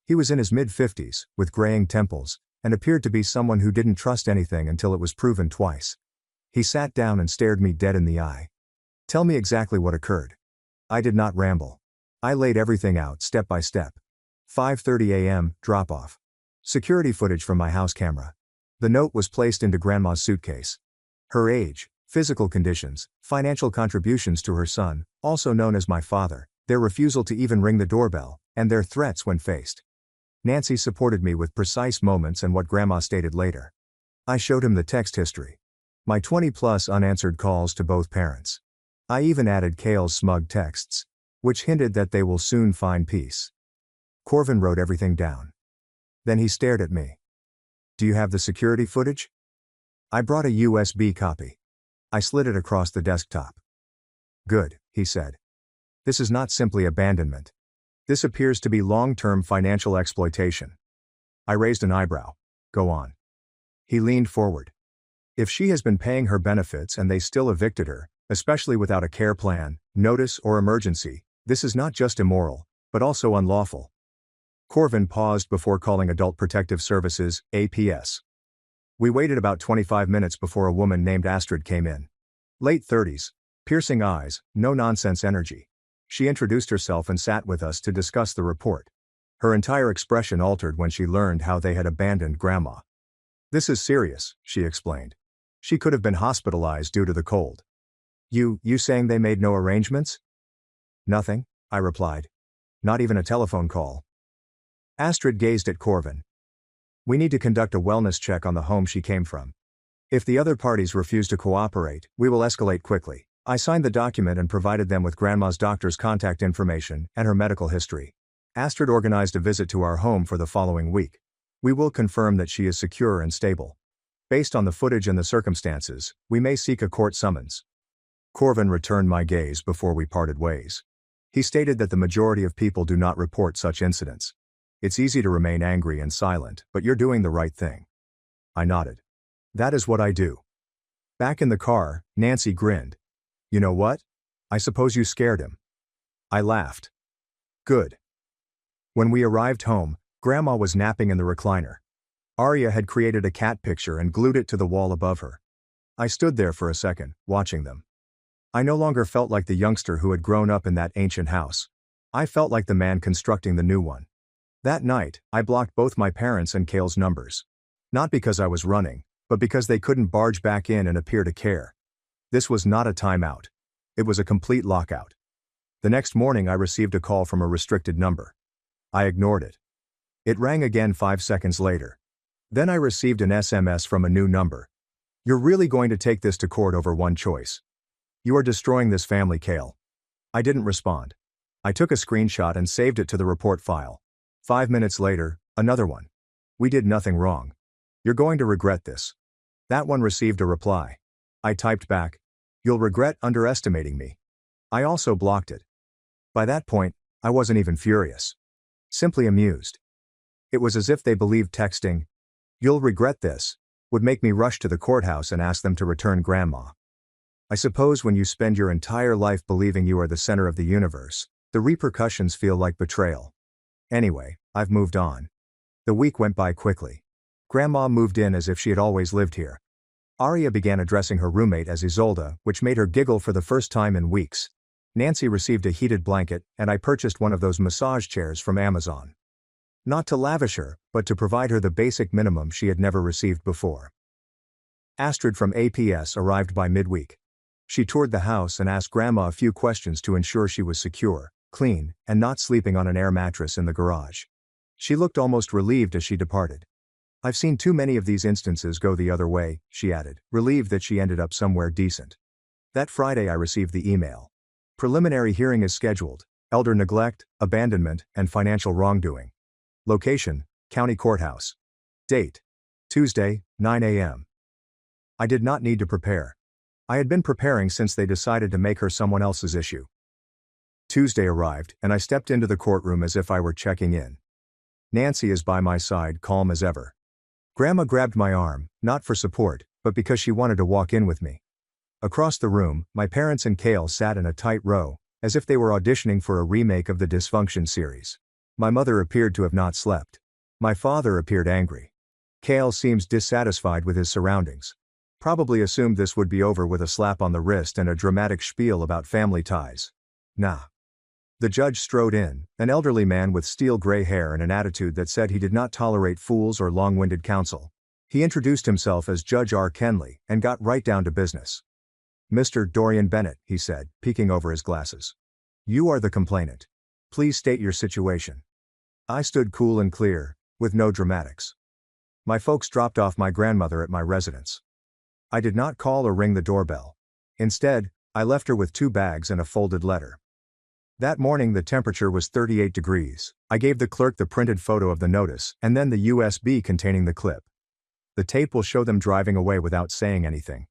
He was in his mid-50s, with graying temples, and appeared to be someone who didn't trust anything until it was proven twice. He sat down and stared me dead in the eye. "Tell me exactly what occurred." I did not ramble. I laid everything out step by step. 5:30 a.m., drop-off. Security footage from my house camera. The note was placed into Grandma's suitcase. Her age, physical conditions, financial contributions to her son, also known as my father, their refusal to even ring the doorbell, and their threats when faced. Nancy supported me with precise moments and what Grandma stated later. I showed him the text history. My 20-plus unanswered calls to both parents. I even added Cale's smug texts, which hinted that they will soon find peace. Corvin wrote everything down. Then he stared at me. "Do you have the security footage?" I brought a USB copy. I slid it across the desktop. "Good," he said. "This is not simply abandonment. This appears to be long-term financial exploitation." I raised an eyebrow. "Go on." He leaned forward. "If she has been paying her benefits and they still evicted her, especially without a care plan, notice or emergency, this is not just immoral, but also unlawful." Corvin paused before calling Adult Protective Services, APS. We waited about 25 minutes before a woman named Astrid came in. Late 30s, piercing eyes, no-nonsense energy. She introduced herself and sat with us to discuss the report. Her entire expression altered when she learned how they had abandoned Grandma. "This is serious," she explained. "She could have been hospitalized due to the cold." You saying they made no arrangements?" "Nothing," I replied. "Not even a telephone call." Astrid gazed at Corvin. "We need to conduct a wellness check on the home she came from. If the other parties refuse to cooperate, we will escalate quickly." I signed the document and provided them with Grandma's doctor's contact information and her medical history. Astrid organized a visit to our home for the following week. We will confirm that she is secure and stable. Based on the footage and the circumstances, we may seek a court summons. Corvin returned my gaze before we parted ways. He stated that the majority of people do not report such incidents. It's easy to remain angry and silent, but you're doing the right thing. I nodded. That is what I do. Back in the car, Nancy grinned. You know what? I suppose you scared him. I laughed. Good. When we arrived home, Grandma was napping in the recliner. Arya had created a cat picture and glued it to the wall above her. I stood there for a second, watching them. I no longer felt like the youngster who had grown up in that ancient house. I felt like the man constructing the new one. That night, I blocked both my parents' and Cale's numbers. Not because I was running, but because they couldn't barge back in and appear to care. This was not a timeout. It was a complete lockout. The next morning I received a call from a restricted number. I ignored it. It rang again 5 seconds later. Then I received an SMS from a new number. You're really going to take this to court over one choice. You are destroying this family, Cale. I didn't respond. I took a screenshot and saved it to the report file. 5 minutes later, another one. We did nothing wrong. You're going to regret this. That one received a reply. I typed back, you'll regret underestimating me. I also blocked it. By that point, I wasn't even furious. Simply amused. It was as if they believed texting, you'll regret this, would make me rush to the courthouse and ask them to return Grandma. I suppose when you spend your entire life believing you are the center of the universe, the repercussions feel like betrayal. Anyway, I've moved on. The week went by quickly. Grandma moved in as if she had always lived here. Arya began addressing her roommate as Isolde, which made her giggle for the first time in weeks. Nancy received a heated blanket, and I purchased one of those massage chairs from Amazon. Not to lavish her, but to provide her the basic minimum she had never received before. Astrid from APS arrived by midweek. She toured the house and asked Grandma a few questions to ensure she was secure, clean, and not sleeping on an air mattress in the garage. She looked almost relieved as she departed. I've seen too many of these instances go the other way, she added, relieved that she ended up somewhere decent. That Friday I received the email. Preliminary hearing is scheduled. Elder neglect, abandonment, and financial wrongdoing. Location, County Courthouse. Date, Tuesday, 9 a.m. I did not need to prepare. I had been preparing since they decided to make her someone else's issue. Tuesday arrived, and I stepped into the courtroom as if I were checking in. Nancy is by my side, calm as ever. Grandma grabbed my arm, not for support, but because she wanted to walk in with me. Across the room, my parents and Cale sat in a tight row, as if they were auditioning for a remake of the Dysfunction series. My mother appeared to have not slept. My father appeared angry. Cale seems dissatisfied with his surroundings. Probably assumed this would be over with a slap on the wrist and a dramatic spiel about family ties. Nah. The judge strode in, an elderly man with steel gray hair and an attitude that said he did not tolerate fools or long-winded counsel. He introduced himself as Judge R. Kenley and got right down to business. Mr. Dorian Bennett, he said, peeking over his glasses. You are the complainant. Please state your situation. I stood cool and clear, with no dramatics. My folks dropped off my grandmother at my residence. I did not call or ring the doorbell. Instead, I left her with 2 bags and a folded letter. That morning the temperature was 38 degrees. I gave the clerk the printed photo of the notice and then the USB containing the clip. The tape will show them driving away without saying anything.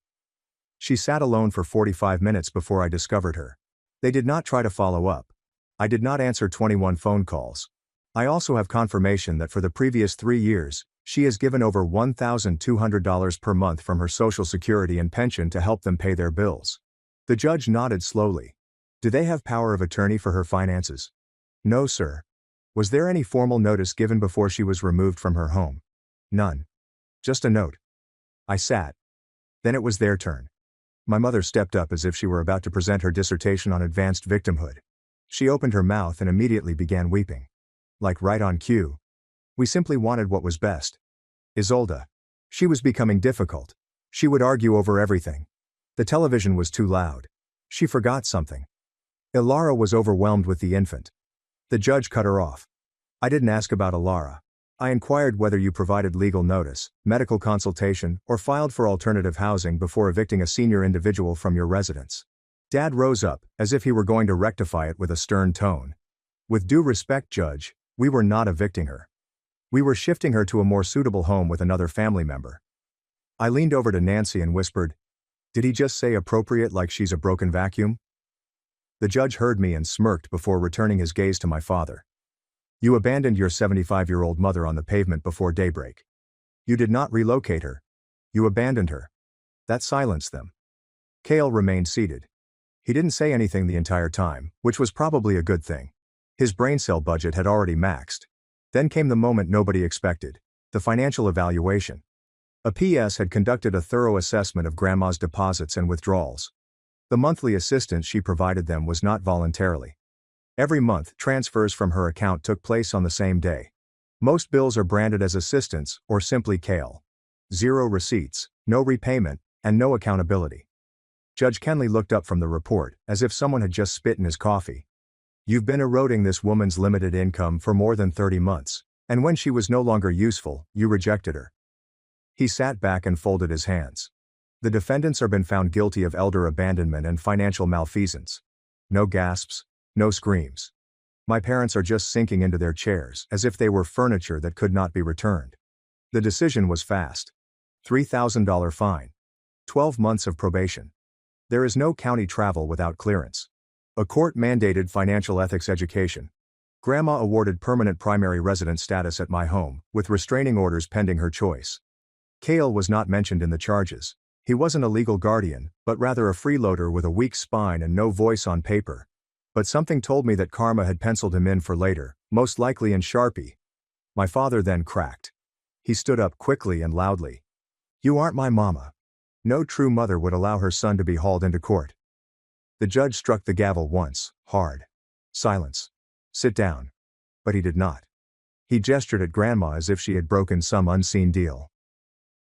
She sat alone for 45 minutes before I discovered her. They did not try to follow up. I did not answer 21 phone calls. I also have confirmation that for the previous 3 years, she has given over $1,200 per month from her Social Security and pension to help them pay their bills. The judge nodded slowly. Do they have power of attorney for her finances? No, sir. Was there any formal notice given before she was removed from her home? None. Just a note. I sat. Then it was their turn. My mother stepped up as if she were about to present her dissertation on advanced victimhood. She opened her mouth and immediately began weeping. Like right on cue. We simply wanted what was best. Isolde. She was becoming difficult. She would argue over everything. The television was too loud. She forgot something. Ilara was overwhelmed with the infant. The judge cut her off. I didn't ask about Ilara. I inquired whether you provided legal notice, medical consultation, or filed for alternative housing before evicting a senior individual from your residence. Dad rose up, as if he were going to rectify it with a stern tone. With due respect, Judge, we were not evicting her. We were shifting her to a more suitable home with another family member. I leaned over to Nancy and whispered, "Did he just say appropriate like she's a broken vacuum?" The judge heard me and smirked before returning his gaze to my father. "You abandoned your 75-year-old mother on the pavement before daybreak. You did not relocate her. You abandoned her." That silenced them. Cale remained seated. He didn't say anything the entire time, which was probably a good thing. His brain cell budget had already maxed. Then came the moment nobody expected, the financial evaluation. A PS had conducted a thorough assessment of Grandma's deposits and withdrawals. The monthly assistance she provided them was not voluntarily. Every month, transfers from her account took place on the same day. Most bills are branded as assistance or simply Cale. 0 receipts, no repayment, and no accountability. Judge Kenley looked up from the report, as if someone had just spit in his coffee. "You've been eroding this woman's limited income for more than 30 months, and when she was no longer useful, you rejected her." He sat back and folded his hands. "The defendants are been found guilty of elder abandonment and financial malfeasance." No gasps, no screams. My parents are just sinking into their chairs as if they were furniture that could not be returned. The decision was fast. $3,000 fine. 12 months of probation. There is no county travel without clearance. A court-mandated financial ethics education. Grandma awarded permanent primary residence status at my home, with restraining orders pending her choice. Cale was not mentioned in the charges. He wasn't a legal guardian, but rather a freeloader with a weak spine and no voice on paper. But something told me that karma had penciled him in for later, most likely in Sharpie. My father then cracked. He stood up quickly and loudly. "You aren't my mama." No true mother would allow her son to be hauled into court. The judge struck the gavel once, hard. Silence. "Sit down." But he did not. He gestured at Grandma as if she had broken some unseen deal.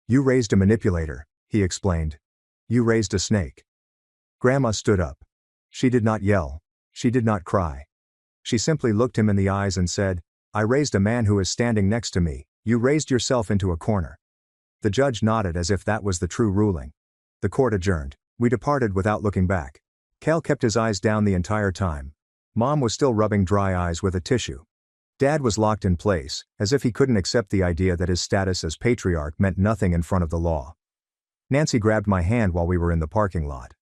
"You raised a manipulator," he explained. "You raised a snake." Grandma stood up. She did not yell. She did not cry. She simply looked him in the eyes and said, "I raised a man who is standing next to me. You raised yourself into a corner." The judge nodded as if that was the true ruling. The court adjourned. We departed without looking back. Cale kept his eyes down the entire time. Mom was still rubbing dry eyes with a tissue. Dad was locked in place, as if he couldn't accept the idea that his status as patriarch meant nothing in front of the law. Nancy grabbed my hand while we were in the parking lot.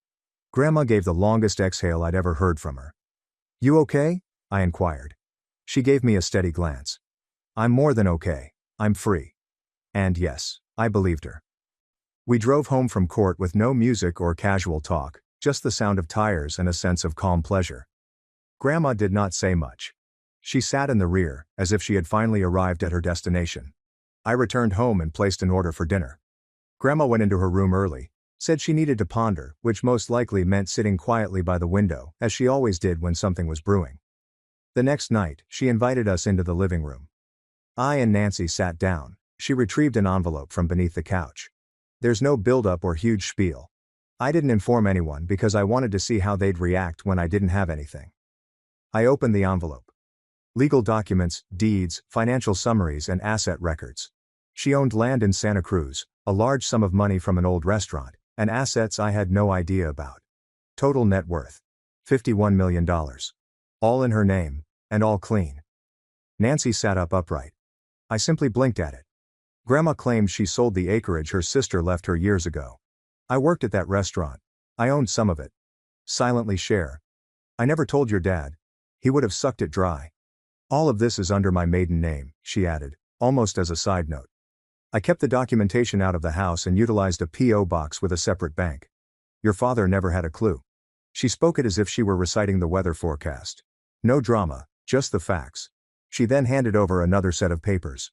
Grandma gave the longest exhale I'd ever heard from her. "You okay?" I inquired. She gave me a steady glance. "I'm more than okay. I'm free." And yes, I believed her. We drove home from court with no music or casual talk, just the sound of tires and a sense of calm pleasure. Grandma did not say much. She sat in the rear, as if she had finally arrived at her destination. I returned home and placed an order for dinner. Grandma went into her room early, said she needed to ponder, which most likely meant sitting quietly by the window, as she always did when something was brewing. The next night, she invited us into the living room. I and Nancy sat down. She retrieved an envelope from beneath the couch. There's no build-up or huge spiel. I didn't inform anyone because I wanted to see how they'd react when I didn't have anything. I opened the envelope. Legal documents, deeds, financial summaries and asset records. She owned land in Santa Cruz, a large sum of money from an old restaurant, and assets I had no idea about. Total net worth. $51 million. All in her name, and all clean. Nancy sat up upright. I simply blinked at it. Grandma claimed she sold the acreage her sister left her years ago. I worked at that restaurant. I owned some of it. Silently share. I never told your dad. He would have sucked it dry. All of this is under my maiden name, she added, almost as a side note. I kept the documentation out of the house and utilized a P.O. box with a separate bank. Your father never had a clue. She spoke it as if she were reciting the weather forecast. No drama, just the facts. She then handed over another set of papers.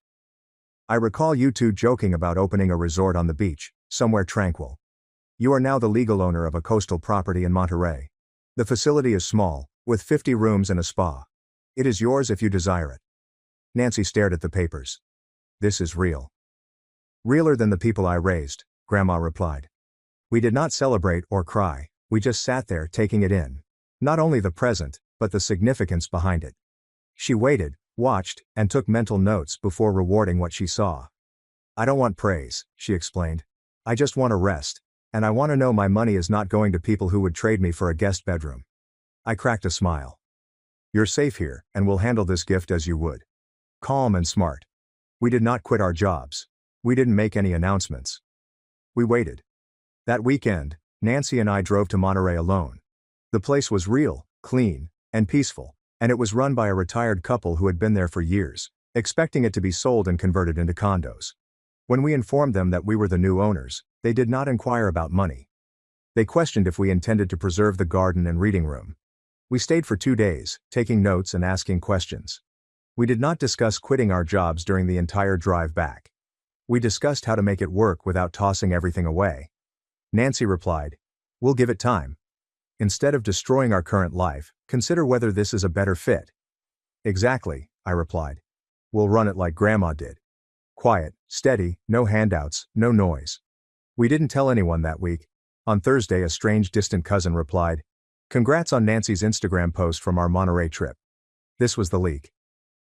I recall you two joking about opening a resort on the beach, somewhere tranquil. You are now the legal owner of a coastal property in Monterey. The facility is small, with 50 rooms and a spa. It is yours if you desire it. Nancy stared at the papers. This is real. Realer than the people I raised, Grandma replied. We did not celebrate or cry, we just sat there taking it in. Not only the present, but the significance behind it. She waited, watched, and took mental notes before rewarding what she saw. I don't want praise, she explained. I just want to rest, and I want to know my money is not going to people who would trade me for a guest bedroom. I cracked a smile. You're safe here, and we'll handle this gift as you would. Calm and smart. We did not quit our jobs. We didn't make any announcements. We waited. That weekend, Nancy and I drove to Monterey alone. The place was real, clean, and peaceful, and it was run by a retired couple who had been there for years, expecting it to be sold and converted into condos. When we informed them that we were the new owners, they did not inquire about money. They questioned if we intended to preserve the garden and reading room. We stayed for 2 days, taking notes and asking questions. We did not discuss quitting our jobs during the entire drive back. We discussed how to make it work without tossing everything away. Nancy replied, "We'll give it time. Instead of destroying our current life, consider whether this is a better fit." "Exactly," I replied. "We'll run it like Grandma did. Quiet, steady, no handouts, no noise." We didn't tell anyone that week. On Thursday, a strange distant cousin replied, "Congrats on Nancy's Instagram post from our Monterey trip." This was the leak.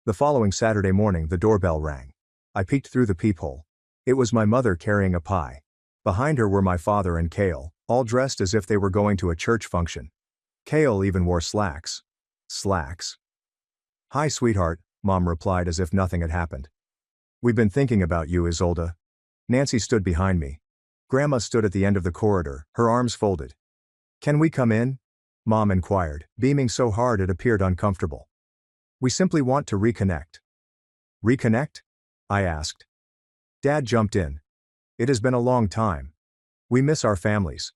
The following Saturday morning, the doorbell rang. I peeked through the peephole. It was my mother carrying a pie. Behind her were my father and Kale, all dressed as if they were going to a church function. Kale even wore slacks. Slacks. "Hi, sweetheart," Mom replied as if nothing had happened. "We've been thinking about you, Isolde." Nancy stood behind me. Grandma stood at the end of the corridor, her arms folded. "Can we come in?" Mom inquired, beaming so hard it appeared uncomfortable. "We simply want to reconnect." "Reconnect?" I asked. Dad jumped in. "It has been a long time. We miss our families.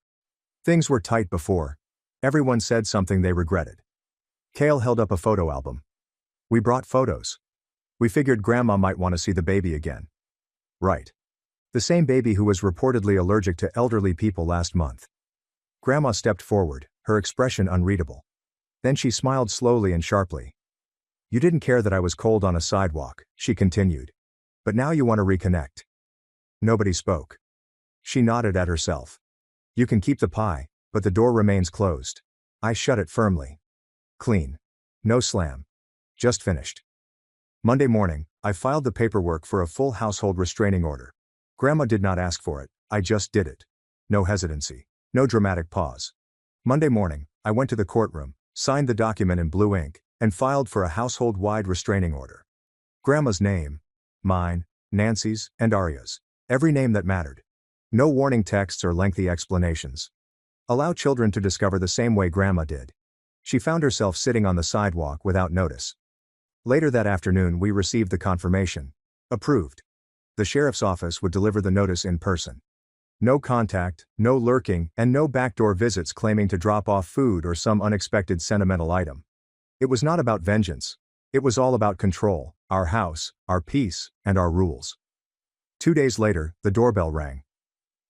Things were tight before. Everyone said something they regretted." Kale held up a photo album. "We brought photos. We figured Grandma might want to see the baby again." "Right. The same baby who was reportedly allergic to elderly people last month." Grandma stepped forward, her expression unreadable. Then she smiled slowly and sharply. "You didn't care that I was cold on a sidewalk," she continued. "But now you want to reconnect." Nobody spoke. She nodded at herself. "You can keep the pie, but the door remains closed." I shut it firmly. Clean. No slam. Just finished. Monday morning, I filed the paperwork for a full household restraining order. Grandma did not ask for it, I just did it. No hesitancy. No dramatic pause. Monday morning, I went to the courtroom, signed the document in blue ink, and filed for a household-wide restraining order. Grandma's name. Mine, Nancy's, and Arya's. Every name that mattered. No warning texts or lengthy explanations. Allow children to discover the same way Grandma did. She found herself sitting on the sidewalk without notice. Later that afternoon we received the confirmation. Approved. The sheriff's office would deliver the notice in person. No contact, no lurking, and no backdoor visits claiming to drop off food or some unexpected sentimental item. It was not about vengeance. It was all about control, our house, our peace, and our rules. 2 days later, the doorbell rang.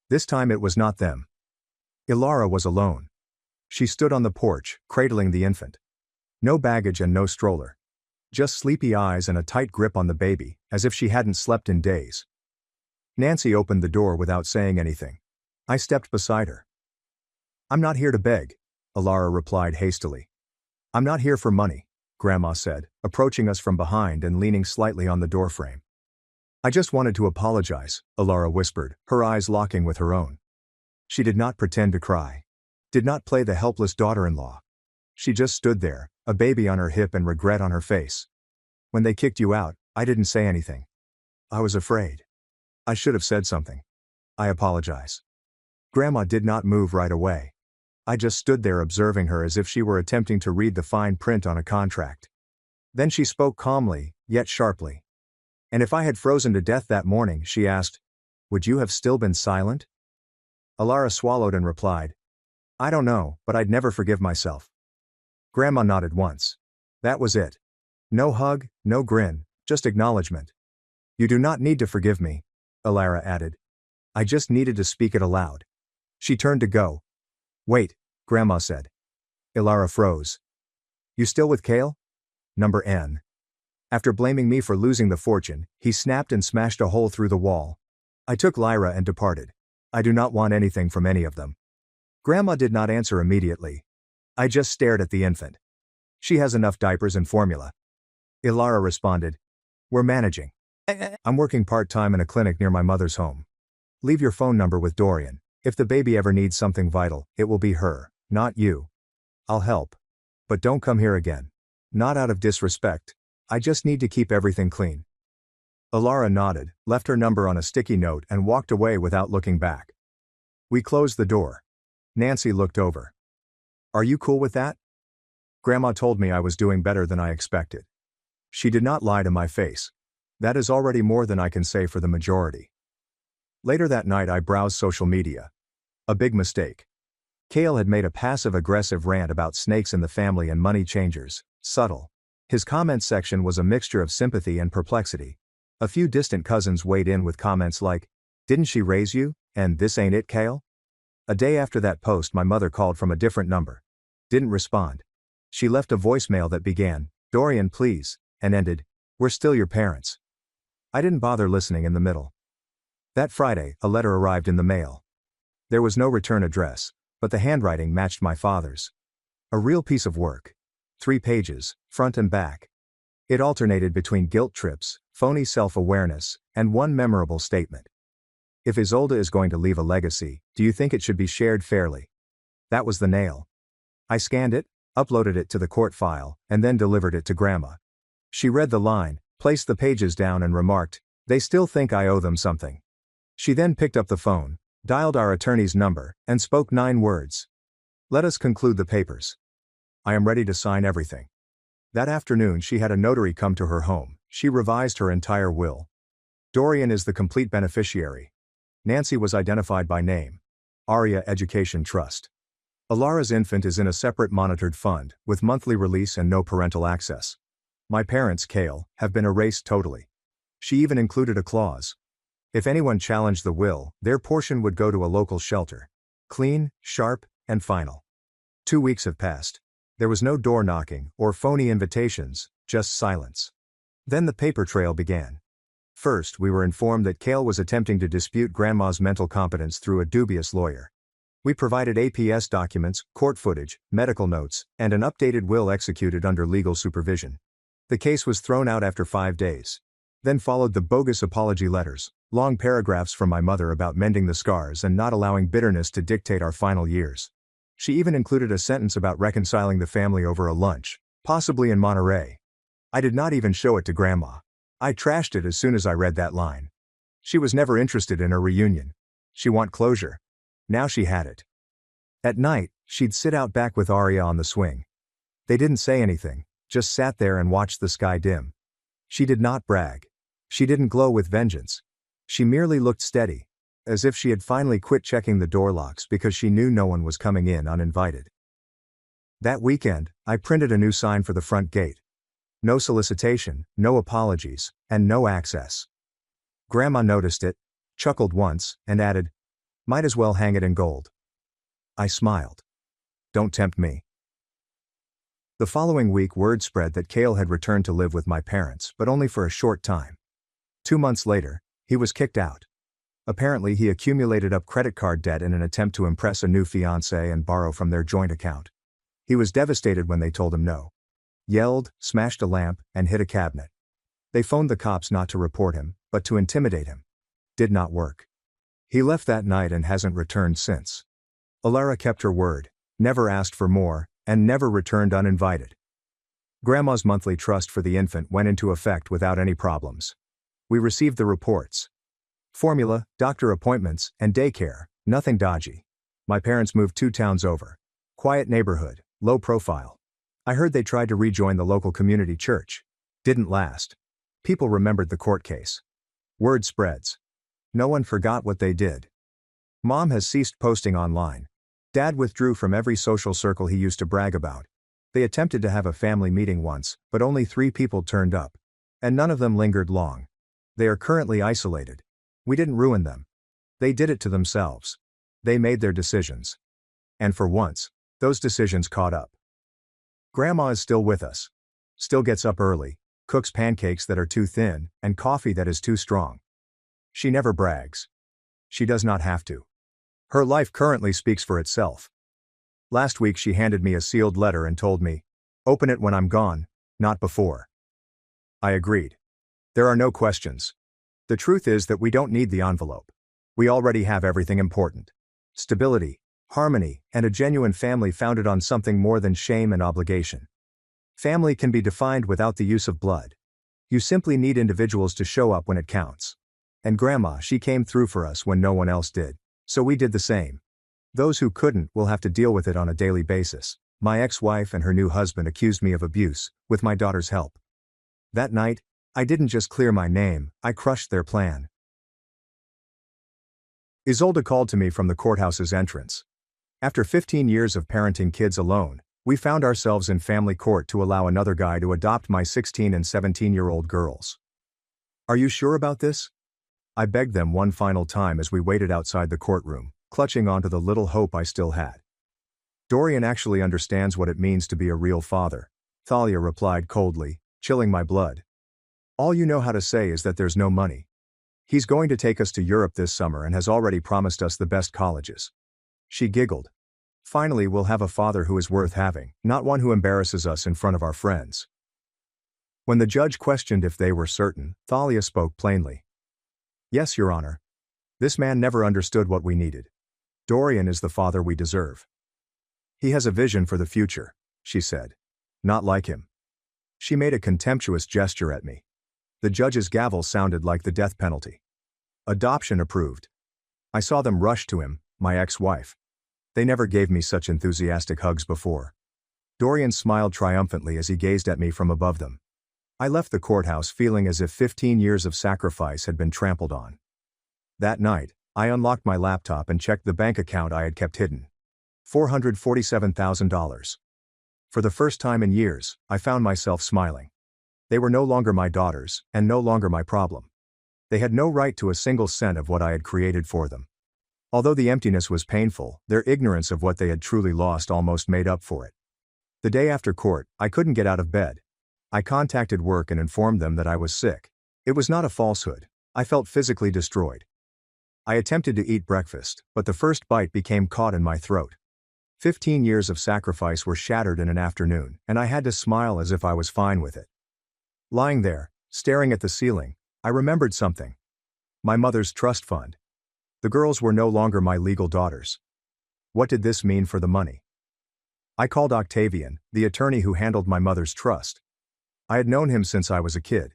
This time it was not them. Ilara was alone. She stood on the porch, cradling the infant. No baggage and no stroller. Just sleepy eyes and a tight grip on the baby, as if she hadn't slept in days. Nancy opened the door without saying anything. I stepped beside her. "I'm not here to beg," Ilara replied hastily. "I'm not here for money," Grandma said, approaching us from behind and leaning slightly on the doorframe. "I just wanted to apologize," Ilara whispered, her eyes locking with her own. She did not pretend to cry. Did not play the helpless daughter-in-law. She just stood there, a baby on her hip and regret on her face. "When they kicked you out, I didn't say anything. I was afraid. I should have said something. I apologize." Grandma did not move right away. I just stood there observing her as if she were attempting to read the fine print on a contract. Then she spoke calmly, yet sharply. "And if I had frozen to death that morning," she asked, "would you have still been silent?" Ilara swallowed and replied, "I don't know, but I'd never forgive myself." Grandma nodded once. That was it. No hug, no grin, just acknowledgement. "You do not need to forgive me," Ilara added. "I just needed to speak it aloud." She turned to go. "Wait," Grandma said. Ilara froze. "You still with Kale?" Number N. After blaming me for losing the fortune, he snapped and smashed a hole through the wall. I took Lyra and departed. I do not want anything from any of them. Grandma did not answer immediately. I just stared at the infant. "She has enough diapers and formula." Ilara responded, "We're managing. I'm working part-time in a clinic near my mother's home. Leave your phone number with Dorian. If the baby ever needs something vital, it will be her, not you. I'll help. But don't come here again. Not out of disrespect. I just need to keep everything clean." Alara nodded, left her number on a sticky note and walked away without looking back. We closed the door. Nancy looked over. "Are you cool with that?" Grandma told me I was doing better than I expected. She did not lie to my face. That is already more than I can say for the majority. Later that night I browsed social media. A big mistake. Kale had made a passive-aggressive rant about snakes in the family and money changers, subtle. His comment section was a mixture of sympathy and perplexity. A few distant cousins weighed in with comments like, "Didn't she raise you? And this ain't it, Kale?" A day after that post my mother called from a different number. Didn't respond. She left a voicemail that began, "Dorian please," and ended, "We're still your parents." I didn't bother listening in the middle. That Friday, a letter arrived in the mail. There was no return address, but the handwriting matched my father's. A real piece of work. 3 pages, front and back. It alternated between guilt trips, phony self-awareness, and one memorable statement. "If Isolde is going to leave a legacy, do you think it should be shared fairly?" That was the nail. I scanned it, uploaded it to the court file, and then delivered it to Grandma. She read the line, placed the pages down and remarked, "They still think I owe them something." She then picked up the phone, dialed our attorney's number, and spoke 9 words. "Let us conclude the papers. I am ready to sign everything." That afternoon she had a notary come to her home. She revised her entire will. Dorian is the complete beneficiary. Nancy was identified by name. Aria Education Trust. Alara's infant is in a separate monitored fund, with monthly release and no parental access. My parents, Kale, have been erased totally. She even included a clause. If anyone challenged the will, their portion would go to a local shelter. Clean, sharp, and final. 2 weeks have passed. There was no door knocking or phony invitations, just silence. Then the paper trail began. First, we were informed that Kale was attempting to dispute Grandma's mental competence through a dubious lawyer. We provided APS documents, court footage, medical notes, and an updated will executed under legal supervision. The case was thrown out after 5 days. Then followed the bogus apology letters, long paragraphs from my mother about mending the scars and not allowing bitterness to dictate our final years. She even included a sentence about reconciling the family over a lunch, possibly in Monterey. I did not even show it to Grandma. I trashed it as soon as I read that line. She was never interested in a reunion. She wanted closure. Now she had it. At night, she'd sit out back with Aria on the swing. They didn't say anything, just sat there and watched the sky dim. She did not brag. She didn't glow with vengeance. She merely looked steady, as if she had finally quit checking the door locks because she knew no one was coming in uninvited. That weekend, I printed a new sign for the front gate. No solicitation, no apologies, and no access. Grandma noticed it, chuckled once, and added, "Might as well hang it in gold." I smiled. Don't tempt me. The following week word spread that Kale had returned to live with my parents, but only for a short time. 2 months later, he was kicked out. Apparently he accumulated up credit card debt in an attempt to impress a new fiancée and borrow from their joint account. He was devastated when they told him no. Yelled, smashed a lamp, and hit a cabinet. They phoned the cops not to report him, but to intimidate him. Did not work. He left that night and hasn't returned since. Alara kept her word, never asked for more, and never returned uninvited. Grandma's monthly trust for the infant went into effect without any problems. We received the reports. Formula, doctor appointments, and daycare, nothing dodgy. My parents moved 2 towns over. Quiet neighborhood, low profile. I heard they tried to rejoin the local community church. Didn't last. People remembered the court case. Word spreads. No one forgot what they did. Mom has ceased posting online. Dad withdrew from every social circle he used to brag about. They attempted to have a family meeting once, but only 3 people turned up. And none of them lingered long. They are currently isolated. We didn't ruin them. They did it to themselves. They made their decisions. And for once, those decisions caught up. Grandma is still with us. Still gets up early, cooks pancakes that are too thin, and coffee that is too strong. She never brags. She does not have to. Her life currently speaks for itself. Last week she handed me a sealed letter and told me, "Open it when I'm gone, not before." I agreed. There are no questions. The truth is that we don't need the envelope. We already have everything important. Stability, harmony, and a genuine family founded on something more than shame and obligation. Family can be defined without the use of blood. You simply need individuals to show up when it counts. And Grandma, she came through for us when no one else did. So we did the same. Those who couldn't will have to deal with it on a daily basis. My ex-wife and her new husband accused me of abuse, with my daughter's help. That night, I didn't just clear my name, I crushed their plan. Isolde called to me from the courthouse's entrance. After 15 years of parenting kids alone, we found ourselves in family court to allow another guy to adopt my 16 and 17-year-old girls. Are you sure about this? I begged them one final time as we waited outside the courtroom, clutching onto the little hope I still had. Dorian actually understands what it means to be a real father, Thalia replied coldly, chilling my blood. All you know how to say is that there's no money. He's going to take us to Europe this summer and has already promised us the best colleges. She giggled. Finally, we'll have a father who is worth having, not one who embarrasses us in front of our friends. When the judge questioned if they were certain, Thalia spoke plainly. Yes, Your Honor. This man never understood what we needed. Dorian is the father we deserve. He has a vision for the future, she said. Not like him. She made a contemptuous gesture at me. The judge's gavel sounded like the death penalty. Adoption approved. I saw them rush to him, my ex-wife. They never gave me such enthusiastic hugs before. Dorian smiled triumphantly as he gazed at me from above them. I left the courthouse feeling as if 15 years of sacrifice had been trampled on. That night, I unlocked my laptop and checked the bank account I had kept hidden. $447,000. For the first time in years, I found myself smiling. They were no longer my daughters, and no longer my problem. They had no right to a single cent of what I had created for them. Although the emptiness was painful, their ignorance of what they had truly lost almost made up for it. The day after court, I couldn't get out of bed. I contacted work and informed them that I was sick. It was not a falsehood. I felt physically destroyed. I attempted to eat breakfast, but the first bite became caught in my throat. 15 years of sacrifice were shattered in an afternoon, and I had to smile as if I was fine with it. Lying there, staring at the ceiling, I remembered something. My mother's trust fund. The girls were no longer my legal daughters. What did this mean for the money? I called Octavian, the attorney who handled my mother's trust. I had known him since I was a kid.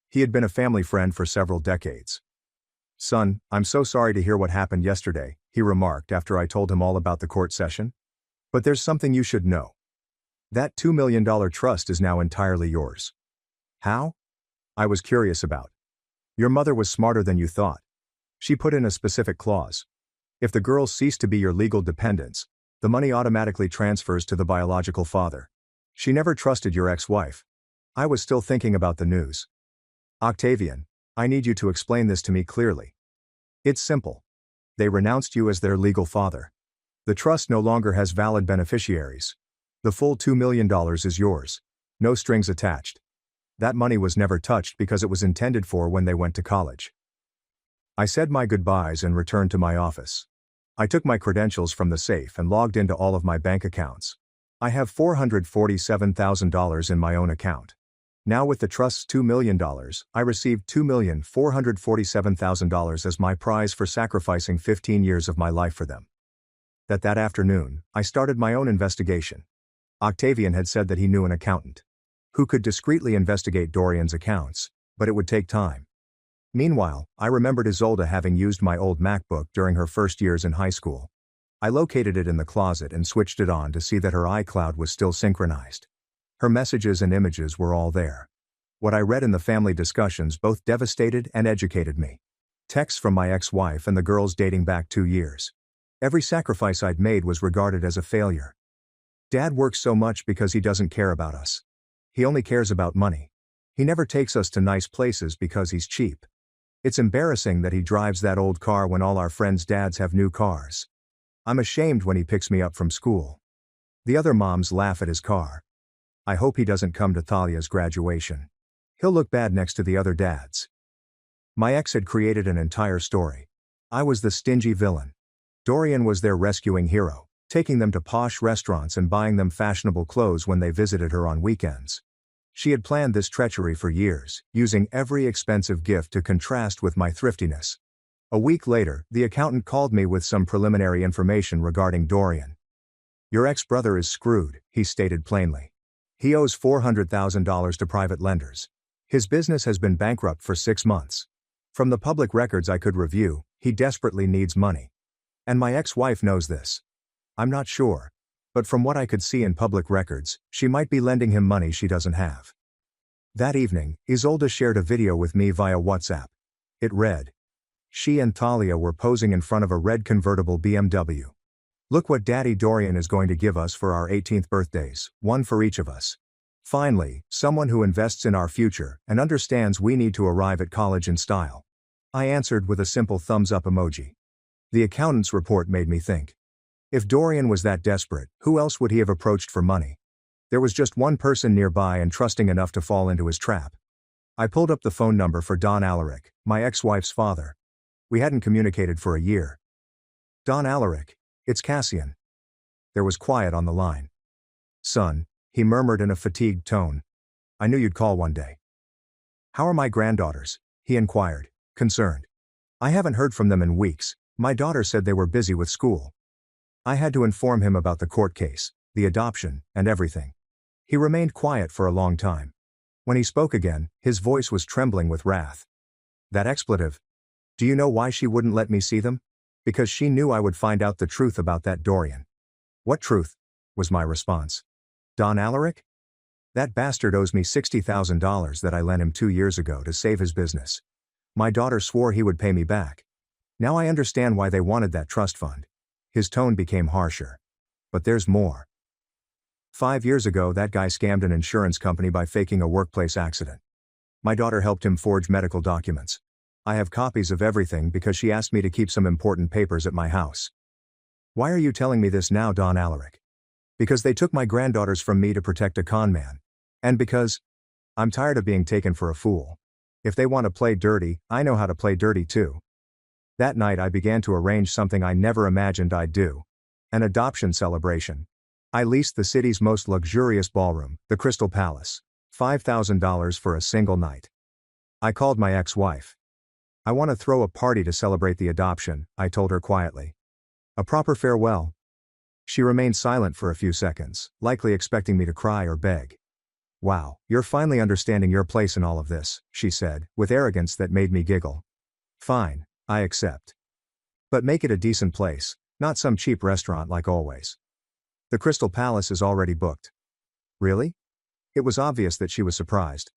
He had been a family friend for several decades. Son, I'm so sorry to hear what happened yesterday, he remarked after I told him all about the court session. But there's something you should know. That $2 million trust is now entirely yours. How? I was curious about. Your mother was smarter than you thought. She put in a specific clause. If the girls cease to be your legal dependents, the money automatically transfers to the biological father. She never trusted your ex-wife. I was still thinking about the news. Octavian, I need you to explain this to me clearly. It's simple. They renounced you as their legal father. The trust no longer has valid beneficiaries. The full $2 million is yours. No strings attached. That money was never touched because it was intended for when they went to college. I said my goodbyes and returned to my office. I took my credentials from the safe and logged into all of my bank accounts. I have $447,000 in my own account. Now with the trust's $2 million, I received $2,447,000 as my prize for sacrificing 15 years of my life for them. That afternoon, I started my own investigation. Octavian had said that he knew an accountant who could discreetly investigate Dorian's accounts, but it would take time. Meanwhile, I remembered Isolde having used my old MacBook during her first years in high school. I located it in the closet and switched it on to see that her iCloud was still synchronized. Her messages and images were all there. What I read in the family discussions both devastated and educated me. Texts from my ex-wife and the girls dating back 2 years. Every sacrifice I'd made was regarded as a failure. Dad works so much because he doesn't care about us. He only cares about money. He never takes us to nice places because he's cheap. It's embarrassing that he drives that old car when all our friends' dads have new cars. I'm ashamed when he picks me up from school. The other moms laugh at his car. I hope he doesn't come to Thalia's graduation. He'll look bad next to the other dads. My ex had created an entire story. I was the stingy villain. Dorian was their rescuing hero, taking them to posh restaurants and buying them fashionable clothes when they visited her on weekends. She had planned this treachery for years, using every expensive gift to contrast with my thriftiness. A week later, the accountant called me with some preliminary information regarding Dorian. Your ex-brother is screwed, he stated plainly. He owes $400,000 to private lenders. His business has been bankrupt for 6 months. From the public records I could review, he desperately needs money. And my ex-wife knows this. I'm not sure. But from what I could see in public records, she might be lending him money she doesn't have. That evening, Isolde shared a video with me via WhatsApp. It read. She and Thalia were posing in front of a red convertible BMW. Look what Daddy Dorian is going to give us for our 18th birthdays, one for each of us. Finally, someone who invests in our future and understands we need to arrive at college in style. I answered with a simple thumbs up emoji. The accountant's report made me think. If Dorian was that desperate, who else would he have approached for money? There was just one person nearby and trusting enough to fall into his trap. I pulled up the phone number for Don Alaric, my ex-wife's father. We hadn't communicated for a year. Don Alaric, it's Cassian. There was quiet on the line. Son, he murmured in a fatigued tone. I knew you'd call one day. How are my granddaughters? He inquired, concerned. I haven't heard from them in weeks. My daughter said they were busy with school. I had to inform him about the court case, the adoption, and everything. He remained quiet for a long time. When he spoke again, his voice was trembling with wrath. That expletive. Do you know why she wouldn't let me see them? Because she knew I would find out the truth about that Dorian. What truth? Was my response. Don Alaric? That bastard owes me $60,000 that I lent him 2 years ago to save his business. My daughter swore he would pay me back. Now I understand why they wanted that trust fund. His tone became harsher. But there's more. 5 years ago that guy scammed an insurance company by faking a workplace accident. My daughter helped him forge medical documents. I have copies of everything because she asked me to keep some important papers at my house. Why are you telling me this now, Don Alaric? Because they took my granddaughters from me to protect a con man. And because I'm tired of being taken for a fool. If they want to play dirty, I know how to play dirty too. That night I began to arrange something I never imagined I'd do. An adoption celebration. I leased the city's most luxurious ballroom, the Crystal Palace. $5,000 for a single night. I called my ex-wife. I want to throw a party to celebrate the adoption, I told her quietly. A proper farewell. She remained silent for a few seconds, likely expecting me to cry or beg. Wow, you're finally understanding your place in all of this, she said, with arrogance that made me giggle. Fine, I accept. But make it a decent place, not some cheap restaurant like always. The Crystal Palace is already booked. Really? It was obvious that she was surprised.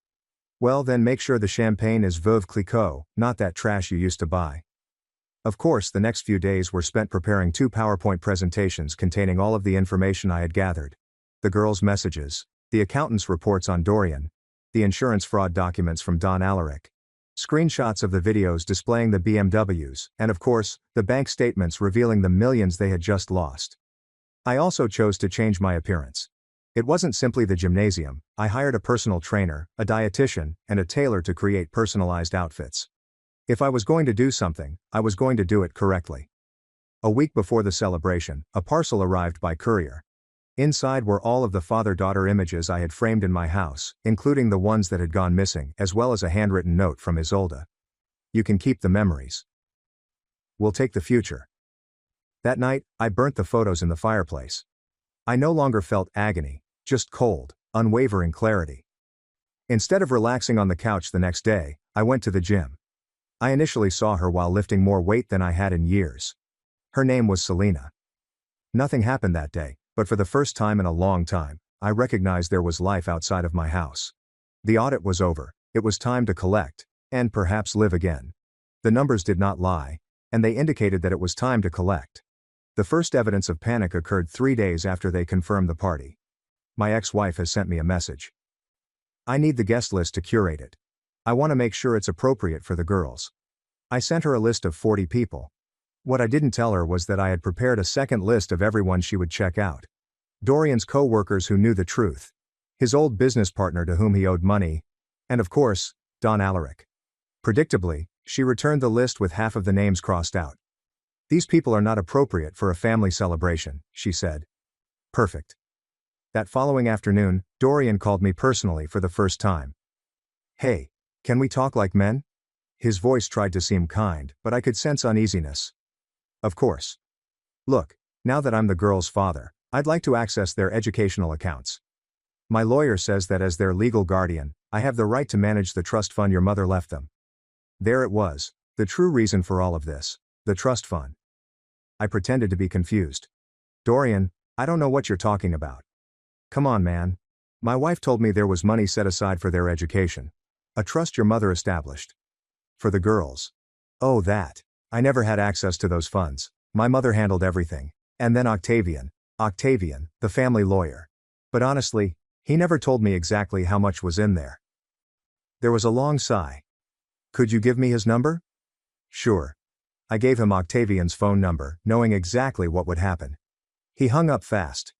Well then make sure the champagne is Veuve Clicquot, not that trash you used to buy. Of course the next few days were spent preparing 2 PowerPoint presentations containing all of the information I had gathered. The girls' messages, the accountant's reports on Dorian, the insurance fraud documents from Don Alaric, screenshots of the videos displaying the BMWs, and of course, the bank statements revealing the millions they had just lost. I also chose to change my appearance. It wasn't simply the gymnasium, I hired a personal trainer, a dietitian, and a tailor to create personalized outfits. If I was going to do something, I was going to do it correctly. A week before the celebration, a parcel arrived by courier. Inside were all of the father-daughter images I had framed in my house, including the ones that had gone missing, as well as a handwritten note from Isolde. You can keep the memories. We'll take the future. That night, I burnt the photos in the fireplace. I no longer felt agony, just cold, unwavering clarity. Instead of relaxing on the couch the next day, I went to the gym. I initially saw her while lifting more weight than I had in years. Her name was Selena. Nothing happened that day, but for the first time in a long time, I recognized there was life outside of my house. The audit was over, it was time to collect, and perhaps live again. The numbers did not lie, and they indicated that it was time to collect. The first evidence of panic occurred 3 days after they confirmed the party. My ex-wife has sent me a message. I need the guest list to curate it. I want to make sure it's appropriate for the girls. I sent her a list of 40 people. What I didn't tell her was that I had prepared a second list of everyone she would check out. Dorian's co-workers who knew the truth. His old business partner to whom he owed money. And of course, Don Alaric. Predictably, she returned the list with half of the names crossed out. These people are not appropriate for a family celebration, she said. Perfect. That following afternoon, Dorian called me personally for the first time. Hey, can we talk like men? His voice tried to seem kind, but I could sense uneasiness. Of course. Look, now that I'm the girl's father, I'd like to access their educational accounts. My lawyer says that as their legal guardian, I have the right to manage the trust fund your mother left them. There it was, the true reason for all of this, the trust fund. I pretended to be confused. Dorian, I don't know what you're talking about. Come on, man. My wife told me there was money set aside for their education. A trust your mother established. For the girls. Oh, that. I never had access to those funds. My mother handled everything. And then Octavian, the family lawyer. But honestly, he never told me exactly how much was in there. There was a long sigh. Could you give me his number? Sure. I gave him Octavian's phone number, knowing exactly what would happen. He hung up fast.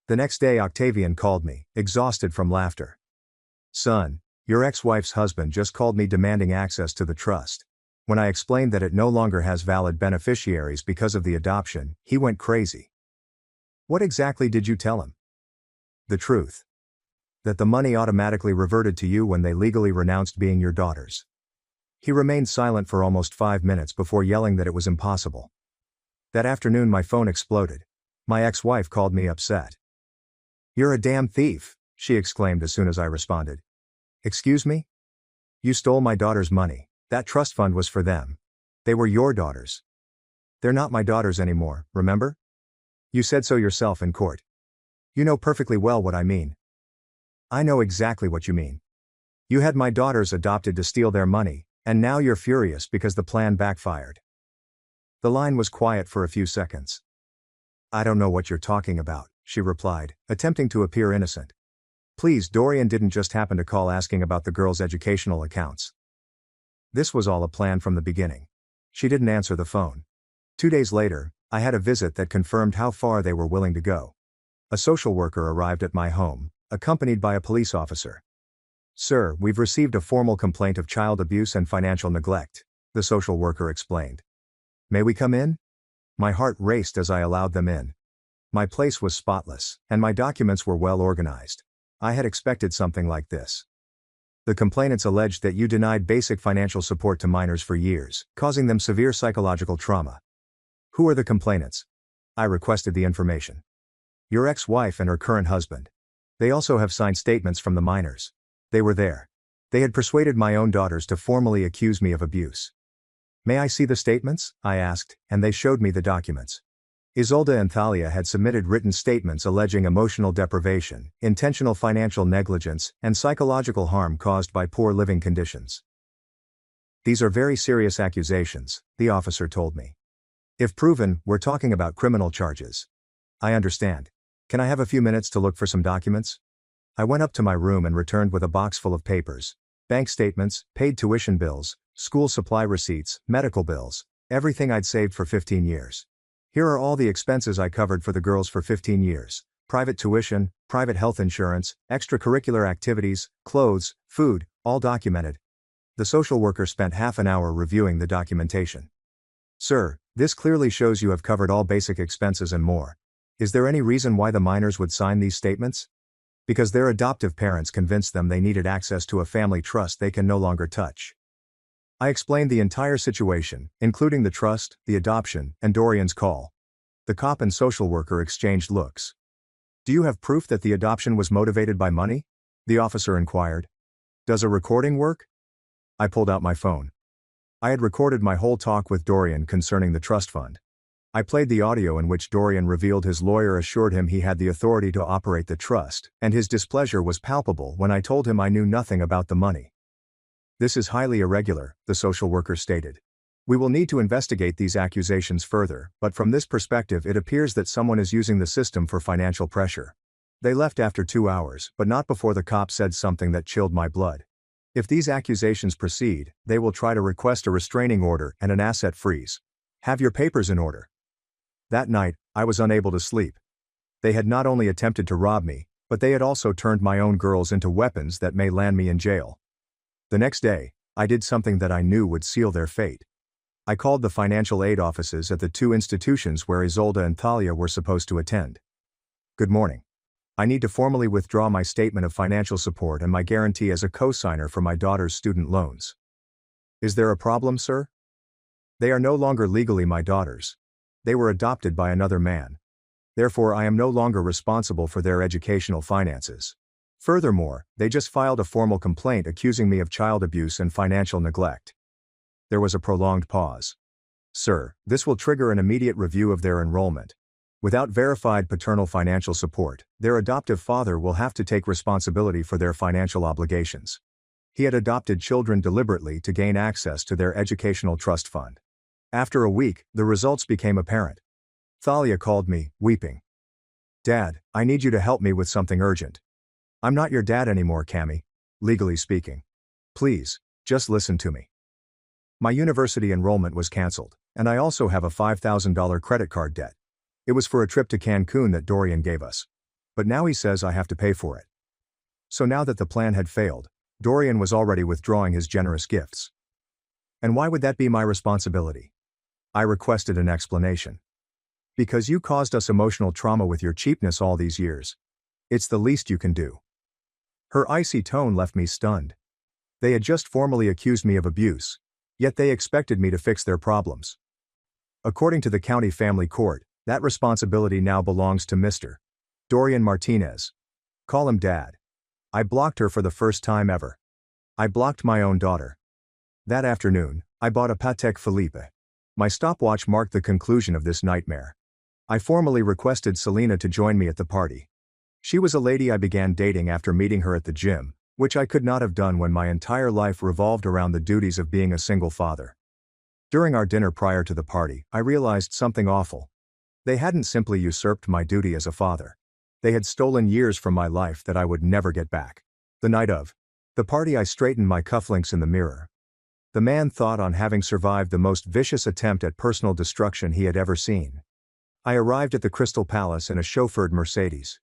The next day Octavian called me, exhausted from laughter. Son, your ex-wife's husband just called me demanding access to the trust. When I explained that it no longer has valid beneficiaries because of the adoption, he went crazy. What exactly did you tell him? The truth. That the money automatically reverted to you when they legally renounced being your daughters. He remained silent for almost 5 minutes before yelling that it was impossible. That afternoon my phone exploded. My ex-wife called me upset. You're a damn thief, she exclaimed as soon as I responded. Excuse me? You stole my daughter's money. That trust fund was for them. They were your daughters. They're not my daughters anymore, remember? You said so yourself in court. You know perfectly well what I mean. I know exactly what you mean. You had my daughters adopted to steal their money, and now you're furious because the plan backfired. The line was quiet for a few seconds. I don't know what you're talking about, she replied, attempting to appear innocent. Please, Dorian didn't just happen to call asking about the girls' educational accounts. This was all a plan from the beginning. She didn't answer the phone. 2 days later, I had a visit that confirmed how far they were willing to go. A social worker arrived at my home, accompanied by a police officer. Sir, we've received a formal complaint of child abuse and financial neglect, the social worker explained. May we come in? My heart raced as I allowed them in. My place was spotless, and my documents were well organized. I had expected something like this. The complainants alleged that you denied basic financial support to minors for years, causing them severe psychological trauma. Who are the complainants? I requested the information. Your ex-wife and her current husband. They also have signed statements from the minors. They were there. They had persuaded my own daughters to formally accuse me of abuse. May I see the statements? I asked, and they showed me the documents. Isolde and Thalia had submitted written statements alleging emotional deprivation, intentional financial negligence, and psychological harm caused by poor living conditions. These are very serious accusations, the officer told me. If proven, we're talking about criminal charges. I understand. Can I have a few minutes to look for some documents? I went up to my room and returned with a box full of papers. Bank statements, paid tuition bills, school supply receipts, medical bills, everything I'd saved for 15 years. Here are all the expenses I covered for the girls for 15 years. Private tuition, private health insurance, extracurricular activities, clothes, food, all documented. The social worker spent half an hour reviewing the documentation. Sir, this clearly shows you have covered all basic expenses and more. Is there any reason why the minors would sign these statements? Because their adoptive parents convinced them they needed access to a family trust they can no longer touch. I explained the entire situation, including the trust, the adoption, and Dorian's call. The cop and social worker exchanged looks. Do you have proof that the adoption was motivated by money? The officer inquired. Does a recording work? I pulled out my phone. I had recorded my whole talk with Dorian concerning the trust fund. I played the audio in which Dorian revealed his lawyer assured him he had the authority to operate the trust, and his displeasure was palpable when I told him I knew nothing about the money. This is highly irregular, the social worker stated. We will need to investigate these accusations further, but from this perspective it appears that someone is using the system for financial pressure. They left after 2 hours, but not before the cop said something that chilled my blood. If these accusations proceed, they will try to request a restraining order and an asset freeze. Have your papers in order. That night, I was unable to sleep. They had not only attempted to rob me, but they had also turned my own girls into weapons that may land me in jail. The next day, I did something that I knew would seal their fate. I called the financial aid offices at the 2 institutions where Isolde and Thalia were supposed to attend. Good morning. I need to formally withdraw my statement of financial support and my guarantee as a co-signer for my daughter's student loans. Is there a problem, sir? They are no longer legally my daughters. They were adopted by another man. Therefore, I am no longer responsible for their educational finances. Furthermore, they just filed a formal complaint accusing me of child abuse and financial neglect. There was a prolonged pause. Sir, this will trigger an immediate review of their enrollment. Without verified paternal financial support, their adoptive father will have to take responsibility for their financial obligations. He had adopted children deliberately to gain access to their educational trust fund. After a week, the results became apparent. Thalia called me, weeping. Dad, I need you to help me with something urgent. I'm not your dad anymore, Cammy. Legally speaking. Please, just listen to me. My university enrollment was canceled, and I also have a $5,000 credit card debt. It was for a trip to Cancun that Dorian gave us. But now he says I have to pay for it. So now that the plan had failed, Dorian was already withdrawing his generous gifts. And why would that be my responsibility? I requested an explanation. Because you caused us emotional trauma with your cheapness all these years. It's the least you can do. Her icy tone left me stunned. They had just formally accused me of abuse, yet they expected me to fix their problems. According to the county family court, that responsibility now belongs to Mr. Dorian Martinez. Call him Dad. I blocked her for the first time ever. I blocked my own daughter. That afternoon, I bought a Patek Philippe. My stopwatch marked the conclusion of this nightmare. I formally requested Selena to join me at the party. She was a lady I began dating after meeting her at the gym, which I could not have done when my entire life revolved around the duties of being a single father. During our dinner prior to the party, I realized something awful. They hadn't simply usurped my duty as a father. They had stolen years from my life that I would never get back. The night of the party, I straightened my cufflinks in the mirror. The man thought on having survived the most vicious attempt at personal destruction he had ever seen. I arrived at the Crystal Palace in a chauffeured Mercedes.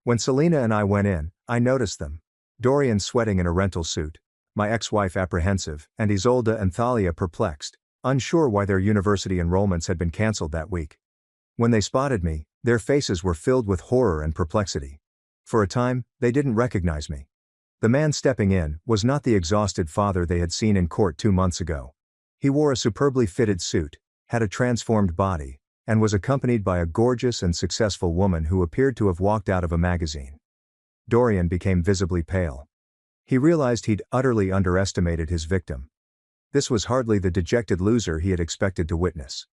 When Selena and I went in, I noticed them. Dorian sweating in a rental suit, my ex-wife apprehensive, and Isolde and Thalia perplexed, unsure why their university enrollments had been cancelled that week. When they spotted me, their faces were filled with horror and perplexity. For a time, they didn't recognize me. The man stepping in was not the exhausted father they had seen in court 2 months ago. He wore a superbly fitted suit, had a transformed body, and was accompanied by a gorgeous and successful woman who appeared to have walked out of a magazine. Dorian became visibly pale. He realized he'd utterly underestimated his victim. This was hardly the dejected loser he had expected to witness.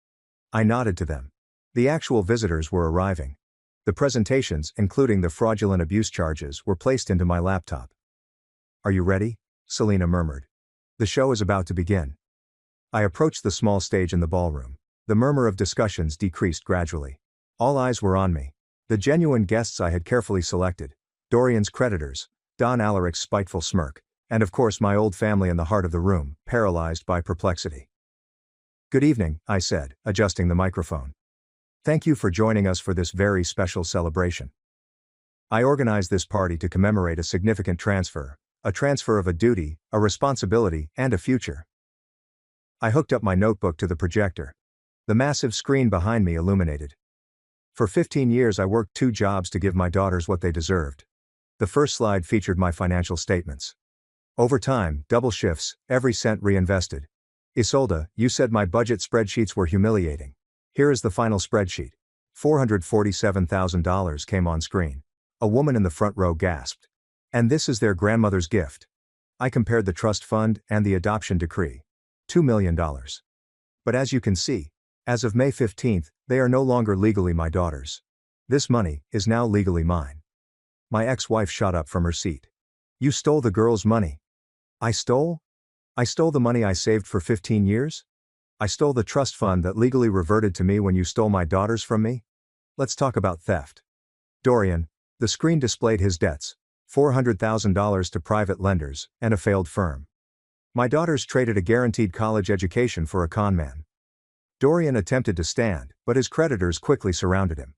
I nodded to them. The actual visitors were arriving. The presentations, including the fraudulent abuse charges, were placed into my laptop. Are you ready? Selena murmured. The show is about to begin. I approached the small stage in the ballroom. The murmur of discussions decreased gradually. All eyes were on me. The genuine guests I had carefully selected. Dorian's creditors, Don Alaric's spiteful smirk, and of course my old family in the heart of the room, paralyzed by perplexity. Good evening, I said, adjusting the microphone. Thank you for joining us for this very special celebration. I organized this party to commemorate a significant transfer, a transfer of a duty, a responsibility, and a future. I hooked up my notebook to the projector. The massive screen behind me illuminated. For 15 years I worked 2 jobs to give my daughters what they deserved. The first slide featured my financial statements. Over time, double shifts, every cent reinvested. Isolde, you said my budget spreadsheets were humiliating. Here is the final spreadsheet. $447,000 came on screen. A woman in the front row gasped. And this is their grandmother's gift. I compared the trust fund and the adoption decree. $2 million. But as you can see, as of May 15th, they are no longer legally my daughters. This money is now legally mine. My ex-wife shot up from her seat. You stole the girl's money. I stole? I stole the money I saved for 15 years? I stole the trust fund that legally reverted to me when you stole my daughters from me? Let's talk about theft. Dorian, the screen displayed his debts, $400,000 to private lenders, and a failed firm. My daughters traded a guaranteed college education for a con man. Dorian attempted to stand, but his creditors quickly surrounded him.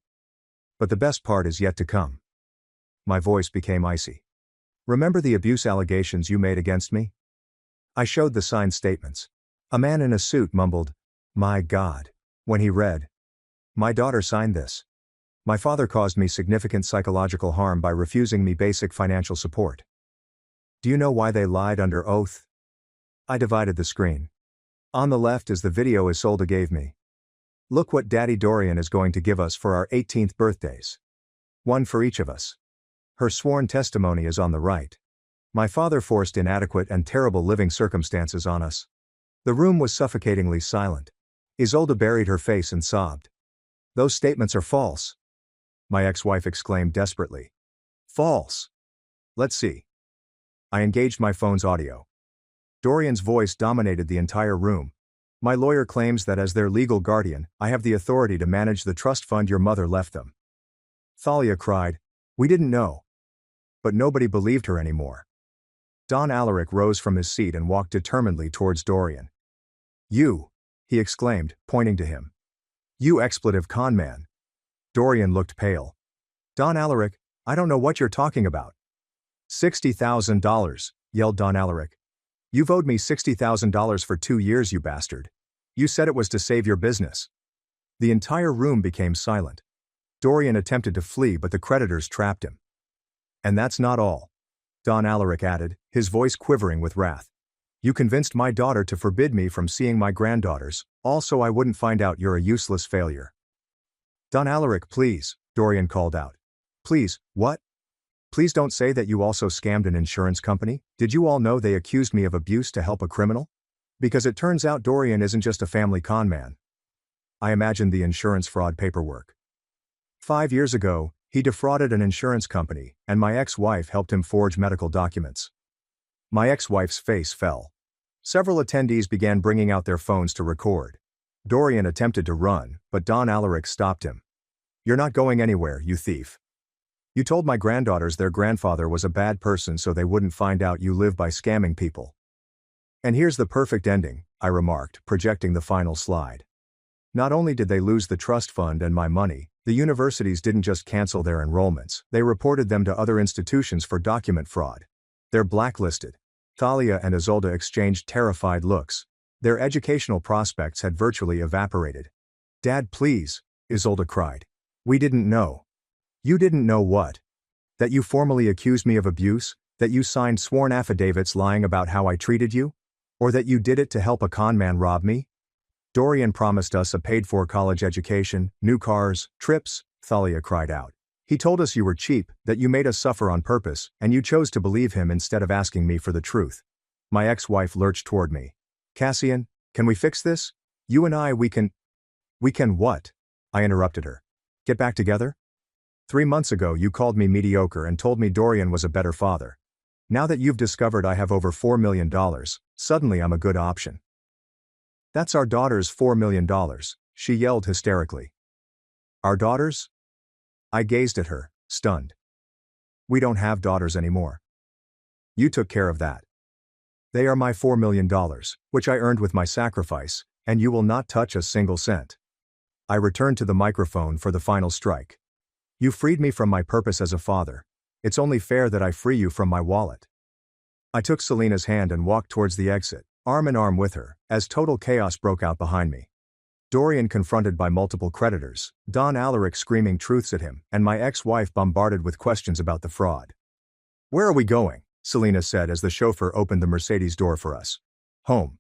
But the best part is yet to come. My voice became icy. Remember the abuse allegations you made against me? I showed the signed statements. A man in a suit mumbled, "My God," when he read, "My daughter signed this. My father caused me significant psychological harm by refusing me basic financial support. Do you know why they lied under oath?" I divided the screen. On the left is the video Isolde gave me. Look what Daddy Dorian is going to give us for our 18th birthdays. One for each of us. Her sworn testimony is on the right. My father forced inadequate and terrible living circumstances on us. The room was suffocatingly silent. Isolde buried her face and sobbed. Those statements are false. My ex-wife exclaimed desperately. False. Let's see. I engaged my phone's audio. Dorian's voice dominated the entire room. My lawyer claims that as their legal guardian, I have the authority to manage the trust fund your mother left them. Thalia cried. We didn't know. But nobody believed her anymore. Don Alaric rose from his seat and walked determinedly towards Dorian. You, he exclaimed, pointing to him. You expletive con man. Dorian looked pale. Don Alaric, I don't know what you're talking about. $60,000, yelled Don Alaric. You've owed me $60,000 for 2 years, you bastard. You said it was to save your business. The entire room became silent. Dorian attempted to flee, but the creditors trapped him. And that's not all. Don Alaric added, his voice quivering with wrath. You convinced my daughter to forbid me from seeing my granddaughters, also I wouldn't find out you're a useless failure. Don Alaric, please, Dorian called out. Please, what? Please don't say that you also scammed an insurance company. Did you all know they accused me of abuse to help a criminal? Because it turns out Dorian isn't just a family con man. I imagined the insurance fraud paperwork. 5 years ago, he defrauded an insurance company, and my ex-wife helped him forge medical documents. My ex-wife's face fell. Several attendees began bringing out their phones to record. Dorian attempted to run, but Don Alaric stopped him. You're not going anywhere, you thief. You told my granddaughters their grandfather was a bad person so they wouldn't find out you live by scamming people. And here's the perfect ending, I remarked, projecting the final slide. Not only did they lose the trust fund and my money, the universities didn't just cancel their enrollments, they reported them to other institutions for document fraud. They're blacklisted. Thalia and Isolde exchanged terrified looks. Their educational prospects had virtually evaporated. Dad, please, Isolde cried. We didn't know. You didn't know what? That you formally accused me of abuse? That you signed sworn affidavits lying about how I treated you? Or that you did it to help a con man rob me? Dorian promised us a paid-for college education, new cars, trips, Thalia cried out. He told us you were cheap, that you made us suffer on purpose, and you chose to believe him instead of asking me for the truth. My ex-wife lurched toward me. Cassian, can we fix this? You and I, we can what? I interrupted her. Get back together? 3 months ago you called me mediocre and told me Dorian was a better father. Now that you've discovered I have over $4 million, suddenly I'm a good option. That's our daughter's $4 million, she yelled hysterically. Our daughters? I gazed at her, stunned. We don't have daughters anymore. You took care of that. They are my $4 million, which I earned with my sacrifice, and you will not touch a single cent. I returned to the microphone for the final strike. You freed me from my purpose as a father. It's only fair that I free you from my wallet. I took Selena's hand and walked towards the exit, arm in arm with her, as total chaos broke out behind me. Dorian confronted by multiple creditors, Don Alaric screaming truths at him, and my ex-wife bombarded with questions about the fraud. Where are we going? Selena said as the chauffeur opened the Mercedes door for us. Home.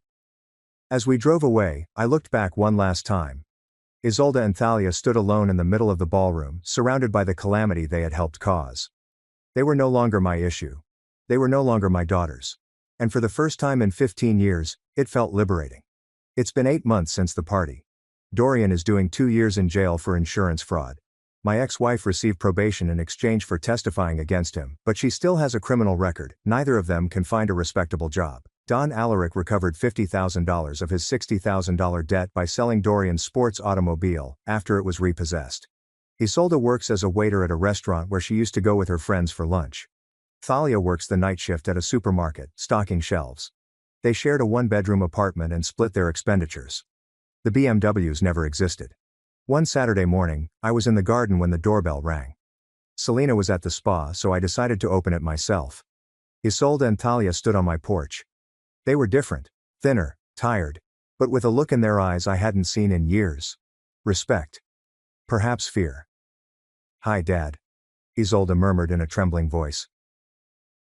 As we drove away, I looked back one last time. Isolde and Thalia stood alone in the middle of the ballroom, surrounded by the calamity they had helped cause. They were no longer my issue. They were no longer my daughters. And for the first time in 15 years, it felt liberating. It's been 8 months since the party. Dorian is doing 2 years in jail for insurance fraud. My ex-wife received probation in exchange for testifying against him, but she still has a criminal record. Neither of them can find a respectable job. Don Alaric recovered $50,000 of his $60,000 debt by selling Dorian's sports automobile after it was repossessed. Isolde works as a waiter at a restaurant where she used to go with her friends for lunch. Thalia works the night shift at a supermarket, stocking shelves. They shared a 1-bedroom apartment and split their expenditures. The BMWs never existed. One Saturday morning, I was in the garden when the doorbell rang. Selena was at the spa, so I decided to open it myself. Isolde and Thalia stood on my porch. They were different, thinner, tired, but with a look in their eyes I hadn't seen in years. Respect. Perhaps fear. Hi, Dad. Isolde murmured in a trembling voice.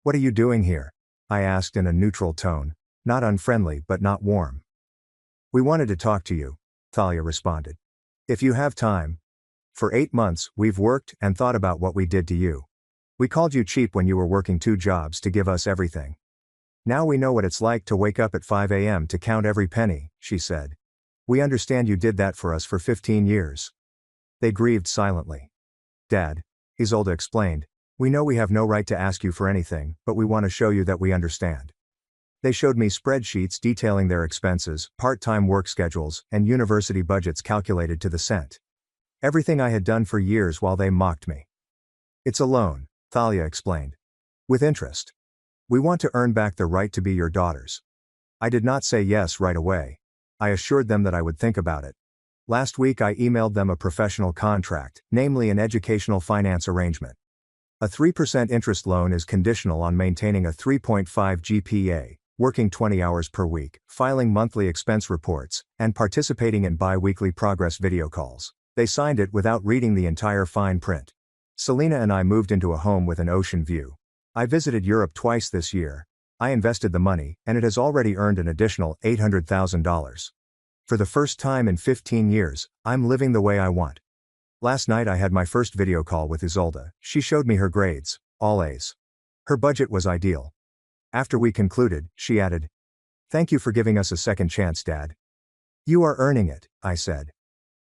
What are you doing here? I asked in a neutral tone, not unfriendly but not warm. We wanted to talk to you, Thalia responded. If you have time. For 8 months, we've worked and thought about what we did to you. We called you cheap when you were working 2 jobs to give us everything. Now we know what it's like to wake up at 5 a.m. to count every penny, she said. We understand you did that for us for 15 years. They grieved silently. Dad, Isolde explained, we know we have no right to ask you for anything, but we want to show you that we understand. They showed me spreadsheets detailing their expenses, part-time work schedules, and university budgets calculated to the cent. Everything I had done for years while they mocked me. It's a loan, Thalia explained. With interest. We want to earn back the right to be your daughters. I did not say yes right away. I assured them that I would think about it. Last week I emailed them a professional contract, namely an educational finance arrangement. A 3% interest loan is conditional on maintaining a 3.5 GPA, working 20 hours per week, filing monthly expense reports, and participating in bi-weekly progress video calls. They signed it without reading the entire fine print. Selena and I moved into a home with an ocean view. I visited Europe twice this year. I invested the money, and it has already earned an additional $800,000. For the first time in 15 years, I'm living the way I want. Last night I had my first video call with Isolde. She showed me her grades, all A's. Her budget was ideal. After we concluded, she added, "Thank you for giving us a second chance, Dad." "You are earning it," I said.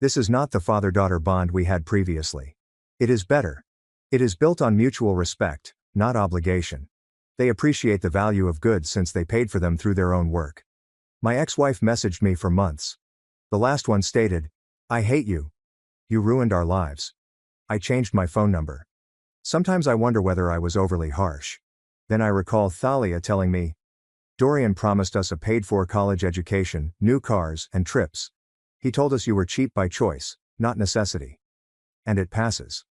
"This is not the father-daughter bond we had previously. It is better. It is built on mutual respect, not obligation. They appreciate the value of goods since they paid for them through their own work." My ex-wife messaged me for months. The last one stated, "I hate you. You ruined our lives." I changed my phone number. Sometimes I wonder whether I was overly harsh. Then I recall Thalia telling me, "Dorian promised us a paid-for college education, new cars, and trips. He told us you were cheap by choice, not necessity. And it passes."